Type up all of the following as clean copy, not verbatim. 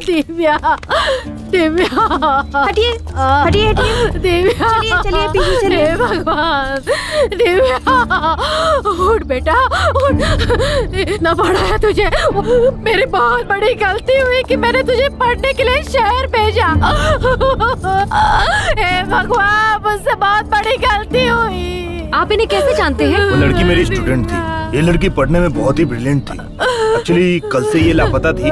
दिव्या, दिव्या, हटिए हटिए हटिए। दिव्या, चलिए चलिए पीछे चलिए। हे भगवान, दिव्या उठ बेटा उठ। इतना बड़ा है तुझे। मेरी बहुत बड़ी गलती हुई कि मैंने तुझे पढ़ने के लिए शहर भेजा। हे भगवान, मुझसे बहुत बड़ी गलती हुई। आप इन्हें कैसे जानते हैं? वो लड़की मेरी स्टूडेंट थी। ये लड़की पढ़ने में बहुत ही ब्रिलियंट थी। एक्चुअली कल से ये लापता थी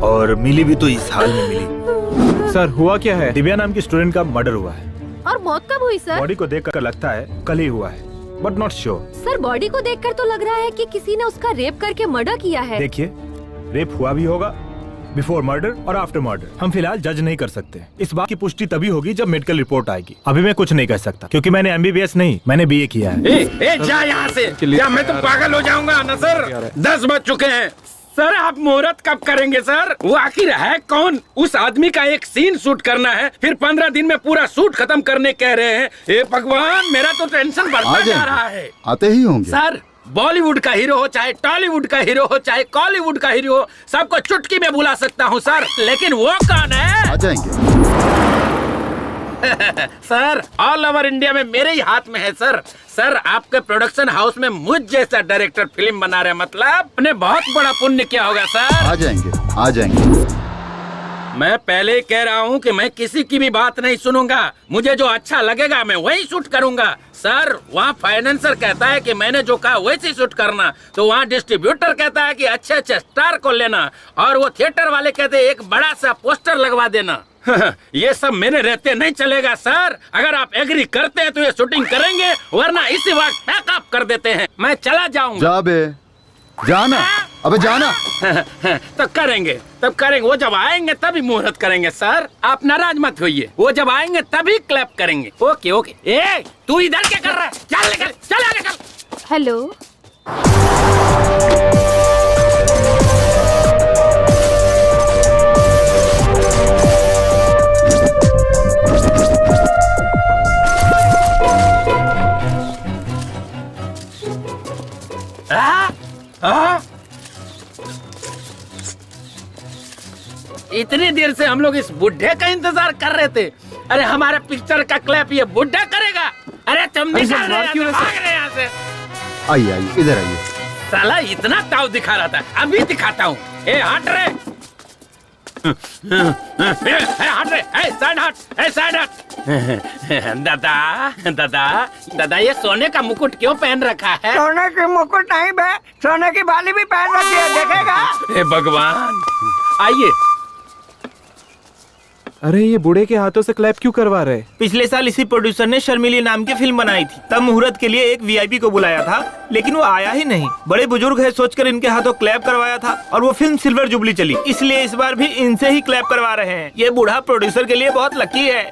और मिली भी तो इस हाल में मिली। सर हुआ क्या है? दिव्या नाम की स्टूडेंट का मर्डर हुआ है। और मौत कब हुई सर? बॉडी को देखकर लगता है कल ही हुआ है, but not sure. Sir body को देखकर तो लग रहा है कि किसी ने उसका रेप करके मर्डर किया है। देखिए, रेप हुआ भी होगा, बिफोर मर्डर और आफ्टर मर्डर। हम फिलहाल जज नहीं कर सकते। इस बात की पुष्टि तभी होगी जब मेडिकल रिपोर्ट आएगी। अभी मैं कुछ नहीं कह सकता क्योंकि मैंने MBBS नहीं, मैंने BA किया है। जा यहाँ से। क्या मैं तो पागल हो जाऊंगा ना सर? 10 बज चुके हैं सर। आप मुहूर्त कब करेंगे सर? वो आखिर है कौन? उस आदमी का एक सीन शूट करना है, फिर 15 दिन में पूरा शूट खत्म करने कह रहे हैं। हे भगवान, मेरा तो टेंशन बढ़ता जा रहा है। आते ही होंगे सर, बॉलीवुड का हीरो हो, चाहे टॉलीवुड का हीरो हो, चाहे कॉलीवुड का हीरो हो, सबको चुटकी में बुला सकता हूँ सर। लेकिन वो कौन है? आ जाएंगे। सर, ऑल ओवर इंडिया में मेरे ही हाथ में है सर। सर, आपके प्रोडक्शन हाउस में मुझ जैसा डायरेक्टर फिल्म बना रहे, मतलब आपने बहुत बड़ा पुण्य किया होगा सर। आ जाएंगे, आ जाएंगे। मैं पहले ही कह रहा हूँ कि मैं किसी की भी बात नहीं सुनूंगा। मुझे जो अच्छा लगेगा मैं वही शूट करूंगा। सर, वहाँ फाइनेंसर कहता है कि मैंने जो कहा वैसे शूट करना, तो वहाँ डिस्ट्रीब्यूटर कहता है कि अच्छे अच्छे स्टार को लेना, और वो थिएटर वाले कहते हैं एक बड़ा सा पोस्टर लगवा देना। ये सब मेरे रहते नहीं चलेगा सर। अगर आप एग्री करते हैं तो ये शूटिंग करेंगे, वरना इसी वक्त पैकअप कर देते हैं। मैं चला जाऊंगा। जा बे, जाना। अबे जाना। तो करेंगे, तब करेंगे। वो जब आएंगे तभी मुहूर्त करेंगे सर। आप नाराज मत होइए। वो जब आएंगे तभी क्लैप करेंगे। Okay okay. ए, तू इधर क्या कर रहा है? चल निकल, चल आगे चल। हेलो। इतनी देर से हम लोग इस बुढ़े का इंतजार कर रहे थे। अरे हमारे पिक्चर का क्लैप ये बुढ़ा करेगा? अरे तुम निकल रहे हो, भाग रहे यहाँ से। आइए आइए, इधर आइए। साला इतना ताव दिखा रहा था, अभी दिखाता हूँ। ए हट रे, हट रे, साइड हट, साइड हट। दादा दादा दादा, ये सोने का मुकुट क्यों पहन रखा है? सोने की मुकुट नहीं बे, सोने की बाली भी पहन रखी है, देखेगा? हे भगवान, आइए। अरे ये बूढ़े के हाथों से क्लैप क्यों करवा रहे? पिछले साल इसी प्रोड्यूसर ने शर्मिली नाम की फिल्म बनाई थी। तब मुहूर्त के लिए एक VIP को बुलाया था, लेकिन वो आया ही नहीं। बड़े बुजुर्ग है सोचकर इनके हाथों क्लैप करवाया था, और वो फिल्म सिल्वर जुबली चली। इसलिए इस बार भी इनसे ही क्लैप करवा रहे हैं। ये बूढ़ा प्रोड्यूसर के लिए बहुत लकी है।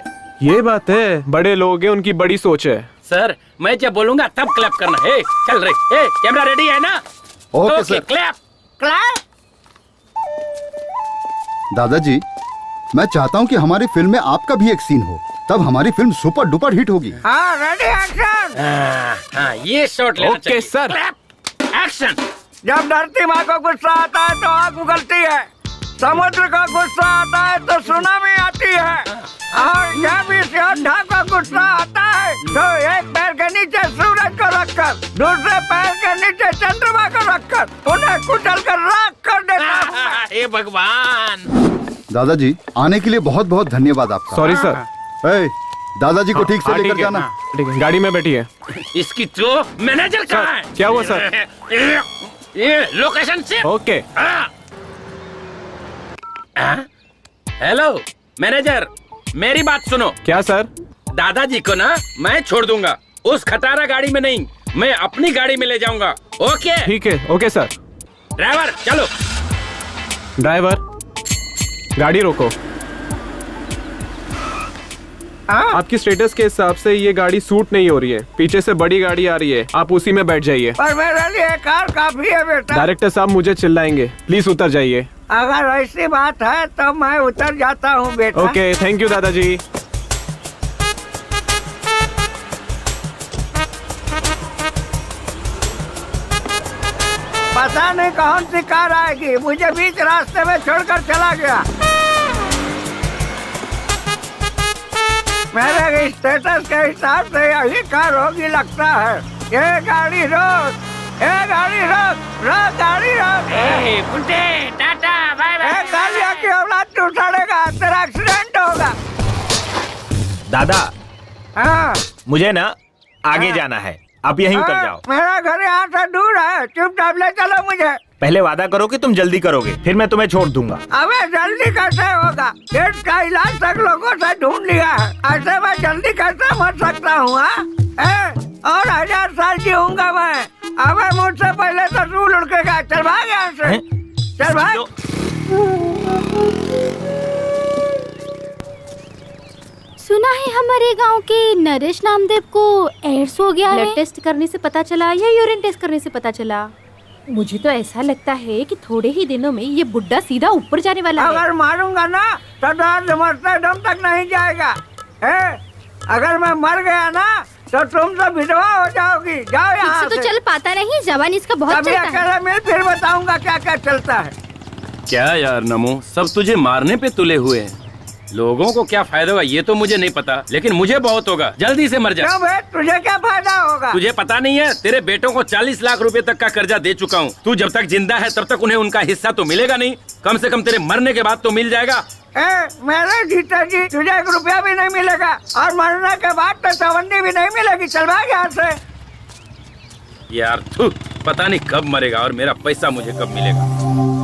ये बात है, बड़े लोग हैं, उनकी बड़ी सोच है। सर, मैं जब बोलूंगा तब क्लैप करना है। चल रे, कैमरा रेडी है ना? Okay sir. Clap clap. दादाजी, मैं चाहता हूँ कि हमारी फिल्म में आपका भी एक सीन हो, तब हमारी फिल्म सुपर डुपर हिट होगी। हाँ, रेडी एक्शन। हाँ, ये शॉट लेना चाहिए। Okay sir. Clap action. जब धरती माँ को गुस्सा आता है तो आग उगलती है, समुद्र का गुस्सा आता है तो सुनामी आती है, और जब इस योद्धा को गुस्सा आता है तो एक पैर के नीचे सूरज को रखकर, दूसरे पैर के नीचे चंद्रमा को रखकर उन्हें कुचल कर राख कर देता है। हे भगवान। दादाजी, आने के लिए बहुत बहुत धन्यवाद आपका। Sorry sir. ए, दादाजी को ठीक से हाँ, लेकर ठीक है, जाना। ठीक है, गाड़ी में बैठी है। इसकी तो मैनेजर कहाँ है? क्या हुआ सर? ये लोकेशन से। ओके। हेलो मैनेजर, मेरी बात सुनो। क्या सर? दादाजी को ना मैं छोड़ दूंगा, उस खटारा गाड़ी में नहीं, मैं अपनी गाड़ी में ले जाऊंगा। ओके? ठीक है, ओके सर। ड्राइवर चलो। ड्राइवर, गाड़ी रोको। आपकी स्टेटस के हिसाब से ये गाड़ी सूट नहीं हो रही है। पीछे से बड़ी गाड़ी आ रही है, आप उसी में बैठ जाइए। पर मेरे लिए कार काफी है बेटा। डायरेक्टर साहब मुझे चिल्लाएंगे, प्लीज उतर जाइए। अगर ऐसी बात है तो मैं उतर जाता हूँ बेटा। ओके, थैंक यू दादाजी। पता नहीं कौन सी कार आएगी, मुझे बीच रास्ते में छोड़कर चला गया। मेरे स्टेटस के हिसाब से यही कार होगी लगता है। ये गाड़ी रोक, ये गाड़ी रोक, रोक गाड़ी रोक। Kunte tata bye bye. गाड़िया की औलाद तू उठाड़ेगा, तेरा एक्सीडेंट होगा। दादा हाँ मुझे ना आगे जाना है, आप यहीं उतर जाओ। मेरा घर यहाँ से दूर है, चुपचाप ले चलो मुझे। पहले वादा करो कि तुम जल्दी करोगे, फिर मैं तुम्हें छोड़ दूंगा। अबे जल्दी कैसे होगा? पेट का इलाज तक लोगों से ढूंढ लिया है, ऐसे मैं जल्दी कैसे मर सकता हूँ? और 1000 साल जीऊंगा मैं। अबे मुझसे पहले तो तू लुढ़केगा। चल भाग यहाँ से, चल भाग। सुना है हमारे गांव के नरेश नामदेव को एड्स हो गया है। ब्लड टेस्ट करने से पता चला या यूरिन टेस्ट करने से पता चला? मुझे तो ऐसा लगता है कि थोड़े ही दिनों में ये बुड्ढा सीधा ऊपर जाने वाला है। अगर मारूंगा ना तो दर्द मरते दम तक नहीं जाएगा। अगर मैं मर गया ना तो तुम तो विधवा हो जाओगी। जाओ यहाँ तो चल पाता नहीं, जवान इसका बहुत कभी चलता है। अकेले मिल, फिर बताऊंगा क्या क्या चलता है। क्या यार नमो, सब तुझे मारने पे तुले हुए हैं। लोगों को क्या फायदा होगा ये तो मुझे नहीं पता, लेकिन मुझे बहुत होगा। जल्दी से मर जा। क्यों बे, तुझे क्या फायदा होगा? तुझे पता नहीं है, तेरे बेटों को 40 लाख रुपए तक का कर्जा दे चुका हूँ। तू जब तक जिंदा है तब तक उन्हें उनका हिस्सा तो मिलेगा नहीं, कम से कम तेरे मरने के बाद तो मिल जाएगा। मेरे जीते जी तुझे 1 रुपया भी नहीं मिलेगा, और मरने के बाद तो चवन्नी भी नहीं मिलेगी। चल भाग यहाँ से। यार थू, पता नहीं कब मरेगा और मेरा पैसा मुझे कब मिलेगा।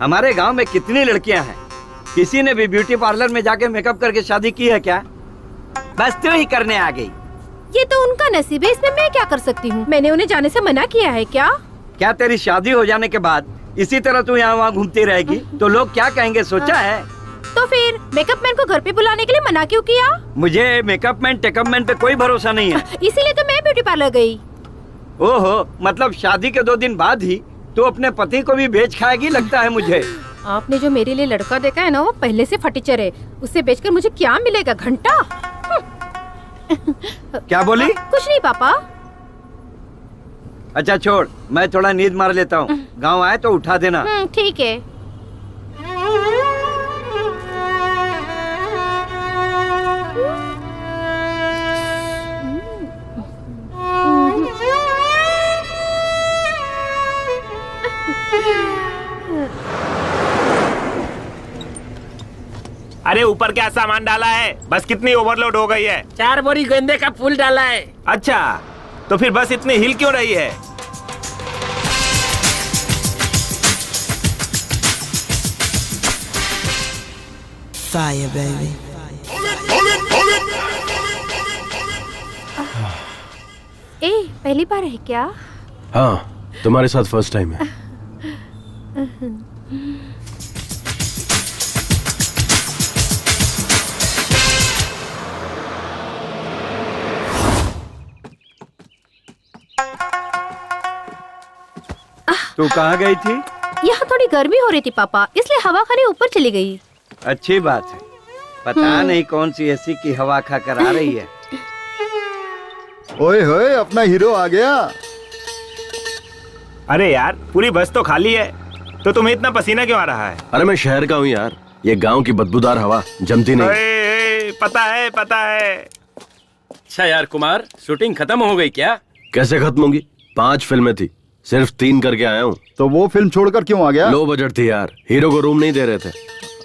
हमारे गांव में कितनी लड़कियां हैं, किसी ने भी ब्यूटी पार्लर में जाके मेकअप करके शादी की है क्या? बस तू ही करने आ गई। ये तो उनका नसीब है, इसमें मैं क्या कर सकती हूँ? मैंने उन्हें जाने से मना किया है क्या? क्या तेरी शादी हो जाने के बाद इसी तरह तू यहाँ वहाँ घूमती रहेगी तो लोग क्या कहेंगे, सोचा है? तो फिर मेकअप मैन को घर पे बुलाने के लिए मना क्यों किया? मुझे मेकअप मैन टेकअप मैन पे कोई भरोसा नहीं है। इसीलिए तो मैं ब्यूटी पार्लर गई। ओहो, मतलब शादी के 2 दिन बाद ही तू अपने पति को भी बेच खाएगी लगता है मुझे। आपने जो मेरे लिए लड़का देखा है ना, वो पहले से फटीचर है। उसे बेचकर मुझे क्या मिलेगा? घंटा? क्या बोली? कुछ नहीं पापा। अच्छा छोड़, मैं थोड़ा नींद मार लेता हूँ। गाँव आए तो उठा देना। ठीक है। अरे ऊपर क्या सामान डाला है? बस कितनी ओवरलोड हो गई है? 4 बोरी गेंदे का फूल डाला है। अच्छा, तो फिर बस इतनी हिल क्यों रही है? Fire, baby. पहली बार है क्या? हाँ, तुम्हारे साथ फर्स्ट टाइम है। तू कहाँ गई थी? यहाँ थोड़ी गर्मी हो रही थी पापा, इसलिए हवा खाने ऊपर चली गई। अच्छी बात है। पता नहीं कौन सी एसी की हवा खा कर आ रही है। ओए होए, अपना हीरो आ गया। अरे यार, पूरी बस तो खाली है, तो तुम्हें इतना पसीना क्यों आ रहा है? अरे मैं शहर का हूँ यार, ये गांव की बदबूदार हवा जमती नहीं। पता है, पता है। अच्छा यार कुमार, शूटिंग खत्म हो गई क्या? कैसे खत्म होगी? 5 फिल्में थी, सिर्फ 3 करके आया हूँ। तो वो फिल्म छोड़कर क्यों आ गया? लो बजट थी यार, हीरो को रूम नहीं दे रहे थे।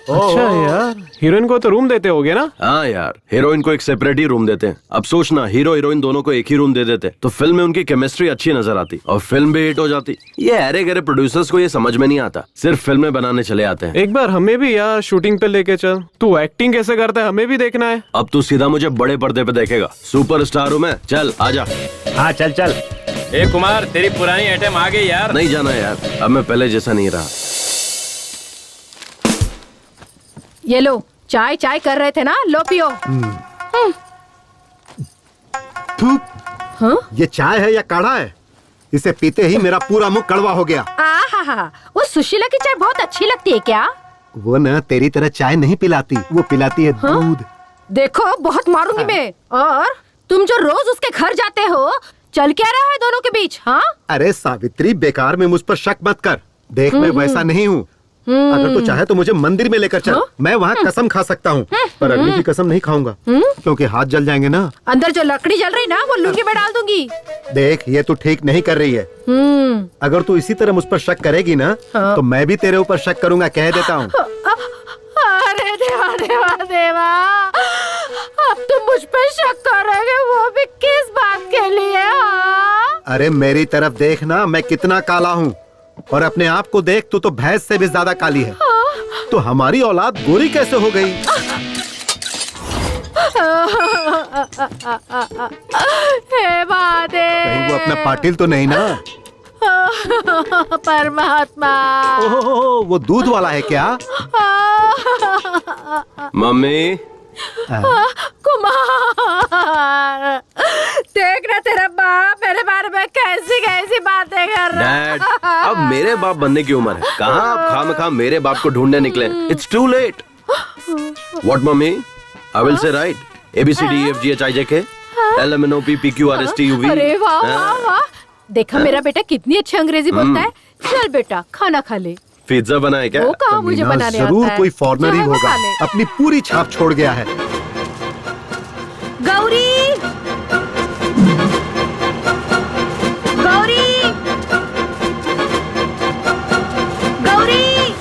अच्छा यार, हीरोइन को तो रूम देते होगे ना? हाँ यार, हीरोइन को एक सेपरेट ही रूम देते हैं। अब सोचना, हीरो हीरोइन दोनों को एक ही रूम दे देते तो फिल्म में उनकी केमिस्ट्री अच्छी नजर आती और फिल्म भी हिट हो जाती। ये अरे गरे प्रोड्यूसर्स को ये समझ में नहीं आता, सिर्फ फिल्में बनाने चले आते हैं। एक बार हमें भी यार शूटिंग पे लेके चल। तू एक्टिंग कैसे करता है हमें भी देखना है। अब तू सीधा मुझे बड़े पर्दे पे देखेगा, सुपरस्टार हूँ मैं। चल आजा। हाँ चल चल। ए कुमार, तेरी पुरानी आइटम आ गई यार। नहीं जाना यार, अब मैं पहले जैसा नहीं रहा। ये लो, चाय चाय कर रहे थे ना, लो पियो। ये चाय है या काढ़ा है? इसे पीते ही मेरा पूरा मुंह कड़वा हो गया। आहा, वो सुशीला की चाय बहुत अच्छी लगती है क्या? वो न तेरी तरह चाय नहीं पिलाती, वो पिलाती है दूध। देखो बहुत मारूंगी मैं। और तुम जो रोज उसके घर जाते हो, चल क्या रहा है दोनों के बीच? हाँ अरे सावित्री, बेकार में मुझ पर शक मत कर। देख मैं वैसा नहीं हूँ। अगर तू चाहे तो मुझे मंदिर में लेकर चल, मैं वहाँ कसम खा सकता हूँ, पर अग्नि की कसम नहीं खाऊंगा क्योंकि हाथ जल जाएंगे ना। अंदर जो लकड़ी जल रही ना, वो लुंगी में डाल दूंगी। देख ये तू ठीक नहीं कर रही है। अगर तू इसी तरह मुझ पर शक करेगी ना, तो मैं भी तेरे ऊपर शक करूंगा, कह देता हूँ। अरे देवा देवा देवा, अब तुम मुझ पर शक करोगे, वो भी किस बात के लिए? अरे मेरी तरफ देखना, मैं कितना काला हूँ, और अपने आप को देख, तू तो भैंस से भी ज्यादा काली है। तो हमारी औलाद गोरी कैसे हो गई? हे महादेव, कहीं वो अपना पाटिल तो नहीं ना? परमात्मा। ओहो, वो दूध वाला है क्या? मम्मी कुमार, देखना तेरा बाप मेरे बारे में कैसी कैसी बातें कर रहा है। डैड, अब मेरे बाप बनने की उम्र है, कहाँ आप खामखा मेरे बाप को ढूंढने निकले? It's too late. What mummy? I will say right ABCDEFGHIJK LMNOP PQRSTUV। अरे वाह वाह वाह, देखा मेरा बेटा कितनी अच्छी अंग्रेजी बोलता है। चल बेटा खाना खा ले। पिज्जा बनाए क्या? वो कहाँ मुझे मीना, बनाने जरूर आता है। कोई फॉरेनर ही चाहे वो होगा, खा ले। अपनी पूरी छाप छोड़ गया है। गौरी, गौरी, गौरी।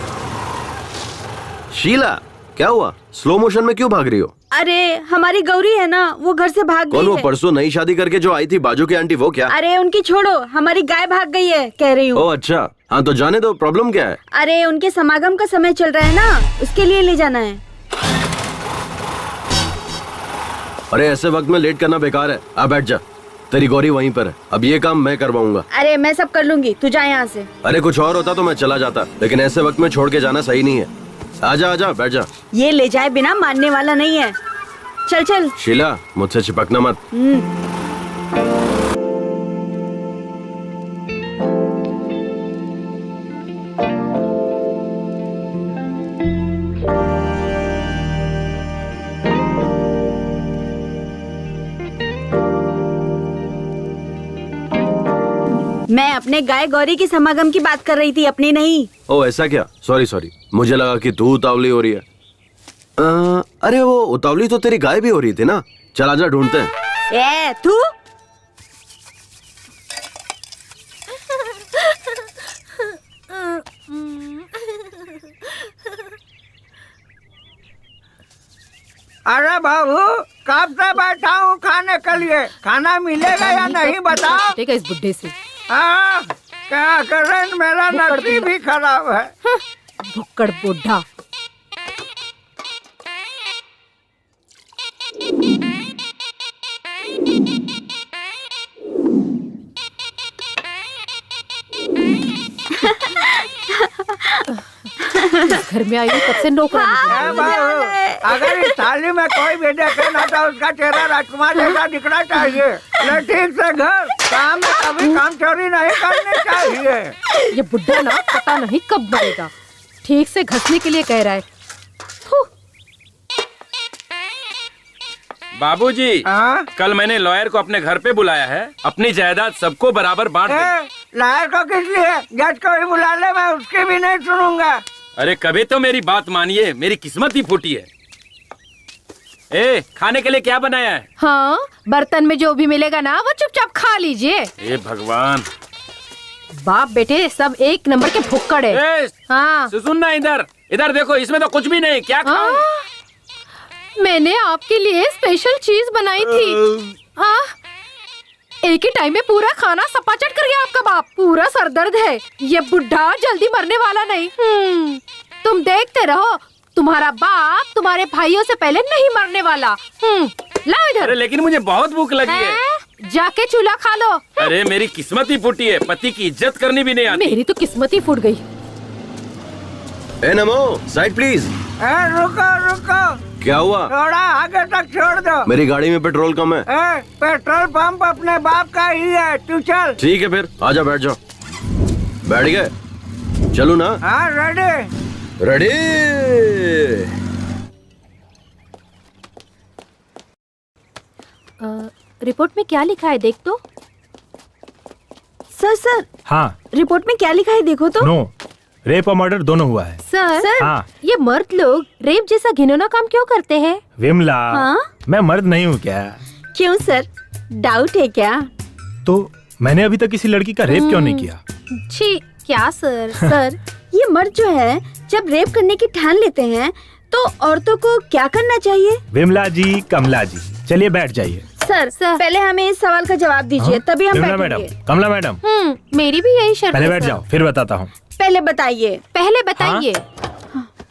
शीला, क्या हुआ? स्लो मोशन में क्यों भाग रही हो? अरे हमारी गौरी है ना, वो घर से भाग कौन? गई वो है। परसों नई शादी करके जो आई थी बाजू की आंटी, वो क्या? अरे उनकी छोड़ो, हमारी गाय भाग गई है कह रही हूँ। ओह अच्छा, हाँ तो जाने दो, प्रॉब्लम क्या है? अरे उनके समागम का समय चल रहा है ना, उसके लिए ले जाना है। अरे ऐसे वक्त में लेट करना बेकार है, आ बैठ जा। तेरी गौरी वहीं पर है, अब ये काम मैं करवाऊंगा। अरे मैं सब कर लूंगी, तू जा यहाँ से। अरे कुछ और होता तो मैं चला जाता, लेकिन ऐसे वक्त में छोड़ के जाना सही नहीं है। आजा बैठ जा। ये ले जाए बिना मानने वाला नहीं है। चल चल। शीला, मुझसे चिपकना मत। मैं अपने गाय गौरी की समागम की बात कर रही थी, अपनी नहीं। ओ ऐसा क्या? सॉरी, मुझे लगा कि तू उतावली हो रही है। अरे वो उतावली तो तेरी गाय भी हो रही थी ना। चल आजा, ढूंढते हैं। ए तू अरे बाबू, कब से बैठा हूँ खाने के लिए, खाना मिलेगा या नहीं बताओ। ठीक है इस बुड्ढे से। क्या करें, मेरा नसीब ही खराब है। भुक्कड़ बुढ़ा। घर में आई हूँ तब से नौकरानी। अगर इस थाली में कोई भी देखे ना तो उसका चेहरा राजकुमार जैसा दिखना चाहिए। ले ठीक से घर, काम में कभी काम चोरी नहीं करनी चाहिए। ये बुड्ढा ना पता नहीं कब मरेगा। ठीक से घसने के लिए कह रहा है। बाबूजी, कल मैंने लॉयर को अपने घर पे बुलाया है, अपनी जायदाद सबको बराबर बांट दे। लॉयर को किस लिए? जज को भी बुला ले, मैं उसकी भी नहीं सुनूंगा। अरे कभी तो मेरी बात मानिए, मेरी किस्मत ही फूटी है। खाने के लिए क्या बनाया है? हाँ, बर्तन में जो भी मिलेगा ना वो चुपचाप खा लीजिए। भगवान, बाप बेटे सब एक नंबर के भुक्कड़ है। हाँ सुनना, इधर देखो, इसमें तो कुछ भी नहीं। क्या खाऊं? मैंने आपके लिए स्पेशल चीज बनाई थी। एक ही टाइम में पूरा खाना सपाचट कर गया आपका बाप। पूरा सरदर्द है। ये बुढ़ा जल्दी मरने वाला नहीं। तुम देखते रहो, तुम्हारा बाप तुम्हारे भाइयों से पहले नहीं मरने वाला। लाओ इधर। अरे लेकिन मुझे बहुत भूख लगी है। जाके चूल्हा खा लो। अरे मेरी किस्मत ही फूटी है, पति की इज्जत करनी भी नहीं आती। मेरी तो किस्मत ही फूट गई। नमो, साइड प्लीज। रुको, क्या हुआ? थोड़ा आगे तक छोड़ दो। मेरी गाड़ी में पेट्रोल कम है। पेट्रोल पंप अपने बाप का ही है, तू चल। ठीक है फिर आजा, बैठ जाओ। बैठ गए? चलू ना? हाँ रेडी। रेडी। रिपोर्ट में क्या लिखा है देख तो। सर हाँ। रिपोर्ट में क्या लिखा है देखो तो। नो, रेप और मर्डर दोनों हुआ है। सर हाँ। ये मर्द लोग रेप जैसा घिनौना काम क्यों करते हैं? विमला, हाँ? मैं मर्द नहीं हूँ क्या? क्यों सर, डाउट है क्या? तो मैंने अभी तक किसी लड़की का रेप क्यों नहीं किया? छी क्या सर। सर ये मर्द जो है जब रेप करने की ठान लेते हैं तो औरतों को क्या करना चाहिए? विमला जी, कमला जी, चलिए बैठ जाइए। सर पहले हमें इस सवाल का जवाब दीजिए, तभी हम विमला बैठेंगे। मैडम, कमला मैडम, मेरी भी यही शर्त पहले है, बैठ सर। जाओ, फिर बताता हूँ। पहले बताइए। पहले बताइए।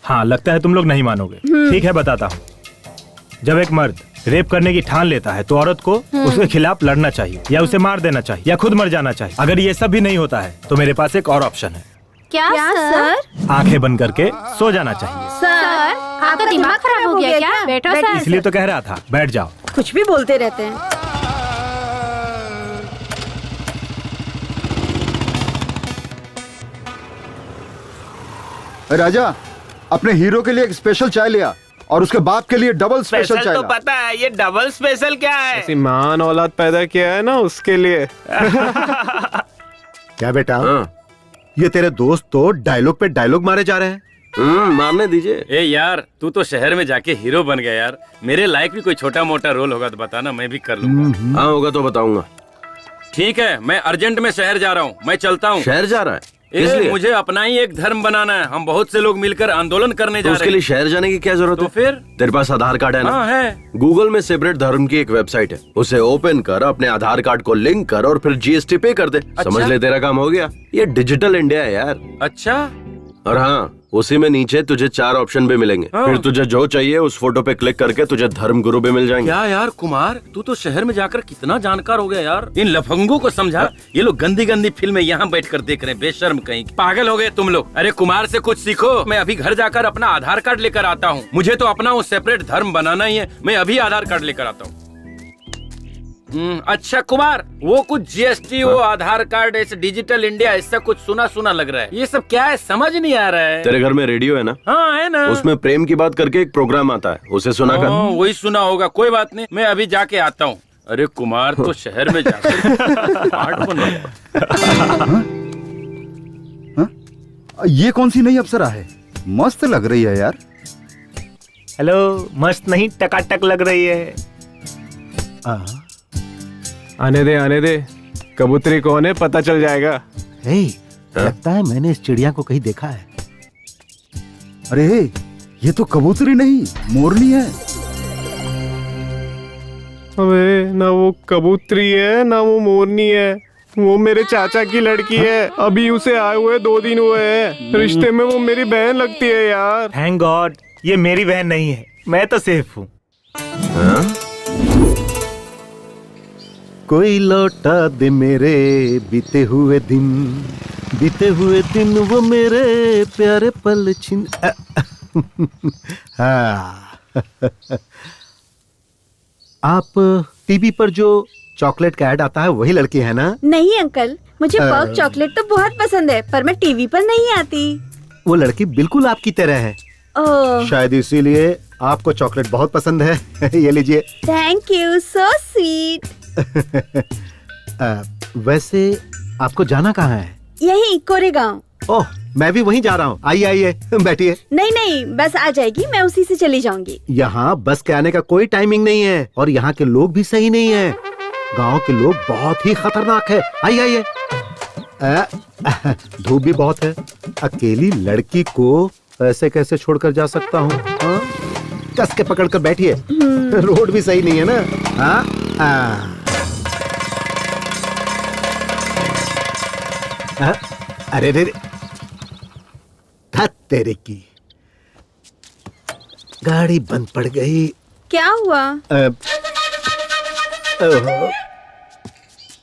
हाँ, लगता है तुम लोग नहीं मानोगे। ठीक है, बताता हूँ। जब एक मर्द रेप करने की ठान लेता है तो औरत को उसके खिलाफ लड़ना चाहिए, या उसे मार देना चाहिए, या खुद मर जाना चाहिए। अगर ये सब भी नहीं होता है तो मेरे पास एक और ऑप्शन है। क्या सर? आंखें बंद करके सो जाना चाहिए। सर आपका दिमाग खराब हो गया क्या? बैठो सर। इसलिए तो कह रहा था, बैठ जाओ। कुछ भी बोलते रहते हैं। राजा, अपने हीरो के लिए एक स्पेशल चाय लिया और उसके बाप के लिए डबल स्पेशल चाय तो ला। पता है, ये डबल स्पेशल क्या है? ऐसी महान औलाद पैदा किया है ना उसके लिए। क्या बेटा, हाँ। ये तेरे दोस्त तो डायलॉग पे डायलॉग मारे जा रहे हैं। मारने दीजिए। ए यार, तू तो शहर में जाके हीरो बन गया यार। मेरे लायक भी कोई छोटा मोटा रोल होगा तो बताना, मैं भी कर लूंगा। हाँ होगा तो बताऊंगा। ठीक है, मैं अर्जेंट में शहर जा रहा हूँ, मैं चलता हूँ। शहर जा रहा है? ए, इसलिए मुझे अपना ही एक धर्म बनाना है। हम बहुत से लोग मिलकर आंदोलन करने तो जा उसके रहे लिए हैं। शहर जाने की क्या जरूरत तो है? फिर तेरे पास आधार कार्ड है ना? हाँ है। गूगल में सेपरेट धर्म की एक वेबसाइट है, उसे ओपन कर, अपने आधार कार्ड को लिंक कर और फिर जीएसटी पे कर दे। समझ ले, तेरा काम हो गया। ये डिजिटल इंडिया है यार। अच्छा। और हाँ, उसी में नीचे तुझे 4 ऑप्शन भी मिलेंगे। हाँ। फिर तुझे जो चाहिए उस फोटो पे क्लिक करके तुझे धर्म गुरु भी मिल जाएंगे। क्या यार कुमार, तू तो शहर में जाकर कितना जानकार हो गया यार। इन लफंगों को समझा। ये लोग गंदी गंदी फिल्में यहाँ बैठकर देख रहे हैं, बेशर्म कहीं। पागल हो गए तुम लोग। अरे कुमार से कुछ सीखो। मैं अभी घर जाकर अपना आधार कार्ड लेकर आता हूँ। मुझे तो अपना वो सेपरेट धर्म बनाना ही है। मैं अभी आधार कार्ड लेकर आता हूँ। अच्छा कुमार, वो कुछ जीएसटी, वो आधार कार्ड, ऐसे डिजिटल इंडिया, ऐसा कुछ सुना सुना लग रहा है। ये सब क्या है, समझ नहीं आ रहा है। तेरे घर में रेडियो है ना? हाँ है ना। उसमें प्रेम की बात करके एक प्रोग्राम आता है, उसे सुना कर। वही सुना होगा, कोई बात नहीं, मैं अभी जाके आता हूँ। अरे कुमार तो शहर में जाकर स्मार्ट बन गया। ये कौन सी नई अप्सरा है? मस्त लग रही है यार। हेलो, मस्त नहीं टकाटक लग रही है। आने दे, कबूतरी कौन है पता चल जाएगा। लगता है मैंने इस चिड़िया को कहीं देखा है। अरे ये तो कबूतरी नहीं, मोरनी है। अबे ना वो कबूतरी है ना वो मोरनी है, वो मेरे चाचा की लड़की है। अभी उसे आए हुए 2 दिन हुए हैं। रिश्ते में वो मेरी बहन लगती है यार। थैंक गॉड, ये मेरी बहन नहीं है, मैं तो सेफ हूँ। कोई लौटा दे मेरे बीते हुए दिन वो मेरे प्यारे पल छिन। हाँ। आप टीवी पर जो चॉकलेट का ऐड आता है वही लड़की है ना? नहीं अंकल, मुझे पर्क चॉकलेट तो बहुत पसंद है, पर मैं टीवी पर नहीं आती। वो लड़की बिल्कुल आपकी तरह है। ओह, शायद इसीलिए आपको चॉकलेट बहुत पसंद है। ये लीजिए। Thank you, so sweet. वैसे आपको जाना कहाँ है? यही कोरेगांव। ओह, मैं भी वहीं जा रहा हूँ। आइए बैठिए। नहीं, बस आ जाएगी, मैं उसी से चली जाऊंगी। यहाँ बस के आने का कोई टाइमिंग नहीं है और यहाँ के लोग भी सही नहीं है। गांव के लोग बहुत ही खतरनाक है। आइए। धूप भी बहुत है। अकेली लड़की को ऐसे कैसे छोड़कर जा सकता हूँ? कस के पकड़ कर बैठिए। रोड भी सही नहीं है ना। अरे तेरे की गाड़ी बंद पड़ गई। क्या हुआ?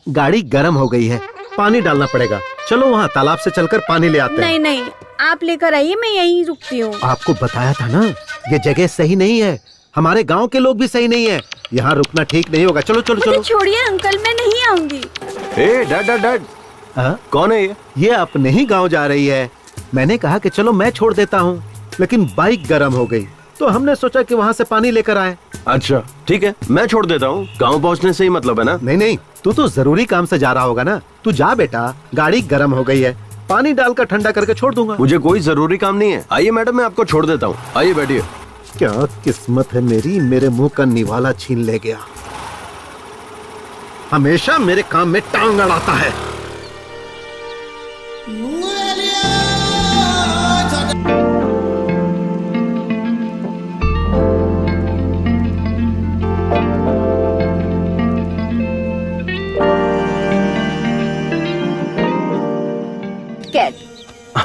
गाड़ी गर्म हो गई है, पानी डालना पड़ेगा। चलो वहाँ तालाब से चलकर पानी ले आते हैं। नहीं, आप लेकर आइए, मैं यहीं रुकती हूँ। आपको बताया था ना, ये जगह सही नहीं है। हमारे गांव के लोग भी सही नहीं है। यहाँ रुकना ठीक नहीं होगा। चलो चलो चलो। छोड़िए अंकल, मैं नहीं आऊंगी। ए डैड डैड डैड, कौन है ये? ये अपने ही गांव जा रही है। मैंने कहा कि चलो मैं छोड़ देता हूँ, लेकिन बाइक गर्म हो गई तो हमने सोचा कि वहाँ से पानी लेकर आए। अच्छा ठीक है, मैं छोड़ देता हूँ। गाँव पहुँचने से ही मतलब है ना? नहीं नहीं, तू तो जरूरी काम से जा रहा होगा ना। तू जा बेटा, गाड़ी गर्म हो गई है, पानी डालकर ठंडा करके छोड़ दूंगा। मुझे कोई जरूरी काम नहीं है। आइए मैडम, मैं आपको छोड़ देता हूँ। आइए बैठिए। क्या किस्मत है मेरी, मेरे मुंह का निवाला छीन ले गया। हमेशा मेरे काम में टांग अड़ाता है।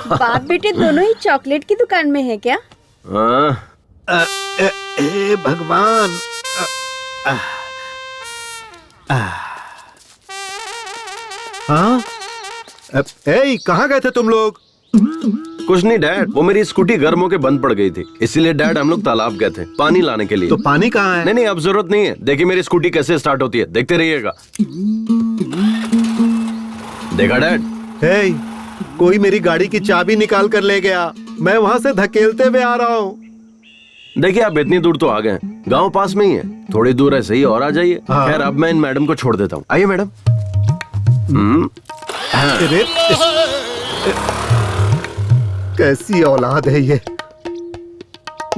बाप बेटे दोनों ही चॉकलेट की दुकान में है क्या? भगवान। हाँ, कहाँ गए थे तुम लोग? कुछ नहीं डैड, वो मेरी स्कूटी गर्म होके बंद पड़ गई थी, इसीलिए डैड हम लोग तालाब गए थे पानी लाने के लिए। तो पानी कहाँ है? नहीं नहीं, अब जरूरत नहीं है। देखिए मेरी स्कूटी कैसे स्टार्ट होती है, देखते रहिएगा। देखा डैड? कोई मेरी गाड़ी की चाबी निकाल कर ले गया, मैं वहाँ से धकेलते हुए आ रहा हूँ। देखिए आप इतनी दूर तो आ गए, गांव पास में ही है, थोड़ी दूर ऐसे ही और आ जाइए। खैर अब मैं इन मैडम को छोड़ देता हूँ। आइए मैडम। कैसी औलाद है ये,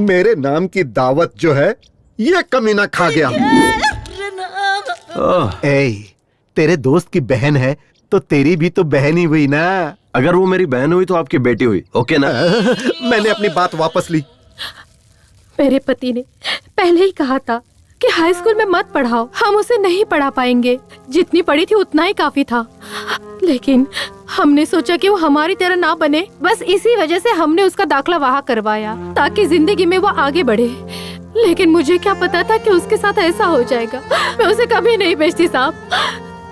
मेरे नाम की दावत जो है ये कमीना खा गया। तेरे दोस्त की बहन है तो तेरी भी तो बहन ही हुई ना। अगर वो मेरी बहन हुई तो आपकी बेटी हुई, ओके ना? मैंने अपनी बात वापस ली। मेरे पति ने पहले ही कहा था कि हाई स्कूल में मत पढ़ाओ, हम उसे नहीं पढ़ा पाएंगे। जितनी पढ़ी थी उतना ही काफी था, लेकिन हमने सोचा कि वो हमारी तरह ना बने, बस इसी वजह से हमने उसका दाखला वहाँ करवाया ताकि जिंदगी में वो आगे बढ़े। लेकिन मुझे क्या पता था कि उसके साथ ऐसा हो जाएगा। मैं उसे कभी नहीं भेजती साहब,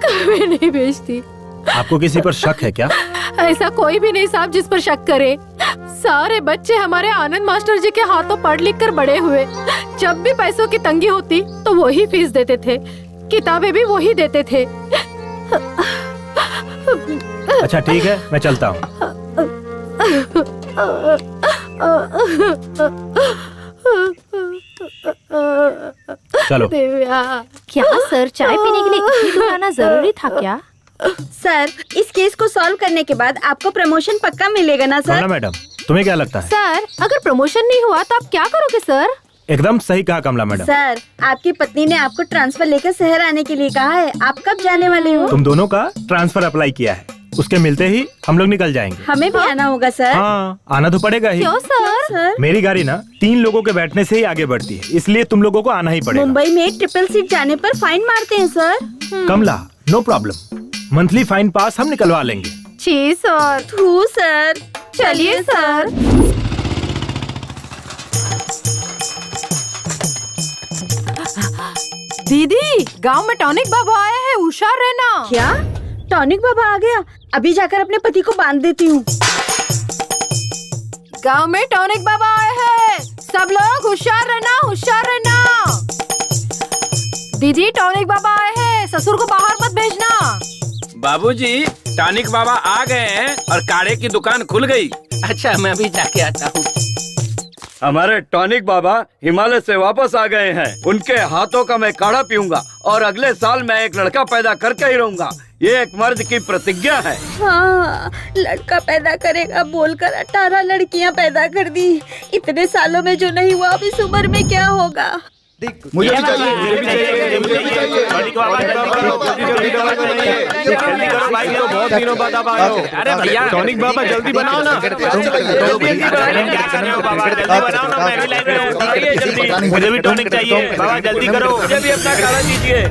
कभी नहीं भेजती। आपको किसी पर शक है क्या? ऐसा कोई भी नहीं साहब जिस पर शक करे। सारे बच्चे हमारे आनंद मास्टर जी के हाथों पढ़ लिख कर बड़े हुए। जब भी पैसों की तंगी होती तो वही फीस देते थे, किताबें भी वही देते थे। अच्छा ठीक है, मैं चलता हूँ। चलो। क्या सर, चाय पीने के लिए इतनी दूर आना जरूरी था क्या? सर, इस केस को सॉल्व करने के बाद आपको प्रमोशन पक्का मिलेगा ना सर? मैडम, तुम्हें क्या लगता है? सर, अगर प्रमोशन नहीं हुआ तो आप क्या करोगे सर? एकदम सही कहा कमला मैडम। सर, आपकी पत्नी ने आपको ट्रांसफर लेकर शहर आने के लिए कहा है। आप कब जाने वाले हो? तुम दोनों का ट्रांसफर अप्लाई किया है, उसके मिलते ही हम लोग निकल जाएंगे। हमें भी आना होगा सर। हाँ, आना तो पड़ेगा ही। क्यों सर? मेरी गाड़ी ना 3 लोगों के बैठने से ही आगे बढ़ती है, इसलिए तुम लोगों को आना ही पड़ेगा। मुंबई में ट्रिपल सीट जाने पर फाइन मारते हैं सर। कमला, नो प्रॉब्लम, मंथली फाइन पास हम निकलवा लेंगे। जी सर। थू सर। चलिए सर। दीदी, गांव में टॉनिक बाबा आए हैं, होशियार रहना। क्या? टॉनिक बाबा आ गया? अभी जाकर अपने पति को बांध देती हूँ। गांव में टॉनिक बाबा आए हैं, सब लोग होशियार रहना, होशियार रहना। दीदी, टॉनिक बाबा आए हैं, ससुर को बाहर मत भेजना। बाबूजी, टॉनिक बाबा आ गए हैं और काढ़े की दुकान खुल गई। अच्छा, मैं अभी जाके आता हूँ। हमारे टॉनिक बाबा हिमालय से वापस आ गए हैं। उनके हाथों का मैं काढ़ा पीऊंगा और अगले साल मैं एक लड़का पैदा करके ही रहूंगा। ये एक मर्द की प्रतिज्ञा है। हाँ, लड़का पैदा करेगा बोलकर 18 लड़कियां पैदा कर दी। इतने सालों में जो नहीं हुआ, अब इस उम्र में क्या होगा? मुझे भी चाहिए। बहुत दिनों बाद आप आए हो। अरे भैया, टॉनिक बाबा जल्दी बनाओ ना। मुझे भी टॉनिक चाहिए बाबा, जल्दी करो। मुझे भी अपना काढ़ा दीजिए।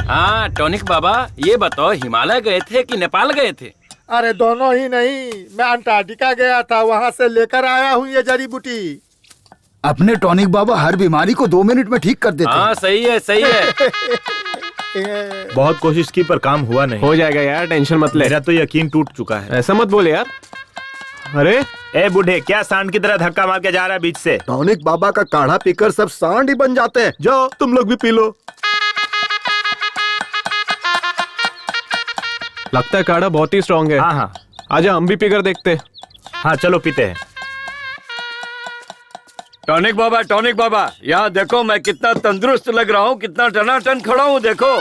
हाँ टॉनिक बाबा, ये बताओ हिमालय गए थे कि नेपाल गए थे? अरे दोनों ही नहीं, मैं अंटार्कटिका गया था, वहाँ से लेकर आया हूँ ये जड़ी बूटी। अपने टॉनिक बाबा हर बीमारी को 2 मिनट में ठीक कर देते हैं। हाँ सही है, सही है। बहुत कोशिश की पर काम हुआ नहीं। हो जाएगा यार, टेंशन मत ले। मेरा तो यकीन टूट चुका है। ऐसा मत बोले यार। अरे ए बूढ़े, क्या सांड की तरह धक्का मार के जा रहा है बीच से? टॉनिक बाबा का काढ़ा पीकर सब सांड ही बन जाते हैं। जाओ तुम लोग भी पी लो। लगता है काढ़ा बहुत ही स्ट्रांग है। हाँ हाँ आजा हम भी पीकर देखते। हाँ, चलो पीते हैं। टॉनिक बाबा, यहाँ देखो मैं कितना तंदुरुस्त लग रहा हूँ, कितना टनाटन खड़ा हूँ, देखो।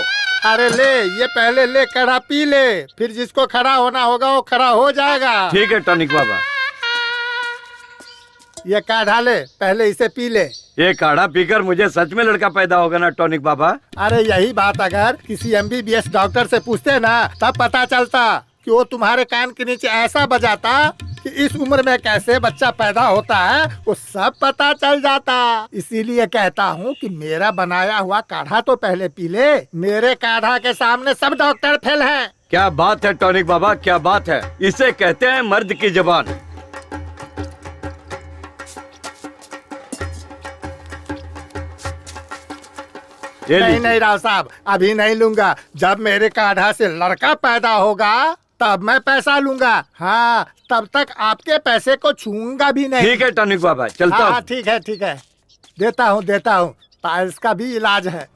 अरे ले, ये पहले ले काढ़ा पी ले, फिर जिसको खड़ा होना होगा वो खड़ा हो जाएगा। ठीक है टॉनिक बाबा। ये काढ़ा ले, पहले इसे पी ले। ये काढ़ा पीकर मुझे सच में लड़का पैदा होगा ना टॉनिक बाबा? अरे यही बात अगर किसी MBBS डॉक्टर से पूछते ना, तब पता चलता कि वो तुम्हारे कान के नीचे ऐसा बजाता कि इस उम्र में कैसे बच्चा पैदा होता है वो सब पता चल जाता। इसीलिए कहता हूँ कि मेरा बनाया हुआ काढ़ा तो पहले पी ले। मेरे काढ़ा के सामने सब डॉक्टर फेल हैं। क्या बात है टॉनिक बाबा, क्या बात है। इसे कहते हैं मर्द की जबान। नहीं राव साहब, अभी नहीं लूंगा। जब मेरे काढ़ा से लड़का पैदा होगा तब मैं पैसा लूंगा। हाँ, तब तक आपके पैसे को छूंगा भी नहीं। ठीक है टॉनिक बाबा, चलता हूँ। हाँ ठीक है, देता हूँ। पाइल्स का भी इलाज है।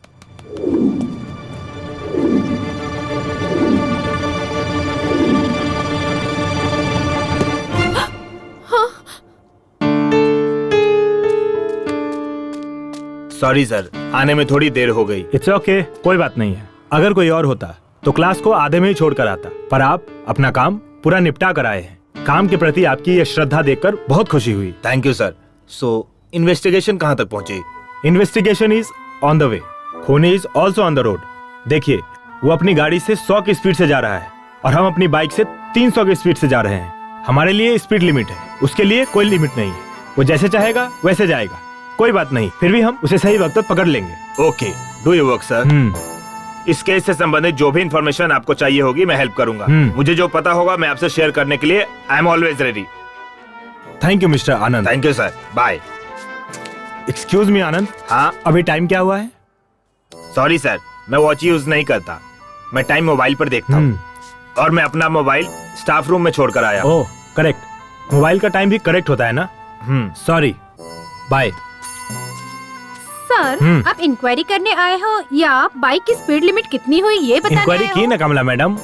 सॉरी सर, आने में थोड़ी देर हो गई। इट्स ओके, कोई बात नहीं है। अगर कोई और होता तो क्लास को आधे में ही छोड़ कर आता, पर आप अपना काम पूरा निपटा कर आए हैं। काम के प्रति आपकी ये श्रद्धा देखकर बहुत खुशी हुई। Thank you sir. So investigation कहाँ तक पहुँची? Investigation is on the way. खूनी is also on the road. देखिए, वो अपनी गाड़ी से 100 की स्पीड से जा रहा है और हम अपनी बाइक से 300 की स्पीड से जा रहे हैं। हमारे लिए स्पीड लिमिट है, उसके लिए कोई लिमिट नहीं है। वो जैसे चाहेगा वैसे जाएगा, कोई बात नहीं। फिर भी हम उसे सही वक्त पर पकड़ लेंगे। Okay, do your work sir. इस केस से संबंधित जो भी इंफॉर्मेशन आपको चाहिए होगी मैं हेल्प करूंगा। मुझे जो पता होगा मैं आपसे शेयर करने के लिए I am always ready. Thank you mister Anand. Thank you sir, bye. Excuse me Anand. हाँ, अभी टाइम क्या हुआ है? सॉरी सर, मैं वॉच यूज नहीं करता। मैं टाइम मोबाइल पर देखता हूँ और मैं अपना मोबाइल स्टाफ रूम में छोड़कर आया। ओह करेक्ट, मोबाइल का टाइम भी करेक्ट होता है ना। Sorry, bye. सर, आप इंक्वायरी करने आए हो या आप बाइक की स्पीड लिमिट कितनी हुई ये बताने इंक्वायरी आए की हो? ना कमला मैडम।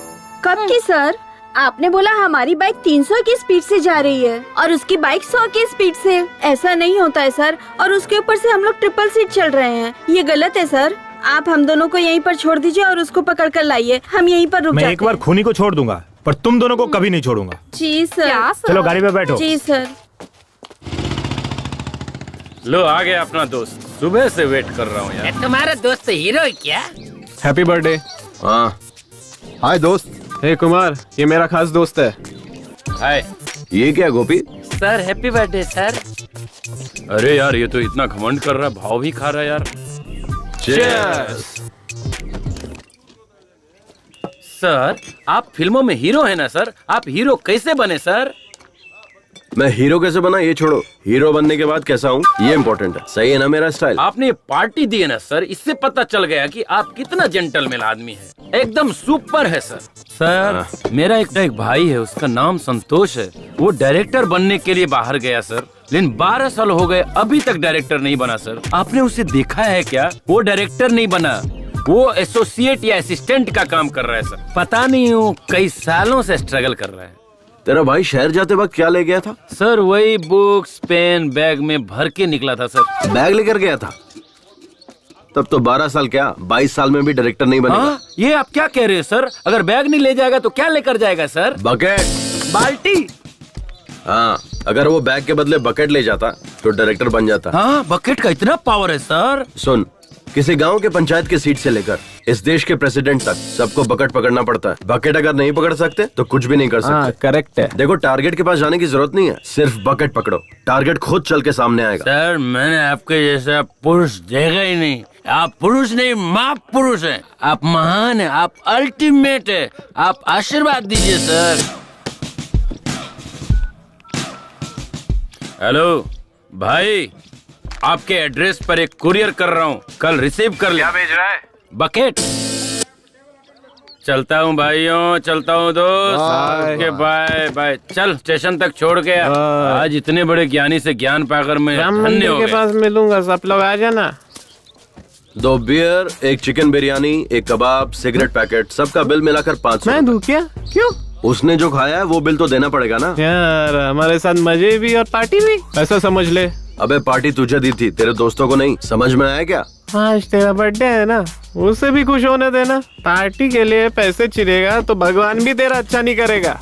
कब की सर? आपने बोला हमारी बाइक 300 की स्पीड से जा रही है और उसकी बाइक 100 की स्पीड से। ऐसा नहीं होता है सर, और उसके ऊपर से हम लोग ट्रिपल सीट चल रहे हैं। ये गलत है सर। आप हम दोनों को यहीं पर छोड़ दीजिए और उसको पकड़ कर लाइए। हम यहीं पर रुक जाते हैं। मैं एक बार खूनी को छोड़ दूंगा, पर तुम दोनों को कभी नहीं छोड़ूंगा। जी सर। क्या सर? चलो गाड़ी में बैठो। जी सर। लो आ गया अपना दोस्त, सुबह से वेट कर रहा हूँ यार। तुम्हारा दोस्त हीरो है क्या? Happy birthday. हाँ हाय दोस्त। हे कुमार, ये मेरा खास दोस्त है। हाय। ये क्या Gopi? Sir happy birthday sir. अरे यार, ये तो इतना घमंड कर रहा, भाव भी खा रहा यार। Cheers! सर, आप फिल्मों में हीरो है ना सर? आप हीरो कैसे बने सर? मैं हीरो कैसे बना ये छोड़ो, हीरो बनने के बाद कैसा हूँ ये इम्पोर्टेंट है। सही है ना मेरा स्टाइल? आपने ये पार्टी दी है ना सर, इससे पता चल गया कि आप कितना जेंटलमैन आदमी है। एकदम सुपर है सर। सर, मेरा एक भाई है, उसका नाम संतोष है। वो डायरेक्टर बनने के लिए बाहर गया सर, लेकिन 12 साल हो गए अभी तक डायरेक्टर नहीं बना सर। आपने उसे देखा है क्या? वो डायरेक्टर नहीं बना, वो एसोसिएट या असिस्टेंट का काम कर रहा है सर। पता नहीं वो कई सालों से स्ट्रगल कर रहा है। तेरा भाई शहर जाते वक्त क्या ले गया था? सर वही बुक्स पेन बैग में भर के निकला था सर। बैग लेकर गया था? तब तो 12 साल क्या 22 साल में भी डायरेक्टर नहीं बनेगा। हाँ, ये आप क्या कह रहे हैं सर? अगर बैग नहीं ले जाएगा तो क्या लेकर जाएगा सर? बकेट। बाल्टी। हाँ, अगर वो बैग के बदले बकेट ले जाता तो डायरेक्टर बन जाता। हाँ, बकेट का इतना पावर है सर। सुन, किसी गांव के पंचायत की सीट से लेकर इस देश के प्रेसिडेंट तक सबको बकेट पकड़ना पड़ता है। बकेट अगर नहीं पकड़ सकते तो कुछ भी नहीं कर सकते। करेक्ट है। देखो, टारगेट के पास जाने की जरूरत नहीं है, सिर्फ बकेट पकड़ो, टारगेट खुद चल के सामने आएगा। सर, मैंने आपके जैसा पुरुष देखा ही नहीं। आप पुरुष नहीं, माँ पुरुष हैं। आप महान हैं, आप अल्टीमेट है। आप आशीर्वाद दीजिए सर। हेलो भाई, आपके एड्रेस पर एक कुरियर कर रहा हूँ, कल रिसीव कर ले। क्या भेज रहा है? बकेट। चलता हूँ भाइयों, चलता हूँ दोस्त। बाय। Okay bye bye. चल स्टेशन तक छोड़ के आ। बाय। आज इतने बड़े ज्ञानी से ज्ञान पाकर मैं राम धन्य मंदिर हो के गया। पास मिलूंगा, सब लोग आ जाना। 2 बियर, 1 चिकन बिरयानी, 1 कबाब, सिगरेट पैकेट, सबका बिल मिलाकर 500। मैं दूं क्या? क्यों? उसने जो खाया है वो बिल तो देना पड़ेगा ना। यार हमारे साथ मजे भी और पार्टी भी, ऐसा समझ ले। अबे पार्टी तुझे दी थी, तेरे दोस्तों को नहीं। समझ में आया क्या? आज तेरा बर्थडे है ना, उसे भी खुश होने देना। पार्टी के लिए पैसे चिरेगा तो भगवान भी तेरा अच्छा नहीं करेगा।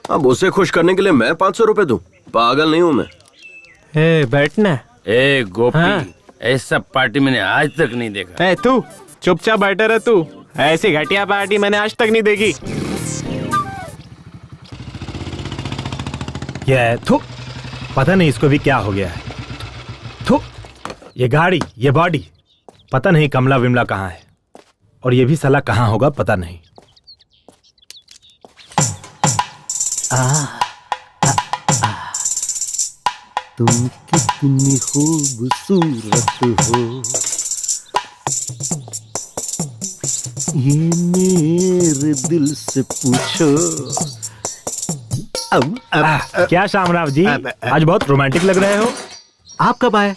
अब उसे खुश करने के लिए मैं 500 रुपए दूं? पागल नहीं हूँ मैं। बैठना। ए गोपी, हाँ। ऐसा पार्टी मैंने आज तक नहीं देखा। तू चुपचाप बैठे रह तू, ऐसी घटिया पार्टी मैंने आज तक नहीं देखी। ये थू, पता नहीं इसको भी क्या हो गया है। थू, ये गाड़ी, ये बॉडी, पता नहीं कमला विमला कहाँ है, और ये भी साला कहाँ होगा पता नहीं। तुम कितनी खूबसूरत हो, ये मेरे दिल से पूछो। क्या शामराव जी, आज बहुत रोमांटिक लग रहे हो। आप कब आए?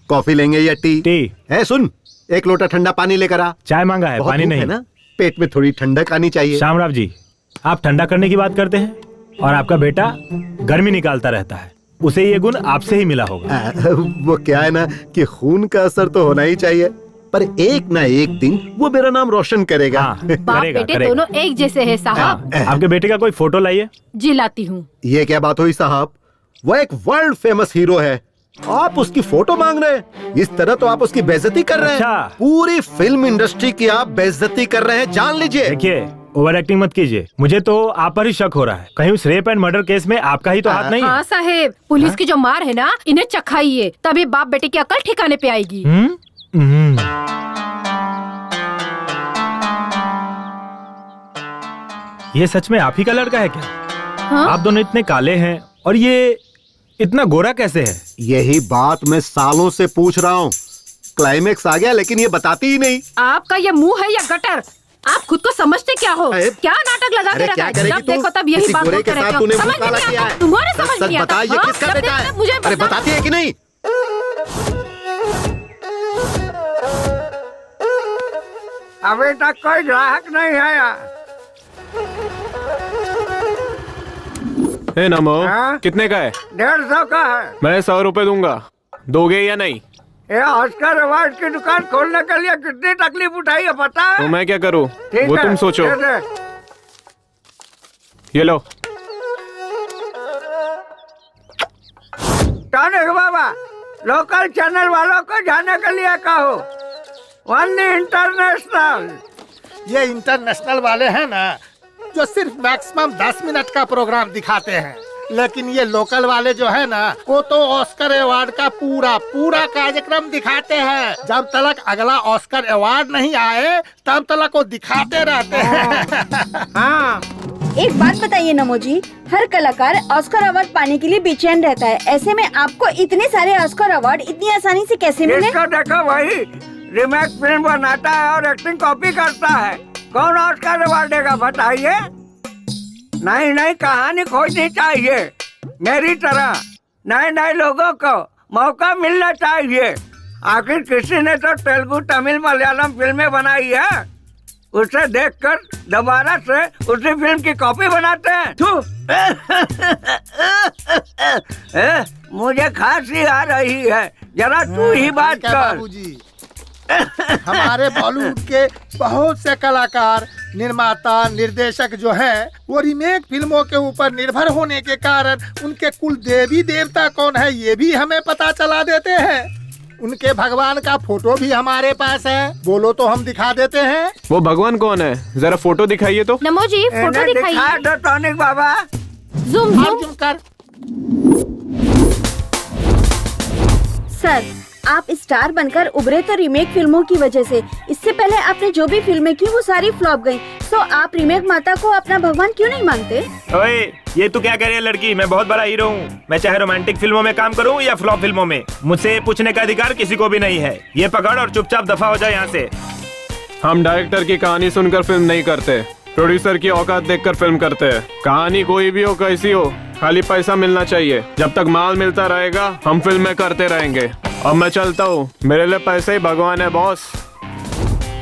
कॉफी लेंगे या टी? टी। सुन, 1 लोटा ठंडा पानी लेकर आ। चाय मांगा है, बहुत पानी भूख नहीं है ना, पेट में थोड़ी ठंडक आनी चाहिए। शामराव जी, आप ठंडा करने की बात करते हैं और आपका बेटा गर्मी निकालता रहता है। उसे ये गुण आपसे ही मिला होगा। वो क्या है ना कि खून का असर तो होना ही चाहिए, पर एक ना एक दिन वो मेरा नाम रोशन करेगा। बाप बेटे दोनों एक जैसे हैं साहब। आपके बेटे का कोई फोटो लाइए। जी लाती हूँ। ये क्या बात हुई साहब? वो एक वर्ल्ड फेमस हीरो है, आप उसकी फोटो मांग रहे हैं? इस तरह तो आप उसकी बेइज्जती कर रहे हैं। पूरी फिल्म इंडस्ट्री की आप बेइज्जती कर रहे हैं, जान लीजिए। देखिए, ओवर एक्टिंग मत कीजिए। मुझे तो आप पर ही शक हो रहा है। कहीं उस रेप एंड मर्डर केस में आपका ही तो हाथ नहीं है? हाँ साहेब, पुलिस की जो मार है ना, इन्हें चखाइए, तभी बाप बेटे की अकल ठिकाने पे आएगी। ये सच में आप ही का लड़का है क्या? हाँ? आप दोनों इतने काले हैं और ये इतना गोरा कैसे है? यही बात मैं सालों से पूछ रहा हूँ। क्लाइमेक्स आ गया लेकिन ये बताती ही नहीं। आपका ये मुंह है या गटर? आप खुद को समझते क्या हो? क्या नाटक लगा के रखा है? जब देखो तब यही बात बोलते रहते हो। समझ में नहीं आता? तुम्हारे समझ नहीं आता? ये किसका बेटा है? मुझे अरे बताती है कि नहीं? अभी तक कोई ग्राहक नहीं आया। नमो, कितने का है? 150 का है। मैं 100 रुपए दूंगा, दोगे या नहीं? ये ऑस्कर अवार्ड की दुकान खोलने के लिए कितनी तकलीफ उठाई है पता है? तो मैं क्या करूं? ठीक वो है, तुम सोचो। दे दे। ये लो। टॉनिक बाबा, लोकल चैनल वालों को जाने के लिए कहो, वन्नी इंटरनेशनल। ये इंटरनेशनल वाले हैं ना, जो सिर्फ मैक्सिमम 10 मिनट का प्रोग्राम दिखाते हैं, लेकिन ये लोकल वाले जो है ना, वो तो ऑस्कर अवार्ड का पूरा कार्यक्रम दिखाते हैं। जब तक अगला ऑस्कर अवार्ड नहीं आए तब तक वो दिखाते रहते हैं। हाँ। एक बात बताइए नमो जी, हर कलाकार ऑस्कर अवार्ड पाने के लिए बेचैन रहता है, ऐसे में आपको इतने सारे ऑस्कर अवार्ड इतनी आसानी से कैसे मिले? इसको देखो, वही रीमेक फिल्म बनाता है और एक्टिंग कॉपी करता है। कौन ऑस्कर अवार्ड देगा बताइए? नहीं, कहानी खोजनी चाहिए। मेरी तरह नए लोगों को मौका मिलना चाहिए। आखिर किसी ने तो तेलुगु, तमिल, मलयालम फिल्में बनाई है, उसे देखकर दोबारा से उसी फिल्म की कॉपी बनाते हैं। मुझे खांसी आ रही है, जरा तू ही बात कर। बाबूजी, हमारे बॉलीवुड के बहुत से कलाकार, निर्माता, निर्देशक जो हैं, वो रीमेक फिल्मों के ऊपर निर्भर होने के कारण उनके कुल देवी देवता कौन है ये भी हमें पता चला देते हैं। उनके भगवान का फोटो भी हमारे पास है, बोलो तो हम दिखा देते हैं। वो भगवान कौन है? जरा फोटो दिखाइए तो। नमो जी, फोटो दिखाइए। दिखा दो टॉनिक बाबा। जूम कर। सर, आप स्टार बनकर उभरे तो रीमेक फिल्मों की वजह से। इससे पहले आपने जो भी फिल्में की वो सारी फ्लॉप गयी, तो आप रीमेक माता को अपना भगवान क्यों नहीं मानते? ओए, ये तू क्या कह रही है लड़की? मैं बहुत बड़ा हीरो हूँ। मैं चाहे रोमांटिक फिल्मों में काम करूँ या फ्लॉप फिल्मों में, मुझसे पूछने का अधिकार किसी को भी नहीं है। ये पकड़ और चुपचाप दफा हो जाए यहाँ से। हम डायरेक्टर की कहानी सुनकर फिल्म नहीं करते, प्रोड्यूसर की औकात देखकर फिल्म करते हैं। कहानी कोई भी हो, कैसी हो, खाली पैसा मिलना चाहिए। जब तक माल मिलता रहेगा हम फिल्में करते रहेंगे। अब मैं चलता हूँ, मेरे लिए पैसे ही भगवान है बॉस।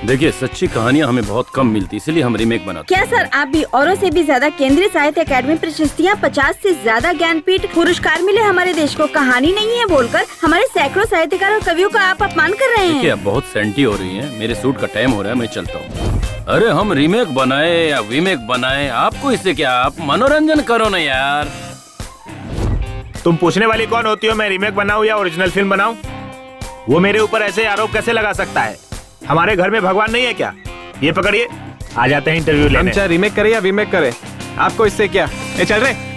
देखिए, सच्ची कहानियाँ हमें बहुत कम मिलती, इसलिए हम रीमेक बनाते। क्या सर आप भी औरों से भी ज्यादा केंद्रीय साहित्य अकादमी प्रशस्तियाँ, 50 से ज्यादा ज्ञानपीठ पुरस्कार मिले हमारे देश को, कहानी नहीं है बोलकर हमारे सैकड़ों साहित्यकार और कवियों का आप अपमान कर रहे देखिए, हैं। अब बहुत सेंटी हो रही है, मेरे सूट का टाइम हो रहा है, मैं चलता हूँ। अरे हम रीमेक बनाए या वीमेक बनाए, आपको इससे क्या, आप मनोरंजन करो ना यार। तुम पूछने वाली कौन होती हो मैं रीमेक बनाऊं या ओरिजिनल फिल्म बनाऊं? वो मेरे ऊपर ऐसे आरोप कैसे लगा सकता है? हमारे घर में भगवान नहीं है क्या? ये पकड़िए, आ जाते हैं इंटरव्यू हम लेने। चाहे रीमेक करे या वीमेक करे, आपको इससे क्या? ये चल रहे।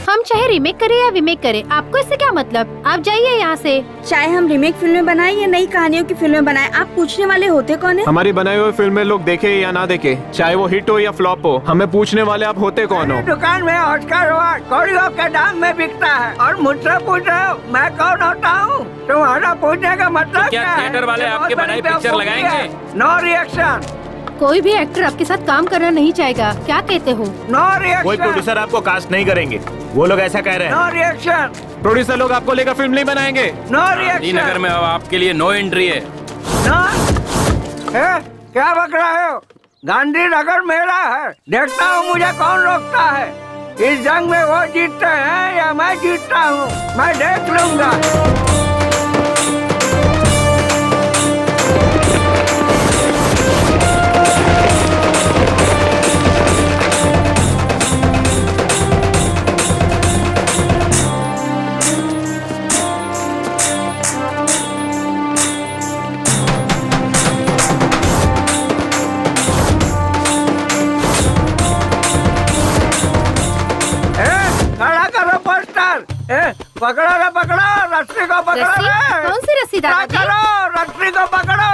हम चाहे रीमेक करें या वीमेक करें, आपको इससे क्या मतलब? आप जाइए यहाँ से। चाहे हम रीमेक फिल्में बनाएं या नई कहानियों की फिल्में बनाएं, आप पूछने वाले होते कौन है? हमारी बनाई हुई फिल्में लोग देखे या ना देखे, चाहे वो हिट हो या फ्लॉप हो, हमें पूछने वाले आप होते कौन हो? दुकान में ऑस्कर अवार्ड कौड़ियों के दाम में बिकता है और मुझसे पूछ रहे हो मैं कौन होता हूँ? तुम्हारा पूछने का मतलब तो क्या थिएटर वाले आपके बनाई पिक्चर लगाएंगे? No reaction. कोई भी एक्टर आपके साथ काम करना नहीं चाहेगा, क्या कहते हो? No reaction. कोई प्रोड्यूसर आपको कास्ट नहीं करेंगे, वो लोग ऐसा कह रहे हैं। No reaction. प्रोड्यूसर लोग आपको लेकर फिल्म नहीं बनाएंगे। No reaction. नगर में अब आपके लिए नो एंट्री है। क्या बक रहे हो? गांधीनगर मेरा है, देखता हूँ मुझे कौन रोकता है। इस जंग में वो जीतते हैं या मैं जीतता हूँ, मैं देख लूंगा। खड़ा करो पोस्टर। पकड़ो रे, पकड़ो रस्सी को, पकड़ो रस्सी? रे। कौन सी रस्सी दादाजी? करो रस्सी को, पकड़ो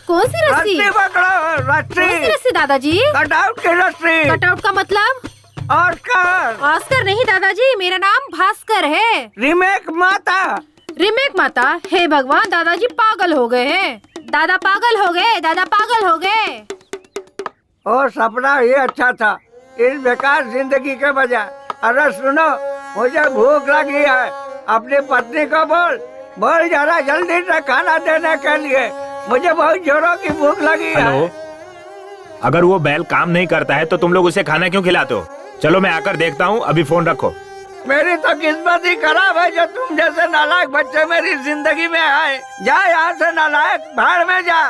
कौन सी रस्सी? रस्सी पकड़ो, कौन सी रस्सी। रस्सी दादाजी? कटआउट की रस्सी। कटआउट का मतलब? ऑस्कर। ऑस्कर नहीं दादाजी, मेरा नाम भास्कर है। रीमेक माता। रीमेक माता? हे भगवान, दादाजी पागल हो गए हैं। दादा पागल हो गए, दादा पागल हो गए। और सपना ही अच्छा था इस बेकार जिंदगी के बजाय। अरे सुनो, मुझे भूख लगी है, अपनी पत्नी को बोल जरा जल्दी से खाना देने के लिए, मुझे बहुत जोरों की भूख लगी है। हेलो, अगर वो बैल काम नहीं करता है तो तुम लोग उसे खाना क्यों खिलाते हो? चलो मैं आकर देखता हूँ, अभी फोन रखो। मेरी तो किस्मत ही खराब है जो तुम जैसे नालायक बच्चे मेरी जिंदगी में आए। जा यहाँ से नालायक, भाड़ में जा।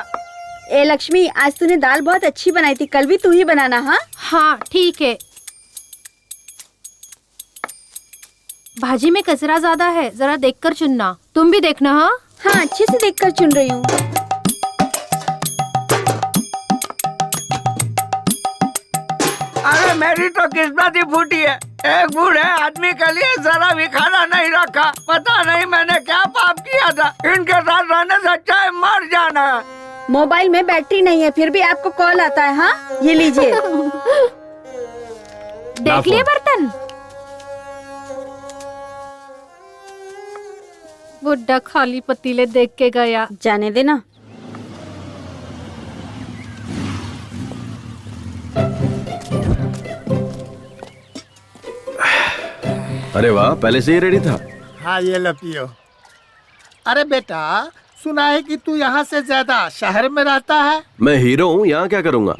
ए लक्ष्मी, आज तूने दाल बहुत अच्छी बनाई थी, कल भी तू ही बनाना। हाँ हाँ ठीक है। भाजी में कचरा ज्यादा है, जरा देखकर चुनना। तुम भी देखना। हाँ हाँ, अच्छे से देखकर चुन रही हूँ। अरे मेरी तो किस्मत ही फूटी है, एक बूढ़े आदमी के लिए जरा भी खाना नहीं रखा। पता नहीं मैंने क्या पाप किया था, इनके साथ रहने से अच्छा है मर जाना। मोबाइल में बैटरी नहीं है, फिर भी आपको कॉल आता है। हाँ ये लीजिए। देख लिए बर्तन? बुड्ढा खाली पतीले देख के गया। जाने देना। अरे वाह, पहले से ही रेडी था। हाँ ये लो पियो। अरे बेटा, सुना है कि तू यहाँ से ज्यादा शहर में रहता है। मैं हीरो हूँ, यहाँ क्या करूँगा?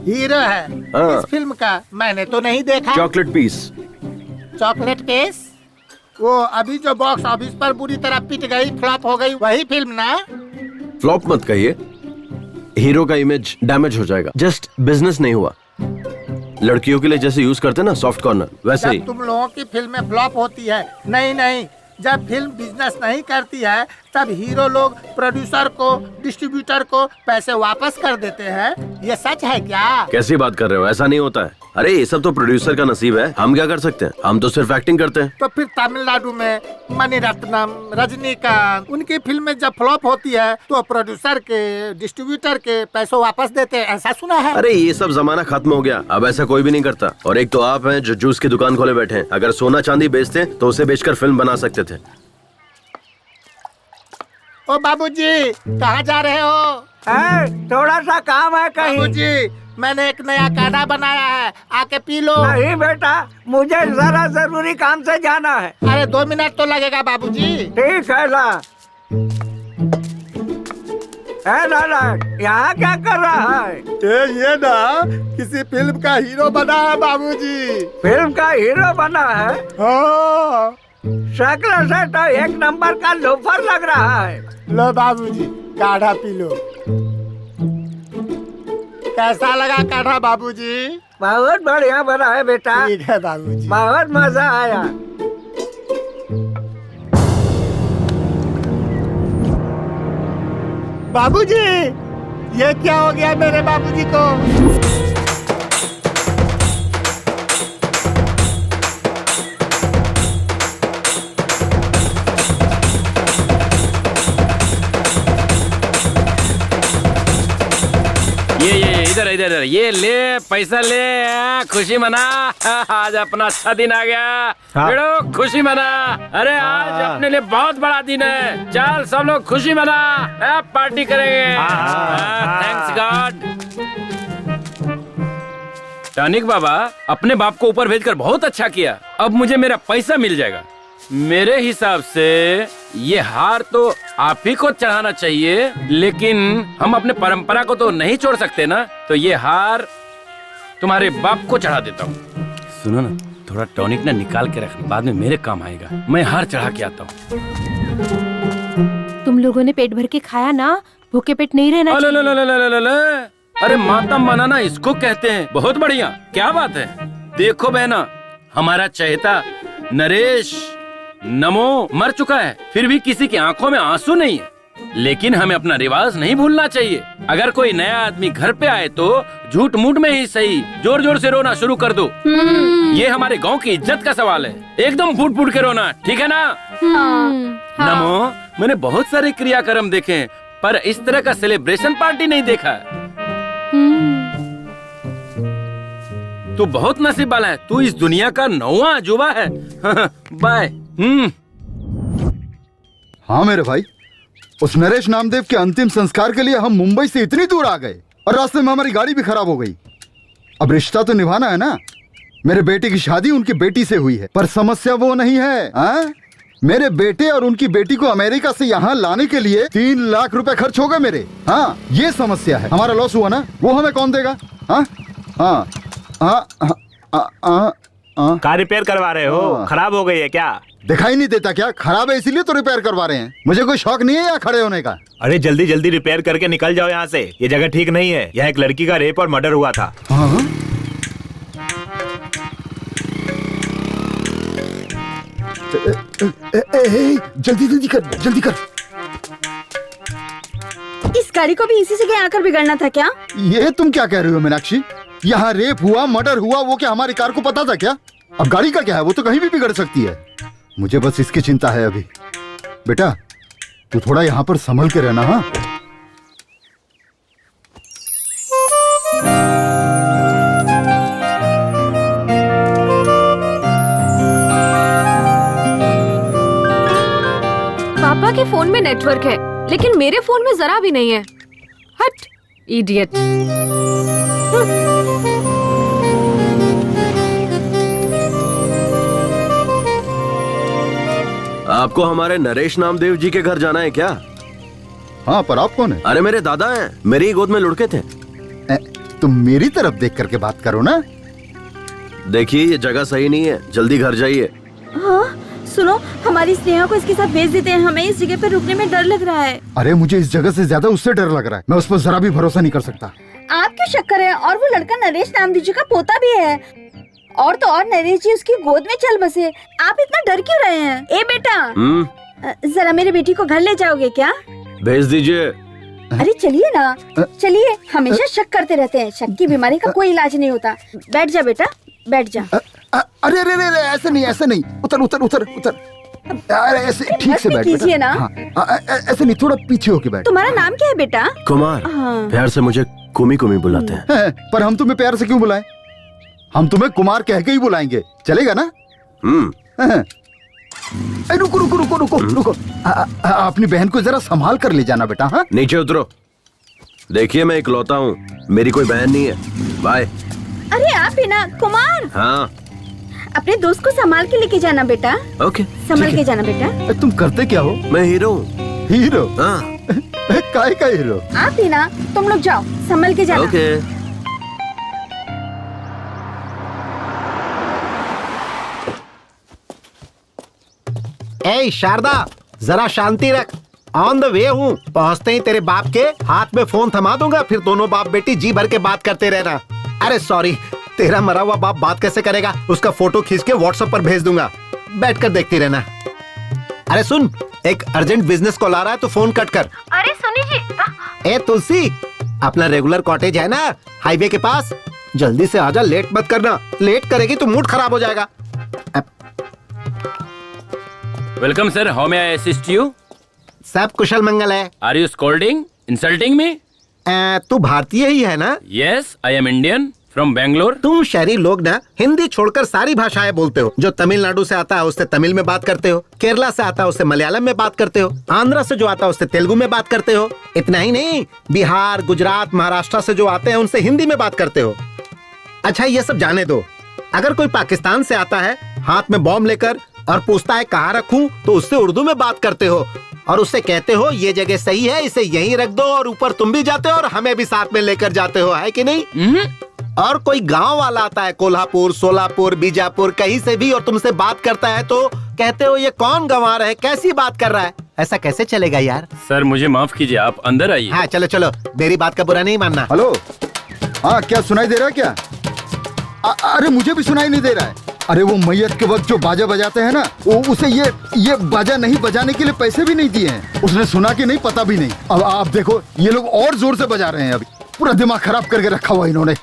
हीरो है हाँ। इस फिल्म का? मैंने तो नहीं देखा। Chocolate piece. Chocolate case? वो अभी जो बॉक्स ऑफिस पर बुरी तरह पिट गई, फ्लॉप हो गई, वही फिल्म ना? फ्लॉप मत कहिए, हीरो का इमेज डैमेज हो जाएगा। जस्ट बिजनेस नहीं हुआ। लड़कियों के लिए जैसे यूज करते ना सॉफ्ट कॉर्नर, वैसे ही। जब तुम लोगों की फिल्में फ्लॉप होती है, नहीं, जब फिल्म बिजनेस नहीं करती है तब हीरो लोग प्रोड्यूसर को, डिस्ट्रीब्यूटर को पैसे वापस कर देते हैं। ये सच है क्या? कैसी बात कर रहे हो? ऐसा नहीं होता है। अरे ये सब तो प्रोड्यूसर का नसीब है, हम क्या कर सकते हैं? हम तो सिर्फ एक्टिंग करते हैं। तो फिर तमिलनाडु में मणिरत्नम, रजनीकांत, उनकी फिल्में जब फ्लॉप होती है तो प्रोड्यूसर के, डिस्ट्रीब्यूटर के पैसों वापस देते हैं, ऐसा सुना है। अरे ये सब जमाना खत्म हो गया, अब ऐसा कोई भी नहीं करता। और एक तो आप हैं जो जूस की दुकान खोले बैठे हैं। अगर सोना चांदी बेचते तो उसे बेचकर फिल्म बना सकते थे। ओ बाबूजी, कहाँ जा रहे हो? थोड़ा सा काम है कहीं। बाबूजी मैंने एक नया काढ़ा बनाया है, आके पी लो। नहीं बेटा, मुझे जरा जरूरी काम से जाना है। अरे 2 मिनट तो लगेगा बाबूजी। ठीक है ला। लाला, यहाँ क्या कर रहा है? ये ना किसी फिल्म का हीरो बना है बाबूजी। फिल्म का हीरो बना है? हाँ। शक्ल से तो एक नंबर का लोफर लग रहा है। लो बाबूजी काढ़ा पी लो। कैसा लगा काढ़ा बाबूजी? बहुत बढ़िया बना है बेटा। ठीक है बाबूजी। बहुत मजा आया। बाबूजी ये क्या हो गया मेरे बाबूजी को? ये इधर इधर इधर, ये ले पैसा ले, खुशी मना। आज अपना अच्छा दिन आ गया। बेड़ो खुशी मना। अरे आज अपने लिए बहुत बड़ा दिन है। चल सब लोग खुशी मना, पार्टी करेंगे। Thanks God. टॉनिक बाबा, अपने बाप को ऊपर भेजकर बहुत अच्छा किया। अब मुझे मेरा पैसा मिल जाएगा। मेरे हिसाब से ये हार तो आप ही को चढ़ाना चाहिए, लेकिन हम अपने परंपरा को तो नहीं छोड़ सकते ना। तो ये हार तुम्हारे बाप को चढ़ा देता हूँ। सुनो ना, थोड़ा टॉनिक ना निकाल के रखना, बाद में मेरे काम आएगा। मैं हार चढ़ा के आता हूँ। तुम लोगों ने पेट भर के खाया ना, भूखे पेट नहीं रहना चाहिए। अरे मातम मनाना इसको कहते हैं। बहुत बढ़िया, क्या बात है। देखो बहना, हमारा चहेता नरेश नमो मर चुका है, फिर भी किसी की आंखों में आंसू नहीं है। लेकिन हमें अपना रिवाज नहीं भूलना चाहिए। अगर कोई नया आदमी घर पे आए तो झूठ मूठ में ही सही जोर जोर से रोना शुरू कर दो। ये हमारे गांव की इज्जत का सवाल है। एकदम फूट फूट के रोना, ठीक है ना? नमो, मैंने बहुत सारे क्रियाक्रम देखे हैं, पर इस तरह का सेलिब्रेशन पार्टी नहीं देखा। तू बहुत नसीब वाला है। तू इस दुनिया का 9वां अजूबा है। बाय। हाँ मेरे भाई, उस नरेश नामदेव के अंतिम संस्कार के लिए हम मुंबई से इतनी दूर आ गए और रास्ते में हमारी गाड़ी भी खराब हो गई। अब रिश्ता तो निभाना है ना। मेरे बेटे की शादी उनकी बेटी से हुई है, पर समस्या वो नहीं है। हाँ? मेरे बेटे और उनकी बेटी को अमेरिका से यहाँ लाने के लिए 3 लाख रुपए खर्च हो गए मेरे। हाँ, ये समस्या है। हमारा लॉस हुआ ना, वो हमें कौन देगा? हाँ हाँ हाँ। कार रिपेयर करवा रहे हो? खराब हो गई है क्या? दिखाई नहीं देता क्या? खराब है इसीलिए तो रिपेयर करवा रहे हैं। मुझे कोई शौक नहीं है यहाँ खड़े होने का। अरे जल्दी जल्दी रिपेयर करके निकल जाओ यहाँ से। ये जगह ठीक नहीं है। यहाँ एक लड़की का रेप और मर्डर हुआ था। हाँ? जल्दी जल्दी कर, जल्दी कर। इस गाड़ी को भी इसी जगह आकर बिगड़ना था क्या? ये तुम क्या कह रही हो मीनाक्षी? यहाँ रेप हुआ, मर्डर हुआ, वो क्या हमारी कार को पता था क्या? अब गाड़ी का क्या है, वो तो कहीं भी बिगड़ सकती है। मुझे बस इसकी चिंता है अभी। बेटा तू थोड़ा यहाँ पर संभल के रहना। हाँ पापा के फोन में नेटवर्क है, लेकिन मेरे फोन में जरा भी नहीं है। हट, इडियट। आपको हमारे नरेश नामदेव जी के घर जाना है क्या? हाँ, पर आप कौन है? अरे मेरे दादा हैं, मेरी ही गोद में लुढ़के थे। तुम मेरी तरफ देख करके बात करो ना। देखिए ये जगह सही नहीं है, जल्दी घर जाइए। हाँ, सुनो, हमारी स्नेहा को इसके साथ भेज देते हैं। हमें इस जगह पर रुकने में डर लग रहा है। अरे मुझे इस जगह से ज्यादा उससे डर लग रहा है। मैं उस पर जरा भी भरोसा नहीं कर सकता। आप क्यों शक कर रहे हैं? और वो लड़का नरेश नामदेव जी का पोता भी है। और तो और नरेश जी उसकी गोद में चल बसे। आप इतना डर क्यों रहे हैं? ए बेटा, जरा मेरे बेटी को घर ले जाओगे क्या? भेज दीजिए। अरे चलिए ना, चलिए। हमेशा शक करते रहते हैं। शक की बीमारी का कोई इलाज नहीं होता। बैठ जा बेटा, बैठ जा। अरे अरे अरे, ऐसे नहीं, ऐसे नहीं। उतर उतर उतर उतर। अरे ऐसे ठीक से बैठ कीजिए ना। हाँ, ऐसे नहीं, थोड़ा पीछे होके बैठ। तुम्हारा नाम क्या है बेटा? कुमार। प्यार से मुझे कुमी कुमी बुलाते हैं। पर हम तुम्हें प्यार से क्यों बुलाएं? हम तुम्हें कुमार कह के ही बुलाएंगे, चलेगा ना? रुको रुको रुको रुको रुको। अपनी बहन को जरा संभाल कर ले जाना बेटा। हाँ, नीचे उतरो। देखिए मैं इकलौता हूँ, मेरी कोई बहन नहीं है। बाय। अरे आप ही ना कुमार, हाँ अपने दोस्त को संभाल के लेके जाना बेटा। ओके। संभाल के जाना बेटा। तुम करते क्या हो? मैं हीरो हूँ। हीरो? हाँ। काय का हीरो? आप ही ना, तुम लोग जाओ, संभाल के जाना। ओके। ए शारदा, जरा शांति रख। ऑन द वे हूँ, पहुँचते ही तेरे बाप के हाथ में फोन थमा दूंगा, फिर दोनों बाप बेटी जी भर के बात करते रहना। अरे सॉरी, तेरा मरा हुआ बाप बात कैसे करेगा? उसका फोटो खींच के व्हाट्सएप पर भेज दूंगा, बैठकर देखती रहना। अरे सुन, एक अर्जेंट बिजनेस कॉल आ रहा है तो फोन कट कर। अरे सुनी जी। ए तुलसी, अपना रेगुलर कॉटेज है ना हाईवे के पास, जल्दी से आजा, लेट मत करना। लेट करेगी तो मूड खराब हो जाएगा। Welcome sir, how may I assist you? सब कुशल मंगल है। Are you scolding, insulting me? तू भारतीय ही है ना? Yes, I am Indian from Bangalore. तुम शहरी लोग ना हिंदी छोड़कर सारी भाषाएं बोलते हो। जो तमिलनाडु से आता है उससे तमिल में बात करते हो, केरला से आता है उससे मलयालम में बात करते हो, आंध्रा से जो आता है उससे तेलुगु में बात करते हो। इतना ही नहीं, बिहार, गुजरात, महाराष्ट्र से जो आते हैं उनसे हिंदी में बात करते हो। अच्छा ये सब जाने दो, अगर कोई पाकिस्तान से आता है हाथ में बॉम्ब लेकर और पूछता है कहाँ रखूं, तो उससे उर्दू में बात करते हो और उससे कहते हो ये जगह सही है, इसे यहीं रख दो, और ऊपर तुम भी जाते हो और हमें भी साथ में लेकर जाते हो, है कि नहीं? और कोई गांव वाला आता है कोल्हापुर, सोलापुर, बीजापुर, कहीं से भी, और तुमसे बात करता है तो कहते हो ये कौन गंवार है, कैसी बात कर रहा है। ऐसा कैसे चलेगा यार? सर मुझे माफ कीजिए, आप अंदर आइए। हाँ चलो चलो, मेरी बात का बुरा नहीं मानना। हेलो, हाँ क्या सुनाई दे रहा है क्या? अरे मुझे भी सुनाई नहीं दे रहा है। अरे वो मैयत के वक्त जो बाजा बजाते हैं ना, वो उसे ये बाजा नहीं बजाने के लिए पैसे भी नहीं दिए हैं। उसने सुना कि नहीं पता भी नहीं। अब आप देखो ये लोग और जोर से बजा रहे हैं, अभी पूरा दिमाग खराब करके रखा हुआ इन्होंने।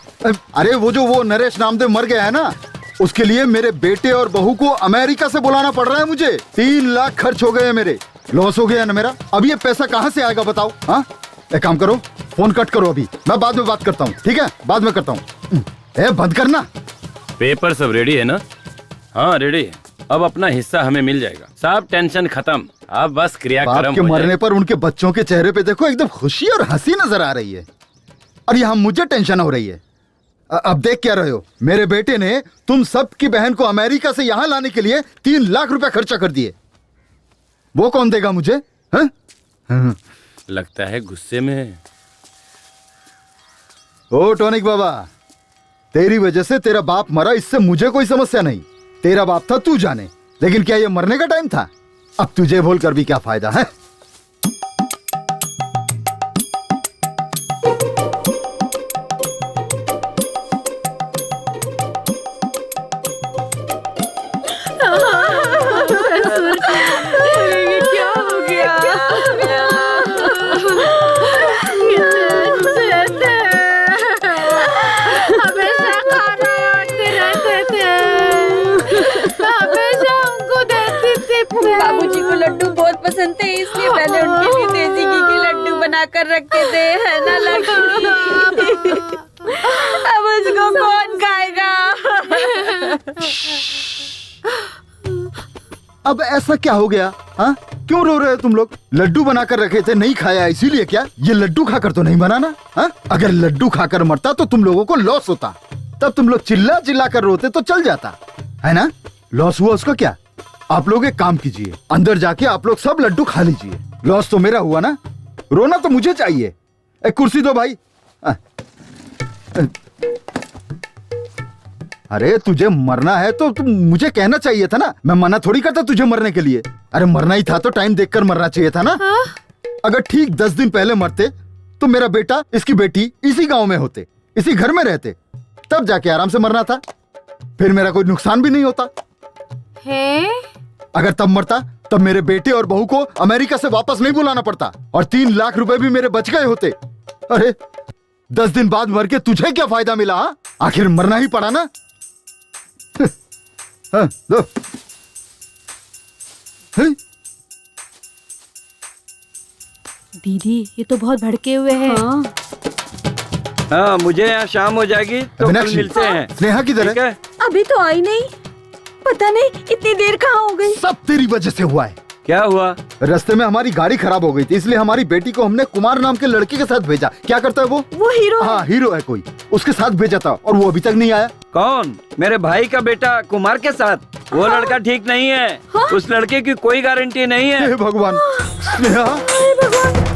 अरे वो नरेश नामदेव मर गया है ना, उसके लिए मेरे बेटे और बहू को अमेरिका से बुलाना पड़ रहा है मुझे। 3 लाख खर्च हो गए हैं मेरे, लॉस हो गया ना मेरा। अब ये पैसा कहाँ से आएगा बताओ? हाँ एक काम करो, फोन कट करो, अभी मैं बाद में बात करता हूँ। ठीक है, बाद में करता हूँ। बंद करना। पेपर सब रेडी है ना? हाँ रेडी है। अब अपना हिस्सा हमें मिल जाएगा। सब टेंशन खत्म, अब बस क्रियाक्रम बाप के मरने पर उनके बच्चों के चेहरे पे देखो, एकदम खुशी और हंसी नजर आ रही है। और यहाँ मुझे टेंशन हो रही है। अब देख क्या रहे हो, मेरे बेटे ने तुम सब की बहन को अमेरिका से यहाँ लाने के लिए 3 लाख रुपए खर्चा कर दिए। वो कौन देगा मुझे? हाँ? लगता है गुस्से में। ओ टॉनिक बाबा, तेरी वजह से तेरा बाप मरा, इससे मुझे कोई समस्या नहीं। तेरा बाप था तू जाने, लेकिन क्या ये मरने का टाइम था? अब तुझे बोलकर भी क्या फायदा है? क्या हो गया? हमेशा खाना बांटते रहते थे, हमेशा हमको देती थी। बाबूजी को लड्डू बहुत पसंद थे, इसलिए मैंने उनके लिए देसी घी के लड्डू बनाकर रखे थे, है ना लड्डू? अब उसको कौन खाएगा? अब ऐसा क्या हो गया? हाँ क्यों रो रहे हो तुम लोग? लड्डू बनाकर रखे थे, नहीं खाया इसीलिए क्या? ये लड्डू खाकर तो नहीं बनाना। हाँ अगर लड्डू खाकर मरता तो तुम लोगों को लॉस होता, तब तुम लोग चिल्ला चिल्ला कर रोते तो चल जाता, है ना? लॉस हुआ उसका क्या? आप लोग एक काम कीजिए, अंदर जाके आप लोग सब लड्डू खा लीजिए। लॉस तो मेरा हुआ ना, रोना तो मुझे चाहिए। एक कुर्सी दो भाई। अरे तुझे मरना है तो तुम मुझे कहना चाहिए था ना, मैं मना थोड़ी करता तुझे मरने के लिए। अरे मरना ही था तो टाइम देखकर मरना चाहिए था ना। अगर ठीक 10 दिन पहले मरते तो मेरा बेटा, इसकी बेटी इसी गांव में होते, इसी घर में रहते, तब जाके आराम से मरना था, फिर मेरा कोई नुकसान भी नहीं होता है? अगर तब मरता तब मेरे बेटे और बहू को अमेरिका से वापस नहीं बुलाना पड़ता और 3 लाख रुपए भी मेरे बच गए होते। अरे 10 दिन बाद मर के तुझे क्या फायदा मिला? हा? आखिर मरना ही पड़ा ना। हाँ, दो। दीदी ये तो बहुत भड़के हुए हैं। हाँ मुझे यहाँ शाम हो जाएगी तो कल मिलते हैं। स्नेहा किधर है? अभी तो आई नहीं, पता नहीं इतनी देर कहाँ हो गई। सब तेरी वजह से हुआ है। क्या हुआ? रास्ते में हमारी गाड़ी खराब हो गई थी, इसलिए हमारी बेटी को हमने कुमार नाम के लड़के के साथ भेजा। क्या करता है वो हीरो है। हाँ हीरो है कोई, उसके साथ भेजा था और वो अभी तक नहीं आया। कौन? मेरे भाई का बेटा कुमार के साथ? वो लड़का ठीक नहीं है। उस लड़के की कोई गारंटी नहीं है। हे भगवान। स्नेहा, हे भगवान।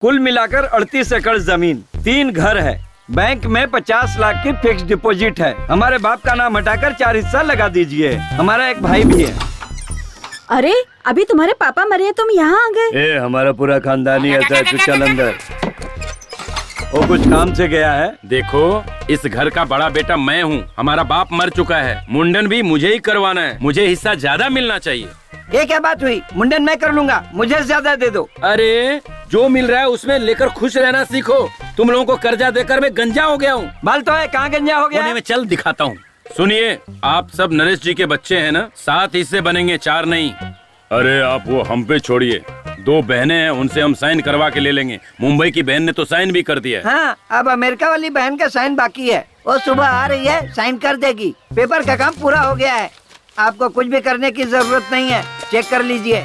कुल मिलाकर 38 एकड़ जमीन, 3 घर है, बैंक में 50 लाख की फिक्स डिपॉजिट है। हमारे बाप का नाम हटाकर 4 हिस्सा लगा दीजिए। हमारा एक भाई भी है। अरे अभी तुम्हारे पापा मरे हैं, तुम यहाँ आ गए? हमारा पूरा खानदानी ऐसा है, तू चल अंदर। वो कुछ काम से गया है। देखो, इस घर का बड़ा बेटा मैं हूँ। हमारा बाप मर चुका है, मुंडन भी मुझे ही करवाना है। मुझे हिस्सा ज्यादा मिलना चाहिए। ये क्या बात हुई? मुंडन मैं कर लूंगा, मुझे ज्यादा दे दो। अरे जो मिल रहा है उसमें लेकर खुश रहना सीखो। तुम लोगों को कर्जा देकर मैं गंजा हो गया हूँ। बाल तो है, कहाँ गंजा हो गया? कोने में चल दिखाता हूँ। सुनिए, आप सब नरेश जी के बच्चे हैं ना? 7 हिस्से बनेंगे, 4 नहीं। अरे आप वो हम पे छोड़िए, 2 बहनें हैं, उनसे हम साइन करवा के ले लेंगे। मुंबई की बहन ने तो साइन भी कर दिया है। हाँ, अब अमेरिका वाली बहन का साइन बाकी है। वो सुबह आ रही है, साइन कर देगी। पेपर का काम पूरा हो गया है। आपको कुछ भी करने की जरूरत नहीं है, चेक कर लीजिए।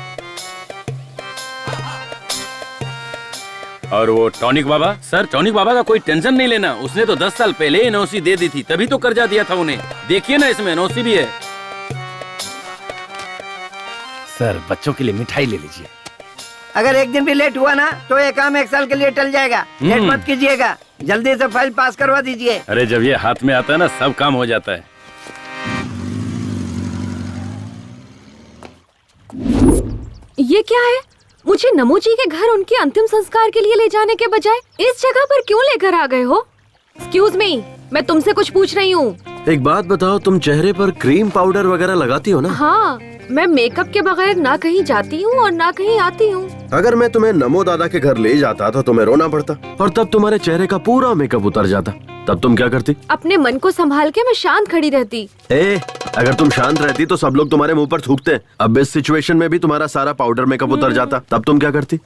और वो टॉनिक बाबा, सर टॉनिक बाबा का कोई टेंशन नहीं लेना। उसने तो 10 साल पहले एनओसी दे दी थी, तभी तो कर्जा दिया था उन्हें। देखिए ना, इसमें एनओसी भी है। सर बच्चों के लिए मिठाई ले लीजिए। अगर एक दिन भी लेट हुआ ना तो ये काम 1 साल के लिए टल जाएगा। लेट मत कीजिएगा, जल्दी से फाइल पास करवा दीजिए। अरे जब ये हाथ में आता है ना, सब काम हो जाता है। ये क्या है? मुझे नमो जी के घर उनके अंतिम संस्कार के लिए ले जाने के बजाय इस जगह पर क्यों लेकर आ गए हो? एक्सक्यूज मी, मैं तुमसे कुछ पूछ रही हूँ। एक बात बताओ, तुम चेहरे पर क्रीम पाउडर वगैरह लगाती हो ना? हाँ, मैं मेकअप के बगैर ना कहीं जाती हूँ और ना कहीं आती हूँ। अगर मैं तुम्हें नमो दादा के घर ले जाता तो तुम्हें रोना पड़ता और तब तुम्हारे चेहरे का पूरा मेकअप उतर जाता। तब तुम क्या करती? अपने मन को संभाल के मैं शांत खड़ी रहती। अगर तुम शांत रहती तो सब लोग तुम्हारे मुंह पर थूकते। अब इस सिचुएशन में भी तुम्हारा सारा पाउडर मेकअप उतर जाता, तब तुम क्या करती?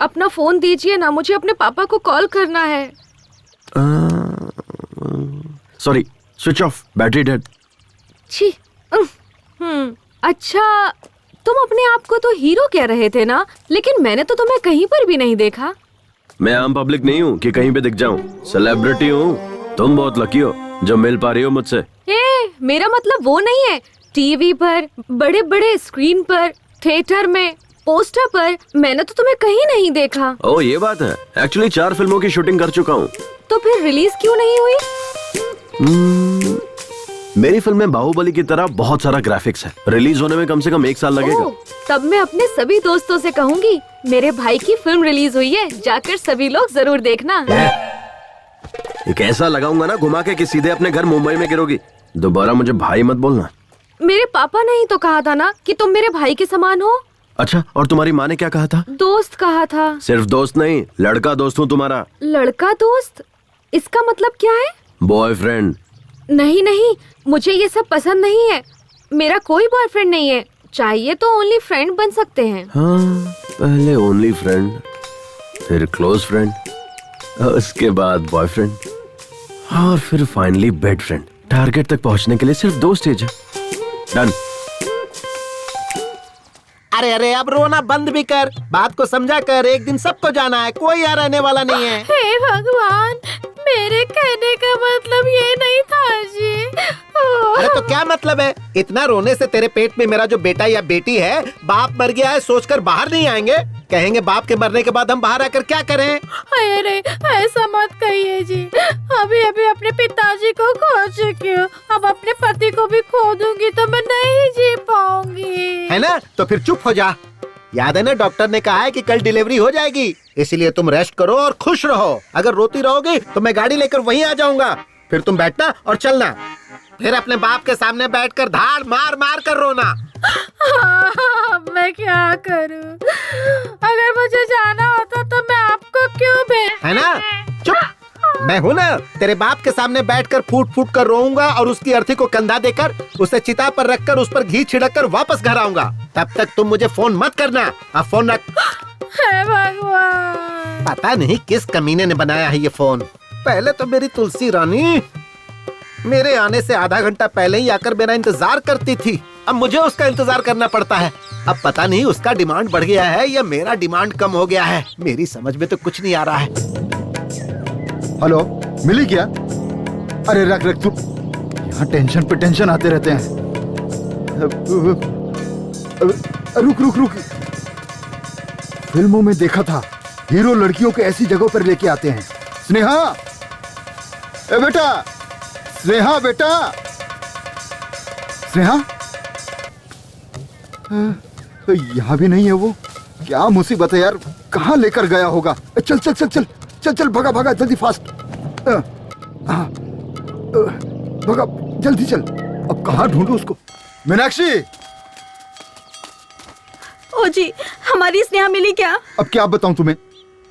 अपना फोन दीजिए ना, मुझे अपने पापा को कॉल करना है। Sorry, switch off, battery dead. छी। अच्छा, तुम अपने आप को तो हीरो कह रहे थे ना, लेकिन मैंने तो तुम्हें कहीं पर भी नहीं देखा। मैं आम पब्लिक नहीं हूँ कि कहीं पे दिख जाऊँ, सेलिब्रिटी हूँ। तुम बहुत लकी हो जो मिल पा रही हो मुझसे। मेरा मतलब वो नहीं है। टीवी पर, बड़े बड़े स्क्रीन पर, थिएटर में, पोस्टर पर मैंने तो तुम्हें कहीं नहीं देखा। ओह, ये बात है। एक्चुअली 4 फिल्मों की शूटिंग कर चुका हूँ। तो फिर रिलीज क्यों नहीं हुई? मेरी फिल्म में बाहुबली की तरह बहुत सारा ग्राफिक्स है। रिलीज होने में कम से कम 1 साल लगेगा। तब मैं अपने सभी दोस्तों से कहूँगी, मेरे भाई की फिल्म रिलीज हुई है, जाकर सभी लोग जरूर देखना। एक ऐसा लगाऊंगा ना घुमा के कि सीधे अपने घर मुंबई में गिरोगी। दोबारा मुझे भाई मत बोलना। मेरे पापा ने ही तो कहा था ना कि तुम मेरे भाई के समान हो। अच्छा, और तुम्हारी माँ ने क्या कहा था? दोस्त कहा था। सिर्फ दोस्त नहीं, लड़का दोस्त हूँ तुम्हारा। लड़का दोस्त? इसका मतलब क्या है? बॉयफ्रेंड। नहीं नहीं, मुझे ये सब पसंद नहीं है। मेरा कोई बॉयफ्रेंड नहीं है। चाहिए तो ओनली फ्रेंड बन सकते हैं। हाँ, पहले ओनली फ्रेंड, फिर क्लोज फ्रेंड, उसके बाद बॉयफ्रेंड, और फिर फाइनली बेड फ्रेंड। टारगेट तक पहुंचने के लिए सिर्फ 2 स्टेज है। डन। अरे अरे, अब रोना बंद भी कर, बात को समझा कर। एक दिन सबको जाना है, कोई यहाँ रहने वाला नहीं है। हे भगवान, मेरे कहने का मतलब ये नहीं था जी। अरे तो क्या मतलब है? इतना रोने से तेरे पेट में मेरा जो बेटा या बेटी है, बाप मर गया है सोचकर बाहर नहीं आएंगे? कहेंगे बाप के मरने के बाद हम बाहर आकर क्या करें? अरे ऐसा मत कहिए जी। अभी अभी अपने पिताजी को खो चुकी हूँ, अब अपने पति को भी खो दूंगी तो मैं नहीं जी पाऊंगी। है ना? तो फिर चुप हो जा। याद है ना, डॉक्टर ने कहा है कि कल डिलीवरी हो जाएगी, इसलिए तुम रेस्ट करो और खुश रहो। अगर रोती रहोगी तो मैं गाड़ी लेकर वहीं आ जाऊंगा, फिर तुम बैठना और चलना, फिर अपने बाप के सामने बैठकर धाड़ मार मार कर रोना। मैं क्या करूं? अगर मुझे जाना होता तो मैं आपको क्यों भेज? है ना? चुप। मैं हूँ ना, तेरे बाप के सामने बैठकर फूट फूट कर रोऊंगा और उसकी अर्थी को कंधा देकर उसे चिता पर रखकर उस पर घी छिड़क कर वापस घर आऊंगा। तब तक तुम मुझे फोन मत करना। अब फोन रख। हे भगवान। पता नहीं किस कमीने ने बनाया है ये फोन। पहले तो मेरी तुलसी रानी मेरे आने से आधा घंटा पहले ही आकर मेरा इंतजार करती थी, अब मुझे उसका इंतजार करना पड़ता है। अब पता नहीं उसका डिमांड बढ़ गया है या मेरा डिमांड कम हो गया है, मेरी समझ में तो कुछ नहीं आ रहा है। हेलो, मिली क्या? अरे रख रख तू, यहाँ टेंशन पे टेंशन आते रहते हैं। रुक रुक रुक, फिल्मों में देखा था हीरो लड़कियों को ऐसी जगहों पर लेके आते हैं। स्नेहा, ए बेटा, स्नेहा बेटा, स्नेहा, यहाँ भी नहीं है वो। क्या मुसीबत है यार, कहाँ लेकर गया होगा? चल चल चल चल चल चल, भगा भगा जल्दी, फास्ट भगा जल्दी चल। अब कहाँ ढूंढूं उसको? मीनाक्षी, ओ जी, हमारी स्नेहा मिली क्या? अब क्या बताऊं तुम्हें,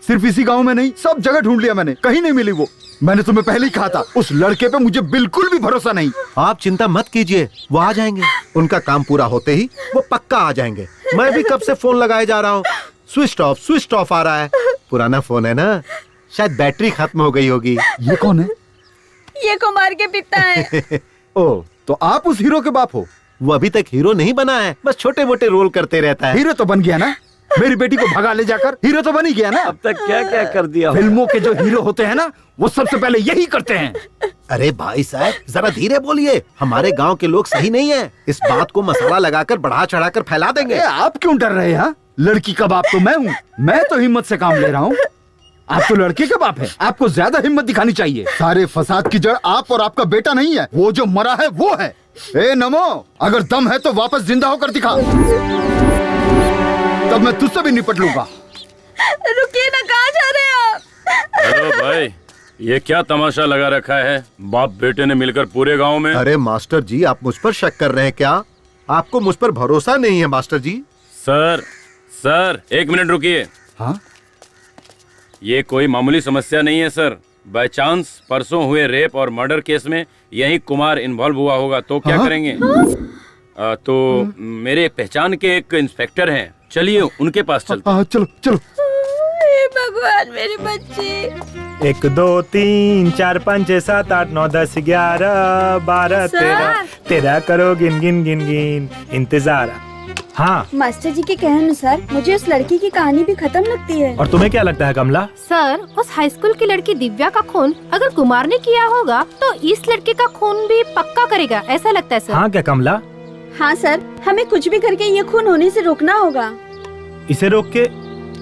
सिर्फ इसी गांव में नहीं, सब जगह ढूंढ लिया मैंने, कहीं नहीं मिली वो। मैंने तुम्हें पहले ही कहा था, उस लड़के पे मुझे बिल्कुल भी भरोसा नहीं। आप चिंता मत कीजिए, वो आ जाएंगे। उनका काम पूरा होते ही वो पक्का आ जाएंगे। मैं भी कब से फोन लगाए जा रहा हूँ, स्विच ऑफ आ रहा है। पुराना फोन है ना, शायद बैटरी खत्म हो गई होगी। ये कौन है? ये कुमार के पिता है। ओ, तो आप उस हीरो के बाप हो? वो अभी तक हीरो नहीं बना है, बस छोटे मोटे रोल करते रहता है। हीरो तो बन गया ना, मेरी बेटी को भगा ले जाकर हीरो तो बन ही गया ना। अब तक क्या क्या कर दिया। फिल्मों के जो हीरो होते हैं ना, वो सबसे पहले यही करते हैं। अरे भाई साहब, जरा धीरे बोलिए, हमारे गांव के लोग सही नहीं है। इस बात को मसाला लगाकर बढ़ा चढ़ा कर फैला देंगे। आप क्यों डर रहे हैं? लड़की का बाप तो मैं हूँ, मैं तो हिम्मत से काम ले रहा हूँ। आप तो लड़के के बाप है, आपको ज्यादा हिम्मत दिखानी चाहिए। सारे फसाद की जड़ आप और आपका बेटा नहीं है, वो जो मरा है वो है। ए नमो, अगर दम है तो वापस जिंदा होकर दिखा, तब मैं तुझसे भी निपट लूंगा। रुकिए ना, कहाँ जा रहे हैं आप? हेलो भाई, ये क्या तमाशा लगा रखा है? बाप बेटे ने मिलकर पूरे गांव में। अरे मास्टर जी, आप मुझ पर शक कर रहे हैं क्या? आपको मुझ पर भरोसा नहीं है मास्टर जी? सर एक मिनट रुकिए। हाँ? ये कोई मामूली समस्या नहीं है सर। बाय चांस परसों हुए रेप और मर्डर केस में यही कुमार इन्वॉल्व हुआ होगा तो क्या करेंगे? तो मेरे पहचान के एक इंस्पेक्टर हैं, चलिए उनके पास चलते हैं। चलो चलो। हे भगवान, मेरे बच्चे। 1 2 3 4 5 6 7 8 9 10 11 12 13 करो गिन गिन गिन गिन इंतजार। हाँ, मास्टर जी के कहने अनुसार मुझे उस लड़की की कहानी भी खत्म लगती है। और तुम्हें क्या लगता है कमला? सर, उस हाई स्कूल की लड़की दिव्या का खून अगर कुमार ने किया होगा तो इस लड़के का खून भी पक्का करेगा, ऐसा लगता है सर। हाँ क्या कमला? हाँ सर, हमें कुछ भी करके ये खून होने से रोकना होगा। इसे रोक के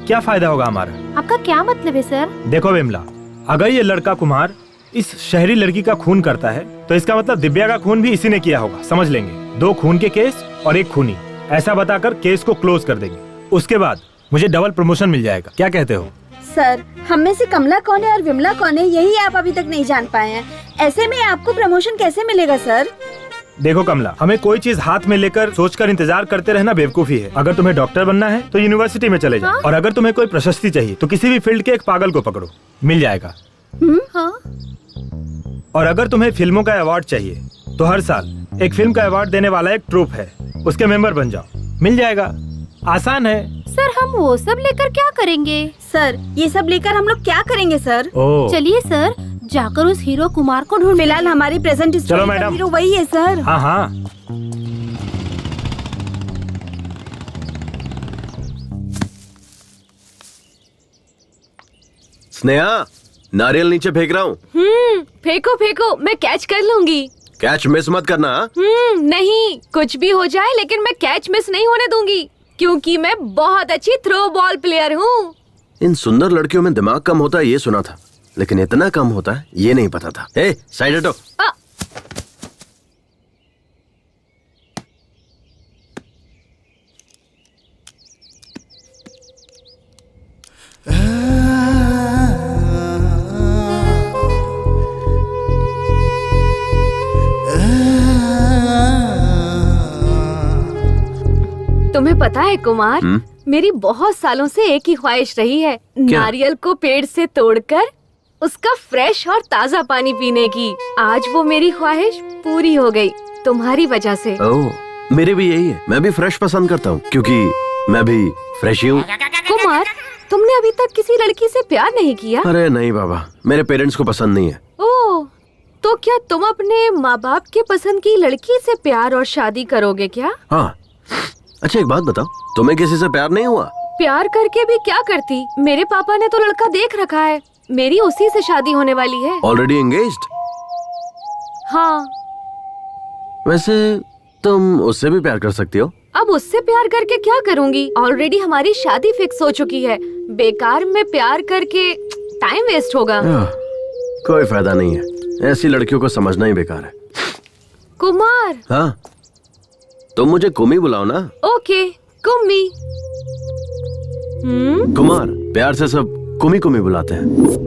क्या फायदा होगा हमारा? आपका क्या मतलब है सर? देखो विमला, अगर ये लड़का कुमार इस शहरी लड़की का खून करता है तो इसका मतलब दिव्या का खून भी इसी ने किया होगा, समझ लेंगे। 2 खून के केस और 1 खूनी, ऐसा बताकर केस को क्लोज कर देंगे। उसके बाद मुझे डबल प्रमोशन मिल जाएगा, क्या कहते हो? सर, हम में से कमला कौन है और विमला कौन है, यही आप अभी तक नहीं जान पाए हैं। ऐसे में आपको प्रमोशन कैसे मिलेगा सर? देखो कमला, हमें कोई चीज हाथ में लेकर सोचकर इंतजार करते रहना बेवकूफी है। अगर तुम्हें डॉक्टर बनना है तो यूनिवर्सिटी में चले जाओ। हाँ? और अगर तुम्हें कोई प्रशस्ति चाहिए तो किसी भी फील्ड के एक पागल को पकड़ो, मिल जाएगा। हाँ? और अगर तुम्हें फिल्मों का अवार्ड चाहिए तो हर साल एक फिल्म का अवार्ड देने वाला एक ट्रूप है, उसके मेंबर बन जाओ, मिल जाएगा। आसान है। सर, हम वो सब लेकर क्या करेंगे? सर, ये सब लेकर हम लोग क्या करेंगे सर? ओह, चलिए सर, जाकर उस हीरो कुमार को ढूंढ। फिलहाल हमारी प्रेजेंट चलो मैडम। हीरो वही है सर। हाँ हाँ। स्नेहा, नारियल नीचे फेंक रहा हूँ। फेंको फेंको, मैं कैच कर लूंगी। कैच मिस मत करना। नहीं, कुछ भी हो जाए लेकिन मैं कैच मिस नहीं होने दूंगी, क्योंकि मैं बहुत अच्छी थ्रो बॉल प्लेयर हूँ। इन सुंदर लड़कियों में दिमाग कम होता है ये सुना था, लेकिन इतना कम होता है ये नहीं पता था। ए, साइड हटो। तुम्हें पता है कुमार, मेरी बहुत सालों से एक ही ख्वाहिश रही है, क्या? नारियल को पेड़ से तोड़कर उसका फ्रेश और ताज़ा पानी पीने की। आज वो मेरी ख्वाहिश पूरी हो गई तुम्हारी वजह से। ओह, मेरे भी यही है। मैं भी फ्रेश पसंद करता हूँ क्योंकि मैं भी फ्रेश ही हूँ। कुमार, तुमने अभी तक किसी लड़की से प्यार नहीं किया? अरे नहीं बाबा, मेरे पेरेंट्स को पसंद नहीं है। ओह, तो क्या तुम अपने माँ बाप के पसंद की लड़की से प्यार और शादी करोगे क्या? हाँ। अच्छा एक बात बताओ, तुम्हें किसी से प्यार नहीं हुआ? प्यार करके भी क्या करती? मेरे पापा ने तो लड़का देख रखा है, मेरी उसी से शादी होने वाली है। Already engaged? हाँ। वैसे तुम उससे भी प्यार कर सकती हो। अब उससे प्यार करके क्या करूँगी? ऑलरेडी हमारी शादी फिक्स हो चुकी है। बेकार में प्यार करके टाइम वेस्ट होगा। कोई फायदा नहीं है, ऐसी लड़कियों को समझना ही बेकार है। कुमार। हाँ, तुम मुझे कुमी बुलाओ ना। ओके, कुम्मी। कुमार, प्यार से सब कुमी कुमी बुलाते हैं।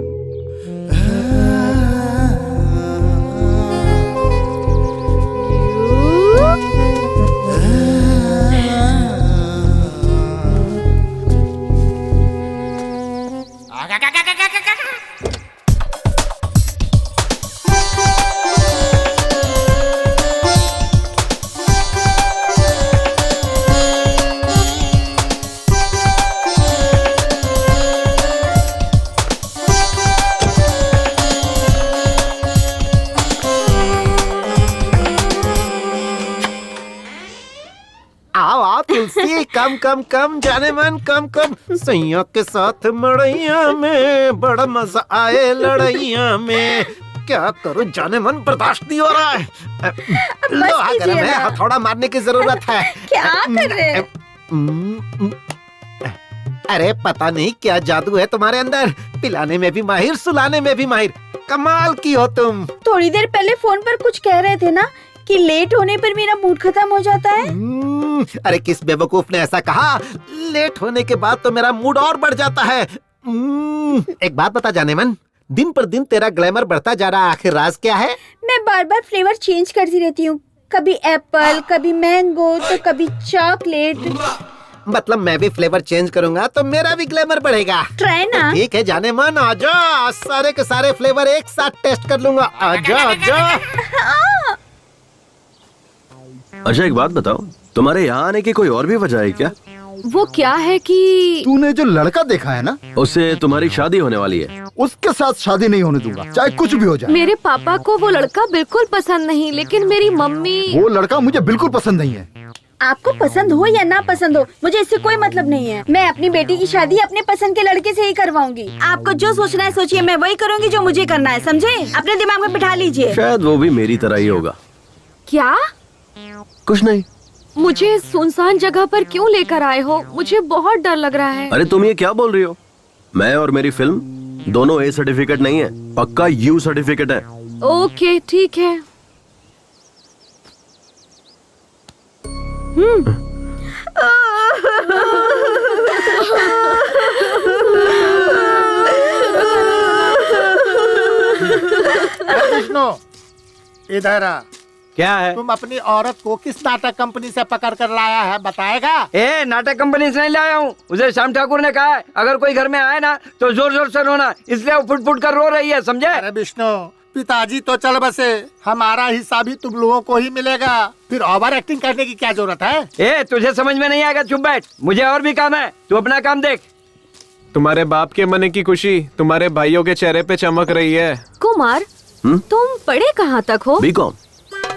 आओ आओ तुलसी, कम कम कम जाने मन, कम कम। सैया के साथ मड़ैया में बड़ा मजा आए लड़ैया में। क्या करूं जाने मन, बर्दाश्त नहीं हो रहा है। लोहा गर्म है, हथौड़ा मारने की जरूरत है। क्या कर रहे हैं? अरे पता नहीं क्या जादू है तुम्हारे अंदर, पिलाने में भी माहिर, सुलाने में भी माहिर। कमाल की हो तुम। थोड़ी देर पहले फोन पर कुछ कह रहे थे ना कि लेट होने पर मेरा मूड खत्म हो जाता है। अरे किस बेवकूफ ने ऐसा कहा? लेट होने के बाद तो मेरा मूड और बढ़ जाता है। एक बात बता जाने मन, दिन पर दिन तेरा ग्लैमर बढ़ता जा रहा है, आखिर राज क्या है? मैं बार बार फ्लेवर चेंज करती रहती हूँ, कभी एप्पल, कभी मैंगो, तो कभी चॉकलेट। मतलब मैं भी फ्लेवर चेंज करूंगा तो मेरा भी ग्लैमर बढ़ेगा। ट्राई ना। ठीक है जाने मन, आजा, सारे के सारे फ्लेवर एक साथ टेस्ट कर लूंगा। आजा आजा। अच्छा एक बात बताओ, तुम्हारे यहाँ आने की कोई और भी वजह है क्या? वो क्या है कि तूने जो लड़का देखा है ना, उससे तुम्हारी शादी होने वाली है। उसके साथ शादी नहीं होने दूंगा, चाहे कुछ भी हो जाए। मेरे पापा को वो लड़का बिल्कुल पसंद नहीं, लेकिन मेरी मम्मी। वो लड़का मुझे बिल्कुल पसंद नहीं है। आपको पसंद हो या ना पसंद हो, मुझे इससे कोई मतलब नहीं है। मैं अपनी बेटी की शादी अपने पसंद के लड़के से ही करवाऊंगी। आपको जो सोचना है सोचिए, मैं वही करूंगी जो मुझे करना है, समझे? अपने दिमाग में बिठा लीजिए। शायद वो भी मेरी तरह ही होगा। क्या? कुछ नहीं। मुझे सुनसान जगह पर क्यों लेकर आए हो? मुझे बहुत डर लग रहा है। अरे तुम ये क्या बोल रही हो? मैं और मेरी फिल्म दोनों ए सर्टिफिकेट नहीं है, पक्का यू सर्टिफिकेट है। ओके ठीक है। विष्णु, इधर आ। क्या है? तुम अपनी औरत को किस नाटक कंपनी से पकड़ कर लाया है, बताएगा? ए, नाटक कंपनी से नहीं लाया हूँ। उसे श्याम ठाकुर ने कहा है अगर कोई घर में आए ना तो जोर जोर से रोना, इसलिए वो फुट फुट कर रो रही है, समझे? अरे विष्णु, पिताजी तो चल बसे, हमारा हिस्सा भी तुम लोगों को ही मिलेगा। फिर ओवर एक्टिंग करने की क्या जरूरत है? ए, तुझे समझ में नहीं आएगा, चुप बैठ। मुझे और भी काम है, तू अपना काम देख। तुम्हारे बाप के मन की खुशी तुम्हारे भाइयों के चेहरे पे चमक रही है। कुमार, तुम पढ़े कहाँ तक हो? बीकॉम।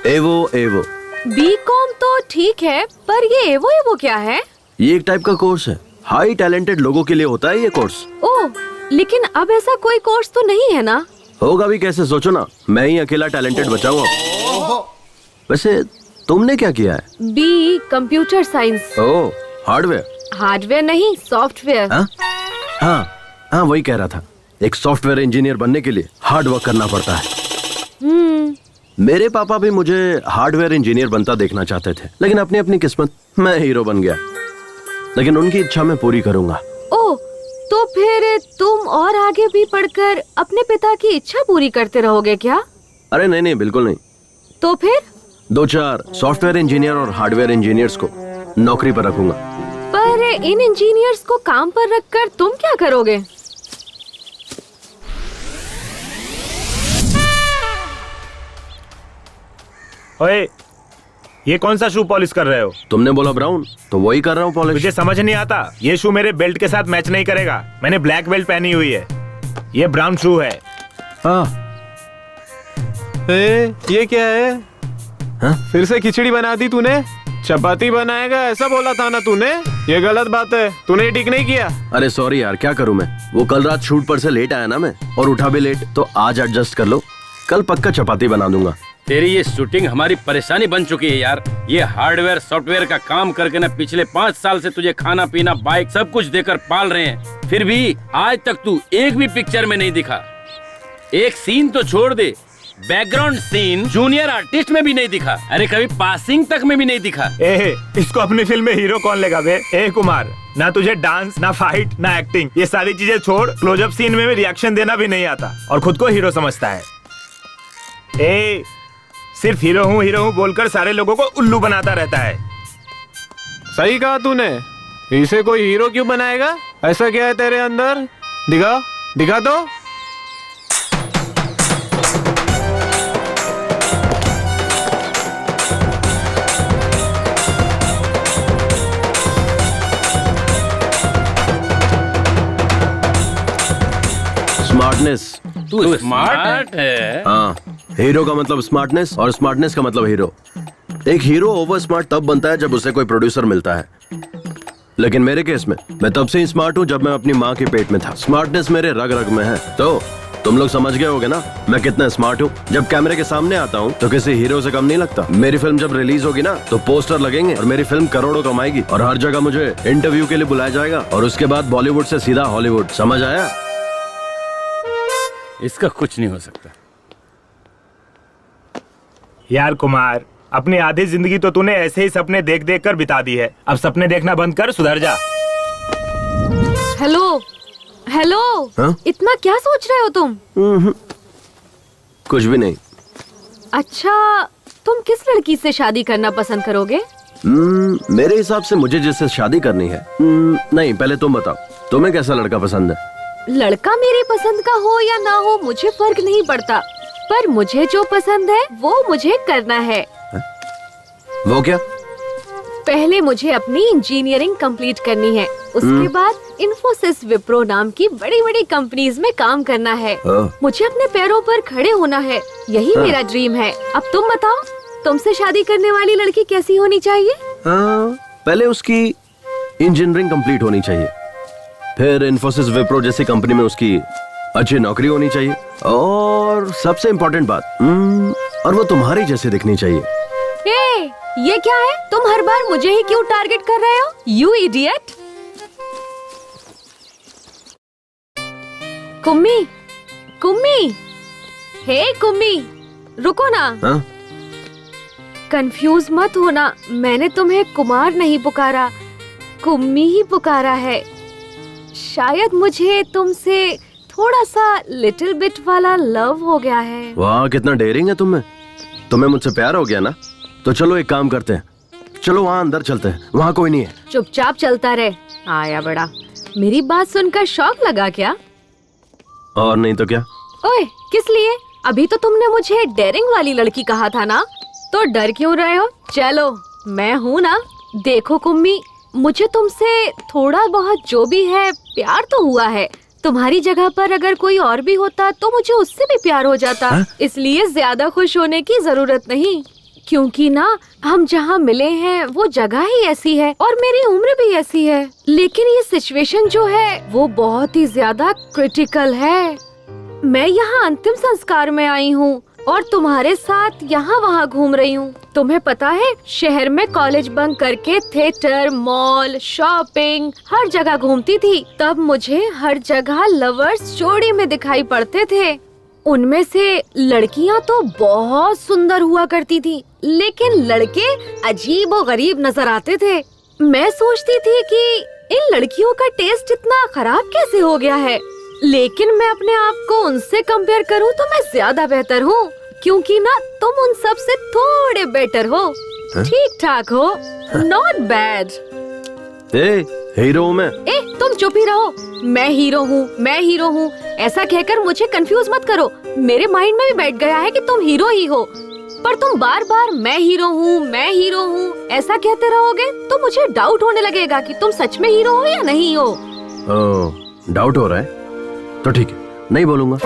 एवो एवो। बीकॉम तो ठीक है, पर ये एवो एवो क्या है? ये एक टाइप का कोर्स है, हाई टैलेंटेड लोगों के लिए होता है ये कोर्स। ओह, लेकिन अब ऐसा कोई कोर्स तो नहीं है ना? होगा भी कैसे, सोचो ना, मैं ही अकेला टैलेंटेड बचाऊंगा। वैसे तुमने क्या किया है? B computer science. Oh, hardware. Hardware नहीं, सॉफ्टवेयर। हाँ, वही कह रहा था। एक सॉफ्टवेयर इंजीनियर बनने के लिए हार्ड वर्क करना पड़ता है। मेरे पापा भी मुझे हार्डवेयर इंजीनियर बनता देखना चाहते थे, लेकिन अपनी अपनी किस्मत, मैं हीरो बन गया। लेकिन उनकी इच्छा मैं पूरी करूंगा। ओह, तो फिर तुम और आगे भी पढ़कर अपने पिता की इच्छा पूरी करते रहोगे क्या? अरे नहीं नहीं, बिल्कुल नहीं। तो फिर 2-4 सॉफ्टवेयर इंजीनियर और हार्डवेयर इंजीनियर्स को नौकरी पर रखूंगा। पर इन इंजीनियर्स को काम पर रखकर तुम क्या करोगे? ओए, ये कौन सा शू पॉलिश कर रहे हो? तुमने बोला ब्राउन तो वही कर रहा हूँ पॉलिश। मुझे समझ नहीं आता, ये शू मेरे बेल्ट के साथ मैच नहीं करेगा। मैंने ब्लैक बेल्ट पहनी हुई है, ये ब्राउन शू है। हाँ। ये क्या है? हाँ? फिर से खिचड़ी बना दी तूने? चपाती बनाएगा ऐसा बोला था ना तूने? ये गलत बात है, तूने ठीक नहीं किया। अरे सॉरी यार, क्या करूँ मैं, वो कल रात शूट पर से लेट आया ना मैं, और उठा भी लेट, तो आज एडजस्ट कर लो, कल पक्का चपाती बना दूंगा। तेरी ये शूटिंग हमारी परेशानी बन चुकी है यार। ये हार्डवेयर सॉफ्टवेयर का काम करके ना पिछले 5 साल से तुझे खाना पीना बाइक सब कुछ देकर पाल रहे हैं, फिर भी आज तक तू एक भी पिक्चर में नहीं दिखा। एक सीन तो छोड़ दे, बैकग्राउंड सीन जूनियर आर्टिस्ट में भी नहीं दिखा। अरे कभी पासिंग तक में भी नहीं दिखा। इसको अपनी फिल्म में हीरो कौन लेगा बे? कुमार, ना तुझे डांस, ना फाइट, ना एक्टिंग, ये सारी चीजें छोड़, क्लोजअप सीन में रिएक्शन देना भी नहीं आता और खुद को हीरो समझता है। सिर्फ हीरो हूँ बोलकर सारे लोगों को उल्लू बनाता रहता है। सही कहा तूने, इसे कोई हीरो क्यों बनाएगा? ऐसा क्या है तेरे अंदर? दिखा तो। स्मार्टनेस। तू स्मार्ट है। हाँ, हीरो का मतलब स्मार्टनेस और स्मार्टनेस का मतलब हीरो। एक हीरो ओवर स्मार्ट तब बनता है जब उसे कोई प्रोड्यूसर मिलता है, लेकिन मेरे केस में मैं तब से ही स्मार्ट हूँ जब मैं अपनी माँ के पेट में था। स्मार्टनेस मेरे रग रग में है। तो तुम लोग समझ गए होगे ना मैं कितना स्मार्ट हूँ। जब कैमरे के सामने आता हूँ तो किसी हीरो से कम नहीं लगता। मेरी फिल्म जब रिलीज होगी ना तो पोस्टर लगेंगे और मेरी फिल्म करोड़ों कमाएगी और हर जगह मुझे इंटरव्यू के लिए बुलाया जाएगा और उसके बाद बॉलीवुड से सीधा हॉलीवुड। समझ आया? इसका कुछ नहीं हो सकता। यार कुमार, अपनी आधी जिंदगी तो तूने ऐसे ही सपने देख देख कर बिता दी है। अब सपने देखना बंद कर, सुधर जा। हेलो, हाँ? इतना क्या सोच रहे हो तुम? कुछ भी नहीं। अच्छा, तुम किस लड़की से शादी करना पसंद करोगे? मेरे हिसाब से मुझे जिससे शादी करनी है। नहीं, पहले तुम बताओ, तुम्हें कैसा लड़का पसंद है? लड़का मेरी पसंद का हो या ना हो मुझे फर्क नहीं पड़ता, पर मुझे जो पसंद है वो मुझे करना है। वो क्या? पहले मुझे अपनी इंजीनियरिंग कंप्लीट करनी है, उसके बाद इन्फोसिस, विप्रो नाम की बड़ी बड़ी कंपनीज में काम करना है। मुझे अपने पैरों पर खड़े होना है, यही मेरा ड्रीम है। अब तुम बताओ, तुमसे शादी करने वाली लड़की कैसी होनी चाहिए? पहले उसकी इंजीनियरिंग कंप्लीट होनी चाहिए, फिर इन्फोसिस, विप्रो जैसी कंपनी में उसकी अच्छी नौकरी होनी चाहिए, और सबसे इम्पोर्टेंट बात, और वो तुम्हारी जैसे दिखनी चाहिए। ये क्या है? तुम हर बार मुझे ही क्यों टारगेट कर रहे हो? You idiot! Kummi, hey Kummi, रुको ना। हाँ? कंफ्यूज मत होना, मैंने तुम्हें कुमार नहीं पुकारा, कुम्मी ही पुकारा है। शायद मुझे तुमसे थोड़ा सा लिटिल बिट वाला लव हो गया है। वाह, कितना डेयरिंग है तुम्हें मुझसे प्यार हो गया ना? तो चलो एक काम करते हैं, चलो वहाँ अंदर चलते हैं, वहाँ कोई नहीं है। चुपचाप चलता रहे, आया बड़ा। मेरी बात सुनकर शौक लगा क्या? और नहीं तो क्या। ओए, किस लिए? अभी तो तुमने मुझे डेयरिंग वाली लड़की कहा था ना, तो डर क्यों रहे हो? चलो, मैं हूँ ना। देखो कुम्मी, मुझे तुमसे थोड़ा बहुत जो भी है प्यार तो हुआ है। तुम्हारी जगह पर अगर कोई और भी होता तो मुझे उससे भी प्यार हो जाता। इसलिए ज्यादा खुश होने की जरूरत नहीं, क्योंकि ना हम जहाँ मिले हैं वो जगह ही ऐसी है और मेरी उम्र भी ऐसी है। लेकिन ये सिचुएशन जो है वो बहुत ही ज्यादा क्रिटिकल है। मैं यहाँ अंतिम संस्कार में आई हूँ और तुम्हारे साथ यहाँ वहाँ घूम रही हूँ। तुम्हें पता है, शहर में कॉलेज बंक करके थिएटर, मॉल, शॉपिंग हर जगह घूमती थी। तब मुझे हर जगह लवर्स जोड़ी में दिखाई पड़ते थे। उनमें से लड़कियाँ तो बहुत सुंदर हुआ करती थी, लेकिन लड़के अजीबोगरीब नजर आते थे। मैं सोचती थी कि इन लड़कियों का टेस्ट इतना खराब कैसे हो गया है, लेकिन मैं अपने आप को उनसे कंपेयर करूं तो मैं ज्यादा बेहतर हूँ, क्योंकि ना तुम उन सब से थोड़े बेटर हो, ठीक ठाक हो, नॉट बैड। हीरो हूँ मैं। तुम चुप ही रहो। मैं हीरो हूँ, ऐसा कहकर मुझे कंफ्यूज मत करो। मेरे माइंड में भी बैठ गया है कि तुम हीरो ही हो। पर तुम बार बार मैं हीरो हूँ ऐसा कहते रहोगे तो मुझे डाउट होने लगेगा कि तुम सच में हीरो हो या नहीं हो। डाउट हो रहा है तो ठीक है, नहीं बोलूंगा।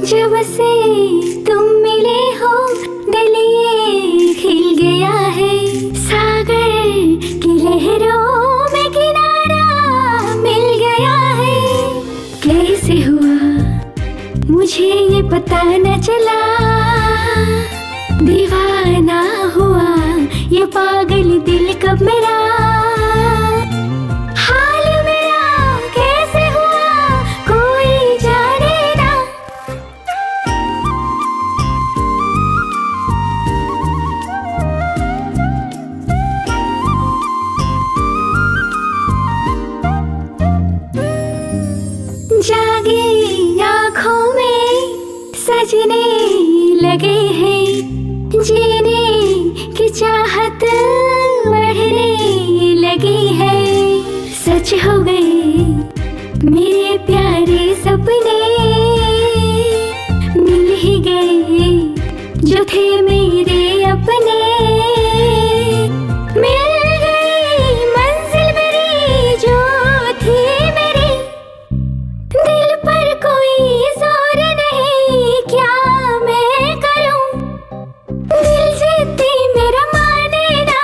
जब से तुम मिले हो दिल ये खिल गया है, सागर की लहरों में किनारा मिल गया है। कैसे हुआ मुझे ये पता न चला, दीवाना हुआ ये पागल दिल कब मेरा। हाल मेरा कैसे हुआ कोई जाने ना। जागी आँखों में सजने लगे हैं, जीने की चाहत बढ़ने लगी है। सच हो गए मेरे प्यारे सपने, मिल ही गए जो थे मेरे अपने। मिल गई मंजिल मेरी जो थी मेरी, दिल पर कोई जोर नहीं क्या मैं करूं। दिल जीती मेरा माने ना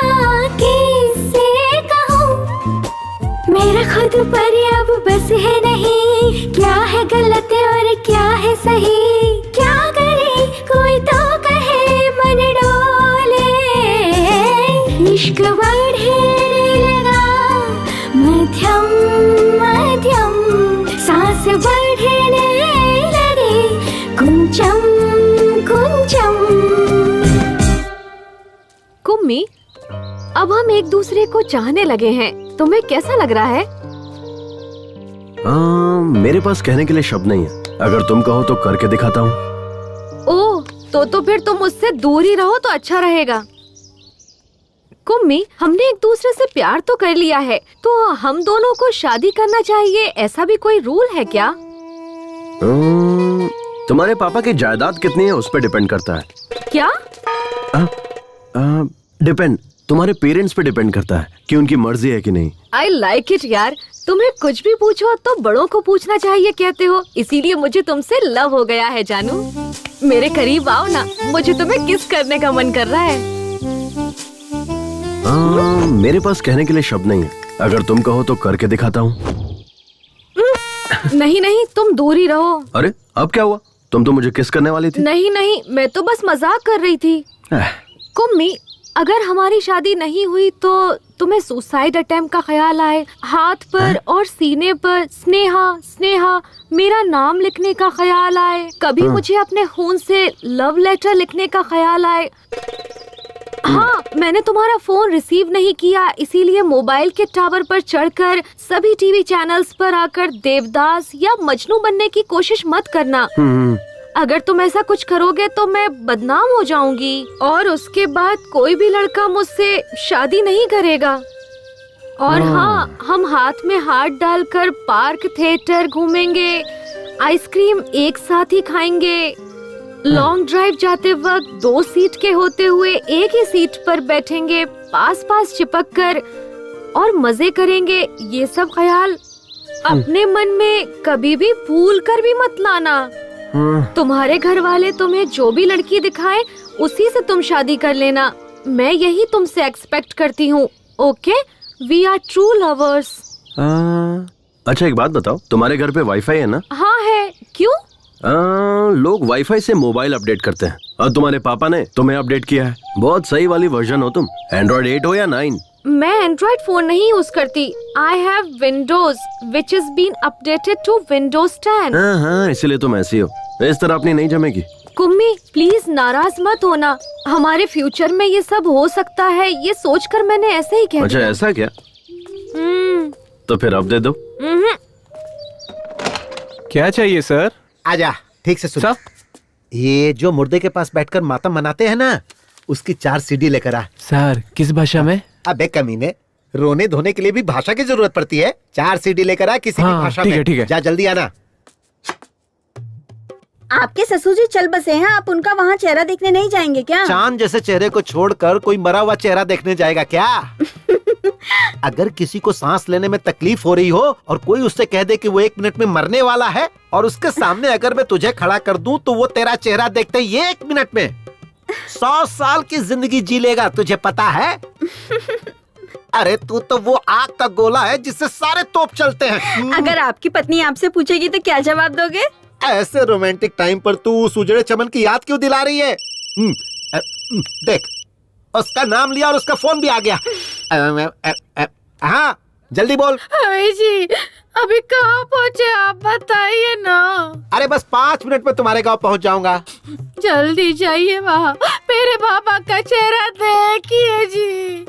किससे कहूं। मेरा खुद पर अब बस है नहीं, क्या है गलत और क्या है सही। क्या करे कोई तो कहे मन डोले, इश्क बढ़ने लगा मध्यम मध्यम, सांस बढ़ने लगे कुंचम कुंचम। कुम्मी, अब हम एक दूसरे को चाहने लगे हैं, तुम्हें कैसा लग रहा है? मेरे पास कहने के लिए शब्द नहीं है, अगर तुम कहो तो करके दिखाता हूँ। ओह, तो फिर तुम मुझसे दूर ही रहो तो अच्छा रहेगा। कुम्मी, हमने एक दूसरे से प्यार तो कर लिया है, तो हम दोनों को शादी करना चाहिए, ऐसा भी कोई रूल है क्या? तुम्हारे पापा की जायदाद कितनी है उस पर डिपेंड करता है। क्या? डिपेंड, तुम्हारे पेरेंट्स पे डिपेंड करता है कि उनकी मर्जी है कि नहीं। आई लाइक इट यार, तुम्हें कुछ भी पूछो तो बड़ों को पूछना चाहिए कहते हो, इसीलिए मुझे तुमसे लव हो गया है जानू। मेरे करीब आओ ना, मुझे तुम्हें किस करने का मन कर रहा है। मेरे पास कहने के लिए शब्द नहीं है, अगर तुम कहो तो करके दिखाता हूँ। नहीं नहीं, तुम दूर ही रहो। अरे अब क्या हुआ, तुम तो मुझे किस करने वाली थी। नहीं नहीं, मैं तो बस मजाक कर रही थी। कुम्मी, अगर हमारी शादी नहीं हुई तो तुम्हें सुसाइड अटेम्प्ट का ख्याल आए, हाथ पर और सीने पर स्नेहा स्नेहा मेरा नाम लिखने का ख्याल आए, कभी मुझे अपने खून से लव लेटर लिखने का ख्याल आए, हाँ, मैंने तुम्हारा फोन रिसीव नहीं किया, इसीलिए मोबाइल के टावर पर चढ़कर सभी टीवी चैनल्स पर आकर देवदास या मजनू बनने की कोशिश मत करना। अगर तुम ऐसा कुछ करोगे तो मैं बदनाम हो जाऊंगी और उसके बाद कोई भी लड़का मुझसे शादी नहीं करेगा। और हाँ, हम हाथ में हाथ डालकर पार्क थिएटर घूमेंगे, आइसक्रीम एक साथ ही खाएंगे, लॉन्ग ड्राइव जाते वक्त 2 सीट के होते हुए एक ही सीट पर बैठेंगे, पास पास चिपक कर और मजे करेंगे। ये सब ख्याल अपने मन में कभी भी भूल कर भी मत लाना। तुम्हारे घर वाले तुम्हें जो भी लड़की दिखाए उसी से तुम शादी कर लेना। मैं यही तुमसे एक्सपेक्ट करती हूँ। Okay, we are true lovers. अच्छा एक बात बताओ, तुम्हारे घर पे वाईफाई है ना? हाँ है। क्यों? लोग वाईफाई से मोबाइल अपडेट करते हैं और तुम्हारे पापा ने तुम्हें अपडेट किया है। बहुत सही वाली वर्जन हो तुम। एंड्रॉइड 8 हो या 9? मैं एंड्रॉइड फोन नहीं यूज करती। I have Windows which is been updated to Windows 10। हाँ, इसीलिए तुम ऐसी हो। इस तरह अपनी नहीं जमेगी। कुम्मी प्लीज नाराज मत होना, हमारे फ्यूचर में ये सब हो सकता है, ये सोचकर मैंने ऐसे ही कह अच्छा दिया। ऐसा क्या? तो फिर अब दे दो। क्या चाहिए सर? आजा, ठीक से सुन। ये जो मुर्दे के पास बैठकर मातम मनाते हैं ना, उसकी 4 सीडी लेकर आ। सर किस भाषा में? अबे कमीने, रोने धोने के लिए भी भाषा की जरूरत पड़ती है। 4 सीडी लेकर आ किसी की भाषा में। ठीक है। जा जल्दी आना। आपके ससुर जी चल बसे हैं, आप उनका वहाँ चेहरा देखने नहीं जाएंगे क्या? चांद जैसे चेहरे को छोड़कर कोई मरा हुआ चेहरा देखने जाएगा क्या? अगर किसी को सांस लेने में तकलीफ हो रही हो और कोई उससे कह दे कि वो 1 मिनट में मरने वाला है और उसके सामने अगर मैं तुझे खड़ा कर दूं तो वो तेरा चेहरा देखते ही 1 मिनट में 100 साल की जिंदगी जी लेगा, तुझे पता है? अरे तू तो वो आग का गोला है जिससे सारे तोप चलते हैं। अगर आपकी पत्नी आपसे पूछेगी तो क्या जवाब दोगे? ऐसे रोमांटिक टाइम पर तू उस उजड़े चमन की याद क्यों दिला रही है? देख, उसका नाम लिया और उसका फोन भी आ गया। हाँ जल्दी बोल। जी अभी कहाँ पहुँचे आप बताइए ना। अरे बस 5 मिनट में तुम्हारे गांव पहुंच जाऊंगा। जल्दी जाइए वहाँ, मेरे पापा का चेहरा देखिए जी।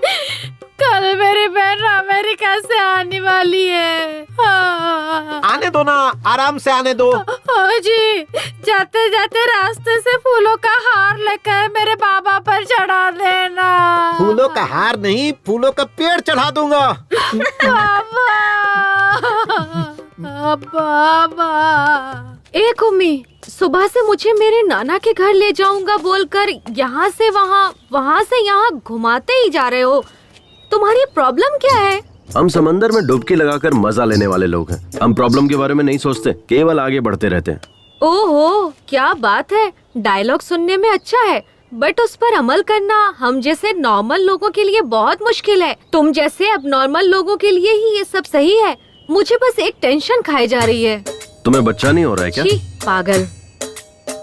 कल मेरी बहन अमेरिका से आने वाली है। हाँ। आने दो ना, आराम से आने दो। हाँ जी, जाते जाते रास्ते से फूलों का हार लेकर मेरे बाबा पर चढ़ा देना। फूलों का हार नहीं, फूलों का पेड़ चढ़ा दूंगा। बाबा एक उम्मी, सुबह से मुझे मेरे नाना के घर ले जाऊंगा बोलकर यहाँ से वहाँ, वहाँ से यहाँ घुमाते ही जा रहे हो। तुम्हारी प्रॉब्लम क्या है? हम समंदर में डुबकी लगाकर मजा लेने वाले लोग हैं। हम प्रॉब्लम के बारे में नहीं सोचते, केवल आगे बढ़ते रहते हैं। ओहो क्या बात है, डायलॉग सुनने में अच्छा है बट उस पर अमल करना हम जैसे नॉर्मल लोगों के लिए बहुत मुश्किल है। तुम जैसे अब नॉर्मल लोगों के लिए ही ये सब सही है। मुझे बस एक टेंशन खाई जा रही है। तुम्हें बच्चा नहीं हो रहा है क्या? छी, पागल।